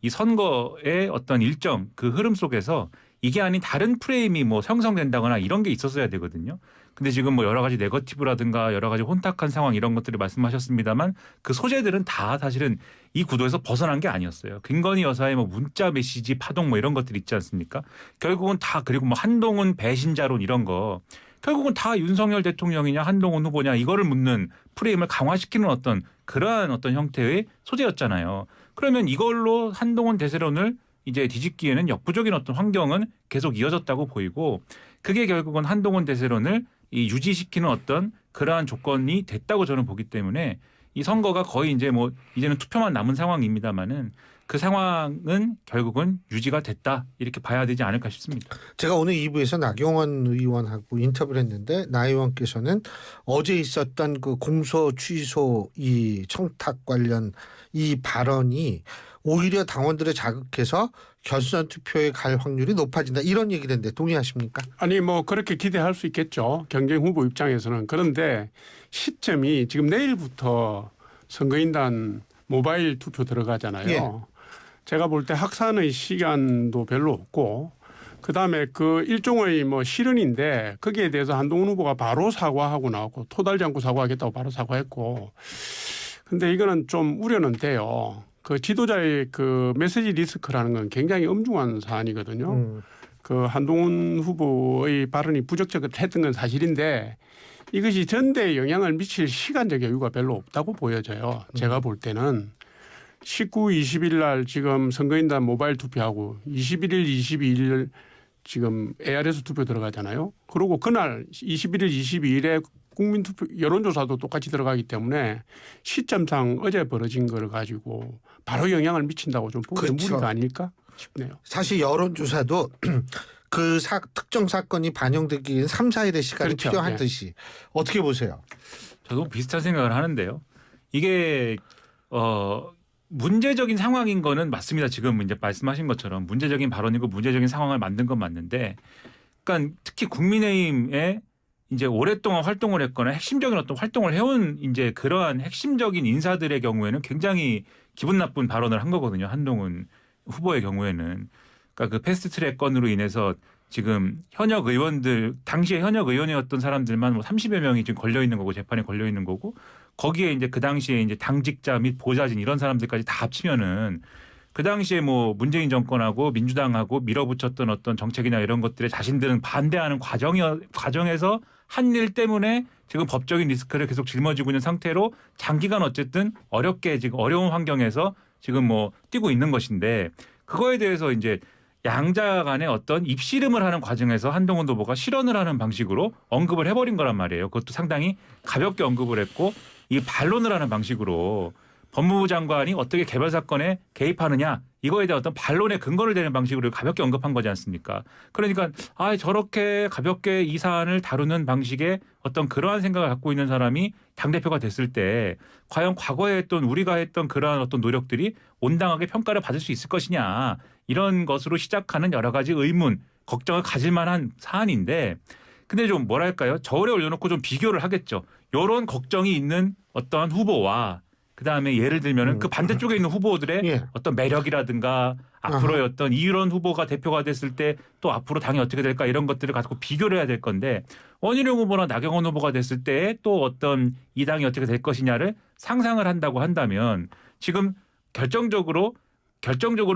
이 선거의 어떤 일정 그 흐름 속에서 이게 아닌 다른 프레임이 형성된다거나 이런 게 있었어야 되거든요. 근데 지금 여러 가지 네거티브라든가 여러 가지 혼탁한 상황 이런 것들을 말씀하셨습니다만 그 소재들은 다 사실은 이 구도에서 벗어난 게 아니었어요. 김건희 여사의 문자 메시지 파동 이런 것들이 있지 않습니까? 결국은 다 그리고 한동훈 배신자론 이런 거 결국은 다 윤석열 대통령이냐 한동훈 후보냐 이거를 묻는 프레임을 강화시키는 그러한 형태의 소재였잖아요. 그러면 이걸로 한동훈 대세론을 이제 뒤집기에는 역부족인 환경은 계속 이어졌다고 보이고 그게 결국은 한동훈 대세론을 유지시키는 그러한 조건이 됐다고 저는 보기 때문에 이 선거가 거의 이제는 투표만 남은 상황입니다만은 그 상황은 결국은 유지가 됐다 이렇게 봐야 되지 않을까 싶습니다. 제가 오늘 2부에서 나경원 의원하고 인터뷰를 했는데 나 의원께서는 어제 있었던 그 공소 취소 이 청탁 관련 이 발언이 오히려 당원들을 자극해서 결선 투표에 갈 확률이 높아진다. 이런 얘기인데 동의하십니까? 아니 뭐 그렇게 기대할 수 있겠죠. 경쟁 후보 입장에서는. 그런데 시점이 지금 내일부터 선거인단 모바일 투표 들어가잖아요. 예. 제가 볼 때 확산의 시간도 별로 없고 그다음에 그 일종의 뭐 실언인데 거기에 대해서 한동훈 후보가 바로 사과하고 나왔고 토달지 않고 사과하겠다고 바로 사과했고 근데 이거는 좀 우려는 돼요. 그 지도자의 그 메시지 리스크라는 건 굉장히 엄중한 사안이거든요. 그 한동훈 후보의 발언이 부적절했던 건 사실인데 이것이 전대에 영향을 미칠 시간적 여유가 별로 없다고 보여져요. 제가 볼 때는 19, 20일 날 지금 선거인단 모바일 투표하고 21일, 22일 지금 ARS 투표 들어가잖아요. 그리고 그날 21일, 22일에 국민투표 여론조사도 똑같이 들어가기 때문에 시점상 어제 벌어진 걸 가지고 바로 영향을 미친다고 좀 보기엔 그렇죠. 무리가 아닐까 싶네요. 사실 여론조사도 그 특정 사건이 반영되기엔 3, 4일의 시간이 그렇죠. 필요한 네. 듯이 어떻게 보세요? 저도 비슷한 생각을 하는데요. 이게 문제적인 상황인 거는 맞습니다. 지금 이제 말씀하신 것처럼 문제적인 발언이고 문제적인 상황을 만든 건 맞는데, 그러니까 특히 국민의힘에 이제 오랫동안 활동을 했거나 핵심적인 어떤 활동을 해온 이제 그러한 핵심적인 인사들의 경우에는 굉장히 기분 나쁜 발언을 한 거거든요. 한동훈 후보의 경우에는. 그러니까 그 패스트트랙 건으로 인해서 지금 현역 의원들, 당시에 현역 의원이었던 사람들만 뭐 30여 명이 지금 걸려 있는 거고 재판에 걸려 있는 거고, 거기에 이제 그 당시에 이제 당직자 및 보좌진 이런 사람들까지 다 합치면은 그 당시에 뭐 문재인 정권하고 민주당하고 밀어붙였던 어떤 정책이나 이런 것들에 자신들은 반대하는 과정에서 한 일 때문에 지금 법적인 리스크를 계속 짊어지고 있는 상태로 장기간 어쨌든 어렵게 지금 어려운 환경에서 지금 뭐 뛰고 있는 것인데, 그거에 대해서 이제 양자 간의 어떤 입씨름을 하는 과정에서 한동훈 후보가 실언을 하는 방식으로 언급을 해버린 거란 말이에요. 그것도 상당히 가볍게 언급을 했고, 이 반론을 하는 방식으로 법무부 장관이 어떻게 개별 사건에 개입하느냐 이거에 대한 어떤 반론의 근거를 대는 방식으로 가볍게 언급한 거지 않습니까? 그러니까 저렇게 가볍게 이 사안을 다루는 방식의 어떤 그러한 생각을 갖고 있는 사람이 당대표가 됐을 때 과연 과거에 했던 우리가 했던 그러한 어떤 노력들이 온당하게 평가를 받을 수 있을 것이냐, 이런 것으로 시작하는 여러 가지 의문, 걱정을 가질 만한 사안인데, 근데 좀 뭐랄까요? 저울에 올려놓고 좀 비교를 하겠죠. 이런 걱정이 있는 어떠한 후보와 그다음에 예를 들면은 그 반대쪽에 있는 후보들의 어떤 매력이라든가 앞으로의 어떤 이런 후보가 대표가 됐을 때 또 앞으로 당이 어떻게 될까 이런 것들을 가지고 비교를 해야 될 건데, 원희룡 후보나 나경원 후보가 됐을 때 또 어떤 이 당이 어떻게 될 것이냐를 상상을 한다고 한다면 지금 결정적으로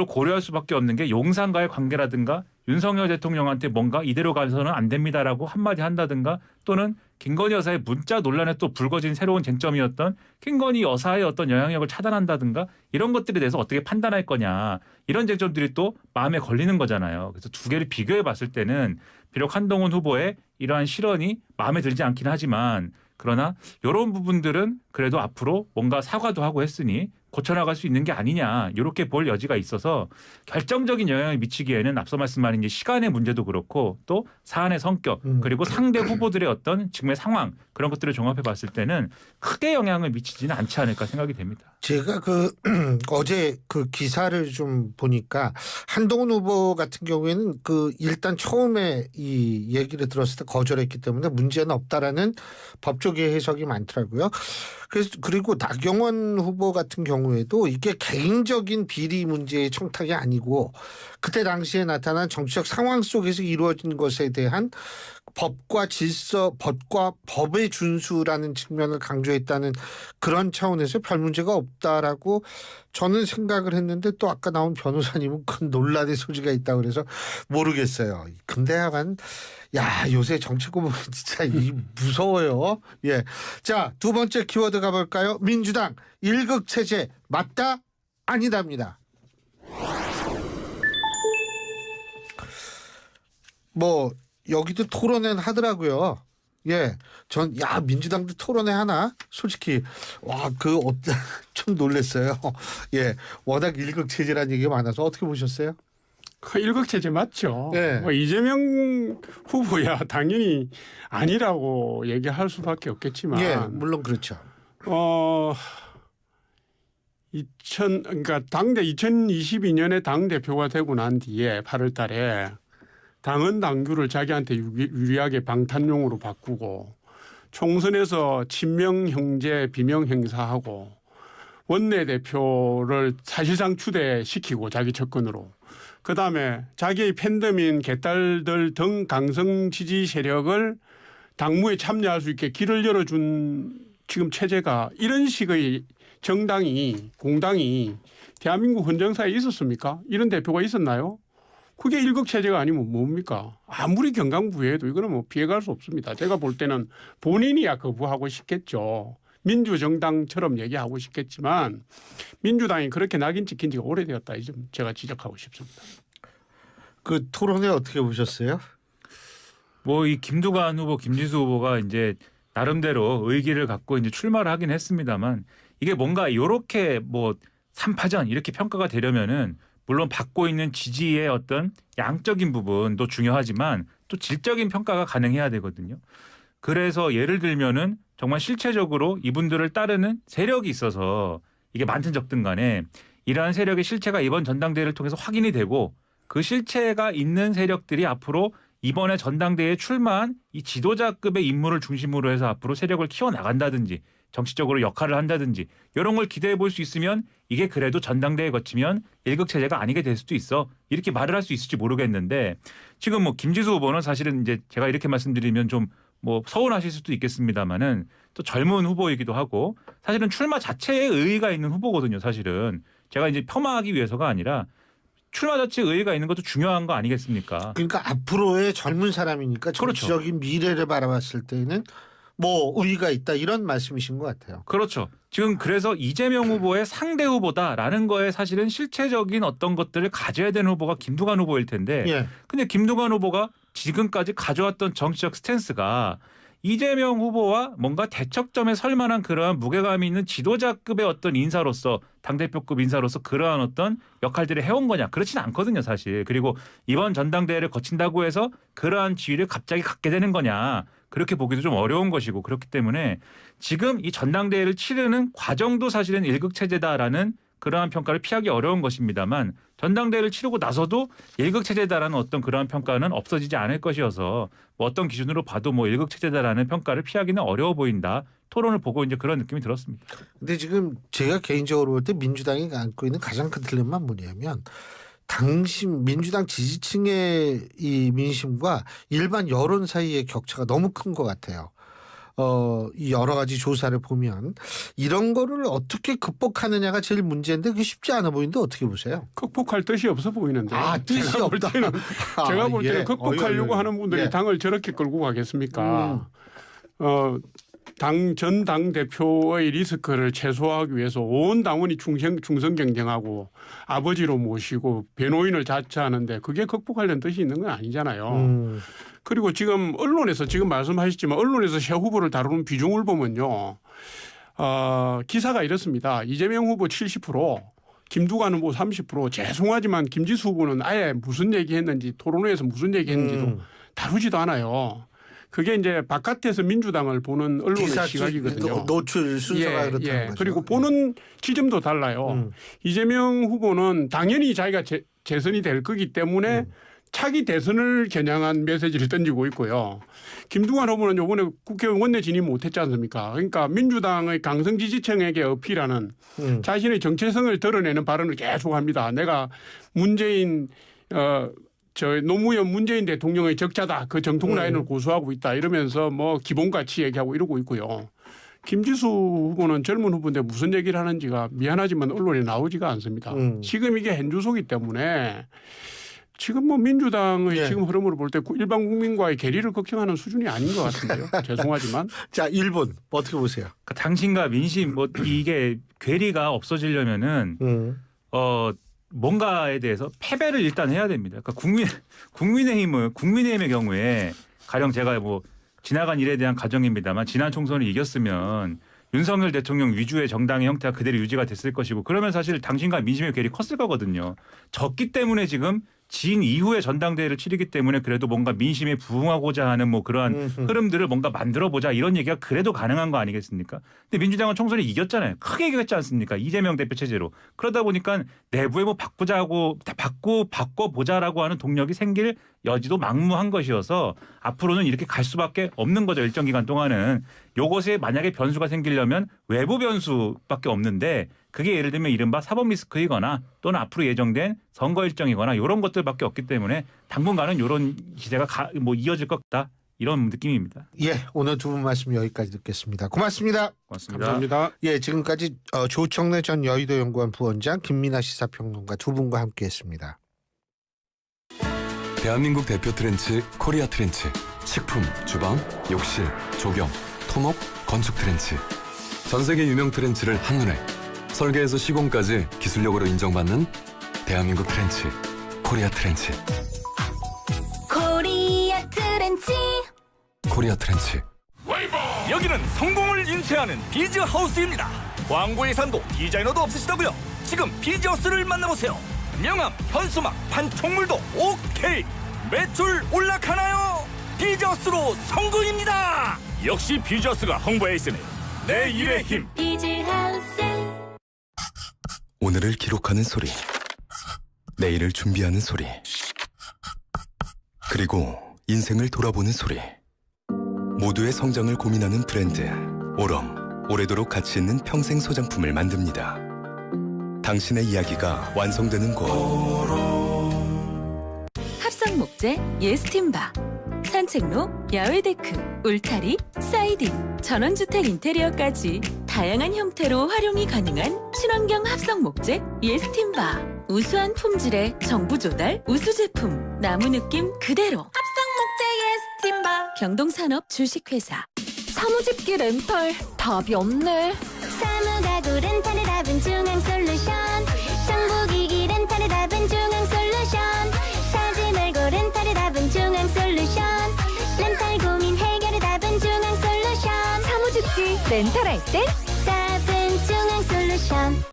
고려할 수밖에 없는 게 용산과의 관계라든가 윤석열 대통령한테 뭔가 이대로 가서는 안 됩니다라고 한마디 한다든가, 또는 김건희 여사의 문자 논란에 또 불거진 새로운 쟁점이었던 김건희 여사의 어떤 영향력을 차단한다든가 이런 것들에 대해서 어떻게 판단할 거냐, 이런 쟁점들이 또 마음에 걸리는 거잖아요. 그래서 두 개를 비교해 봤을 때는 비록 한동훈 후보의 이러한 실언이 마음에 들지 않긴 하지만, 그러나 이런 부분들은 그래도 앞으로 뭔가 사과도 하고 했으니 고쳐나갈 수 있는 게 아니냐, 이렇게 볼 여지가 있어서 결정적인 영향을 미치기에는 앞서 말씀하신 이제 시간의 문제도 그렇고 또 사안의 성격 그리고 상대 후보들의 어떤 지금의 상황, 그런 것들을 종합해 봤을 때는 크게 영향을 미치지는 않지 않을까 생각이 됩니다. 제가 어제 그 기사를 좀 보니까 한동훈 후보 같은 경우에는 일단 처음에 이 얘기를 들었을 때 거절했기 때문에 문제는 없다라는 법조계 해석이 많더라고요. 그리고 나경원 후보 같은 경우에도 이게 개인적인 비리 문제의 청탁이 아니고 그때 당시에 나타난 정치적 상황 속에서 이루어진 것에 대한 법과 질서, 법의 준수라는 측면을 강조했다는 그런 차원에서 별 문제가 없다라고 저는 생각을 했는데, 또 아까 나온 변호사님은 큰 논란의 소지가 있다고 그래서 모르겠어요. 근데 약간 요새 정치고 보면 진짜 무서워요. 예. 자, 두 번째 키워드 가볼까요? 민주당 일극체제 맞다? 아니다입니다. 여기도 토론회 하더라고요. 예. 민주당도 토론회 하나? 솔직히, 좀 놀랐어요. 예. 워낙 일극체제라는 얘기가 많아서 어떻게 보셨어요? 일극체제 맞죠. 네. 이재명 후보야 당연히 아니라고 얘기할 수밖에 없겠지만. 예, 물론 그렇죠. 그러니까 당대 2022년에 당 대표가 되고 난 뒤에 8월 달에 당헌 당규를 자기한테 유리하게 방탄용으로 바꾸고 총선에서 친명 형제 비명 행사하고 원내대표를 사실상 추대시키고 자기 접근으로 그다음에 자기의 팬덤인 개딸들 등 강성 지지 세력을 당무에 참여할 수 있게 길을 열어준 지금 체제가 이런 식의 정당이 공당이 대한민국 헌정사에 있었습니까? 이런 대표가 있었나요? 그게 일극체제가 아니면 뭡니까? 아무리 경강부회도 이거는 뭐 피해갈 수 없습니다. 제가 볼 때는 본인이야 거부하고 싶겠죠. 민주정당처럼 얘기하고 싶겠지만 민주당이 그렇게 낙인 찍힌 지가 오래되었다. 이 점 제가 지적하고 싶습니다. 그 토론회 어떻게 보셨어요? 뭐 이 김두관 후보, 김진수 후보가 이제 나름대로 의기를 갖고 이제 출마를 하긴 했습니다만 이게 뭔가 이렇게 뭐 3파전 이렇게 평가가 되려면은 물론 받고 있는 지지의 어떤 양적인 부분도 중요하지만 또 질적인 평가가 가능해야 되거든요. 그래서 예를 들면은 정말 실체적으로 이분들을 따르는 세력이 있어서 이게 많든 적든 간에 이러한 세력의 실체가 이번 전당대회를 통해서 확인이 되고 그 실체가 있는 세력들이 앞으로 이번에 전당대회에 출마한 이 지도자급의 인물을 중심으로 해서 앞으로 세력을 키워나간다든지 정치적으로 역할을 한다든지 이런 걸 기대해 볼 수 있으면 이게 그래도 전당대회 거치면 일극체제가 아니게 될 수도 있어. 이렇게 말을 할 수 있을지 모르겠는데 지금 뭐 김지수 후보는 사실은 이제 제가 이렇게 말씀드리면 좀 뭐 서운하실 수도 있겠습니다만은 또 젊은 후보이기도 하고 사실은 출마 자체에 의의가 있는 후보거든요. 사실은 제가 이제 폄하하기 위해서가 아니라 출마 자체에 의의가 있는 것도 중요한 거 아니겠습니까? 그러니까 앞으로의 젊은 사람이니까 정치적인 그렇죠. 미래를 바라봤을 때는 뭐 의의가 있다 이런 말씀이신 것 같아요. 그렇죠. 지금 그래서 이재명 후보의 상대 후보다라는 거에 사실은 실체적인 어떤 것들을 가져야 되는 후보가 김두관 후보일 텐데 예. 근데 김두관 후보가 지금까지 가져왔던 정치적 스탠스가 이재명 후보와 뭔가 대척점에 설 만한 그러한 무게감이 있는 지도자급의 어떤 인사로서 당대표급 인사로서 그러한 어떤 역할들을 해온 거냐. 그렇지는 않거든요 사실. 그리고 이번 전당대회를 거친다고 해서 그러한 지위를 갑자기 갖게 되는 거냐. 그렇게 보기도 좀 어려운 것이고 그렇기 때문에 지금 이 전당대회를 치르는 과정도 사실은 일극체제다라는 그러한 평가를 피하기 어려운 것입니다만 전당대회를 치르고 나서도 일극체제다라는 어떤 그러한 평가는 없어지지 않을 것이어서 뭐 어떤 기준으로 봐도 뭐 일극체제다라는 평가를 피하기는 어려워 보인다. 토론을 보고 이제 그런 느낌이 들었습니다. 근데 지금 제가 개인적으로 볼 때 민주당이 안고 있는 가장 큰 딜레마는 뭐냐면 당심 민주당 지지층의 이 민심과 일반 여론 사이의 격차가 너무 큰 것 같아요. 이 여러 가지 조사를 보면 이런 거를 어떻게 극복하느냐가 제일 문제인데 그게 쉽지 않아 보이는데 어떻게 보세요? 극복할 뜻이 없어 보이는데. 뜻이 없다. 제가 볼 때는 극복하려고 하는 분들이 당을 저렇게 끌고 가겠습니까? 전 대표의 리스크를 최소화하기 위해서 온 당원이 충성 경쟁하고 아버지로 모시고 변호인을 자처하는데 그게 극복하려는 뜻이 있는 건 아니잖아요. 그리고 지금 언론에서 지금 말씀하셨지만 언론에서 새 후보를 다루는 비중을 보면요. 기사가 이렇습니다. 이재명 후보 70%, 김두관 후보 30%. 죄송하지만 김지수 후보는 아예 무슨 얘기했는지 토론회에서 무슨 얘기했는지도 다루지도 않아요. 그게 이제 바깥에서 민주당을 보는 언론의 시각이거든요. 노출 순서가 그렇다는 거죠. 그리고 보는 지점도 달라요. 이재명 후보는 당연히 자기가 재선이 될 거기 때문에 차기 대선을 겨냥한 메시지를 던지고 있고요. 김두관 후보는 이번에 국회의원 원내 진입 못했지 않습니까? 그러니까 민주당의 강성 지지층에게 어필하는 자신의 정체성을 드러내는 발언을 계속합니다. 내가 문재인 노무현 문재인 대통령의 적자다. 그 정통 라인을 고수하고 있다. 이러면서 뭐 기본가치 얘기하고 이러고 있고요. 김지수 후보는 젊은 후보인데 무슨 얘기를 하는지가 미안하지만 언론에 나오지가 않습니다. 지금 이게 현주소기 때문에 지금 뭐 민주당의 지금 흐름으로 볼 때 일반 국민과의 괴리를 걱정하는 수준이 아닌 것 같은데요. 죄송하지만. 자, 1분 어떻게 보세요? 그러니까 당신과 민심 뭐 이게 괴리가 없어지려면은 뭔가에 대해서 패배를 일단 해야 됩니다. 그러니까 국민의힘의 경우에 가령 제가 뭐 지나간 일에 대한 가정입니다만 지난 총선을 이겼으면 윤석열 대통령 위주의 정당의 형태가 그대로 유지가 됐을 것이고 그러면 사실 당신과 민심의 괴리 컸을 거거든요. 졌기 때문에 지금 진 이후에 전당대회를 치르기 때문에 그래도 뭔가 민심에 부응하고자 하는 뭐 그러한 흐름들을 뭔가 만들어보자 이런 얘기가 그래도 가능한 거 아니겠습니까? 근데 민주당은 총선에 이겼잖아요. 크게 이겼지 않습니까? 이재명 대표 체제로. 그러다 보니까 내부에 뭐 바꾸자고 바꿔보자라고 하는 동력이 생길 여지도 막무한 것이어서 앞으로는 이렇게 갈 수밖에 없는 거죠. 일정 기간 동안은. 요것에 만약에 변수가 생기려면 외부 변수밖에 없는데 그게 예를 들면 이른바 사법 리스크이거나 또는 앞으로 예정된 선거 일정이거나 이런 것들밖에 없기 때문에 당분간은 이런 기세가 이어질 것 같다. 이런 느낌입니다. 예, 오늘 두 분 말씀 여기까지 듣겠습니다. 고맙습니다. 감사합니다. 예, 지금까지 조청래 전 여의도연구원 부원장, 김민아 시사평론가 두 분과 함께했습니다. 대한민국 대표 트렌치 코리아 트렌치. 식품, 주방, 욕실, 조경, 토목, 건축 트렌치. 전 세계 유명 트렌치를 한눈에 설계에서 시공까지 기술력으로 인정받는 대한민국 트렌치 코리아 트렌치. 코리아 트렌치. 코리아 트렌치. 여기는 성공을 인쇄하는 비즈하우스입니다. 광고 예산도 디자이너도 없으시다고요? 지금 비즈하우스를 만나보세요. 명함, 현수막, 판촉물도 오케이. 매출 올라가나요? 비즈하우스로 성공입니다. 역시 비즈하우스가 홍보에 있으니 내 일의 힘. 비즈하우스. 오늘을 기록하는 소리, 내일을 준비하는 소리, 그리고 인생을 돌아보는 소리. 모두의 성장을 고민하는 브랜드 오럼, 오래도록 가치 있는 평생 소장품을 만듭니다. 당신의 이야기가 완성되는 곳. 합성 목재 예스팀바, 산책로, 야외 데크, 울타리, 사이딩, 전원주택 인테리어까지 다양한 형태로 활용이 가능한 친환경 합성 목재 예스팀바. 우수한 품질의 정부 조달 우수 제품, 나무 느낌 그대로. 합성 목재 예스팀바. 경동산업 주식회사. 사무집기 렌탈 답이 없네. 사무가구 렌탈의 답은 중앙솔루션. 정보기기 렌탈의 답은 중앙솔루션. 사지 말고 렌탈의 답은 중앙솔루션. 렌탈 고민 해결의 답은 중앙솔루션. 사무집기 렌탈할 땐 답은 중앙솔루션.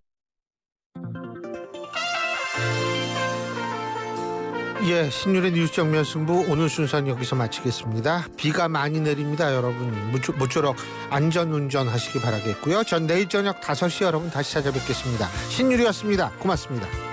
예, 신율의 뉴스 정면 승부 오늘 순서는 여기서 마치겠습니다. 비가 많이 내립니다. 여러분 모쪼록 안전운전 하시기 바라겠고요. 전 내일 저녁 5시 여러분 다시 찾아뵙겠습니다. 신율이었습니다. 고맙습니다.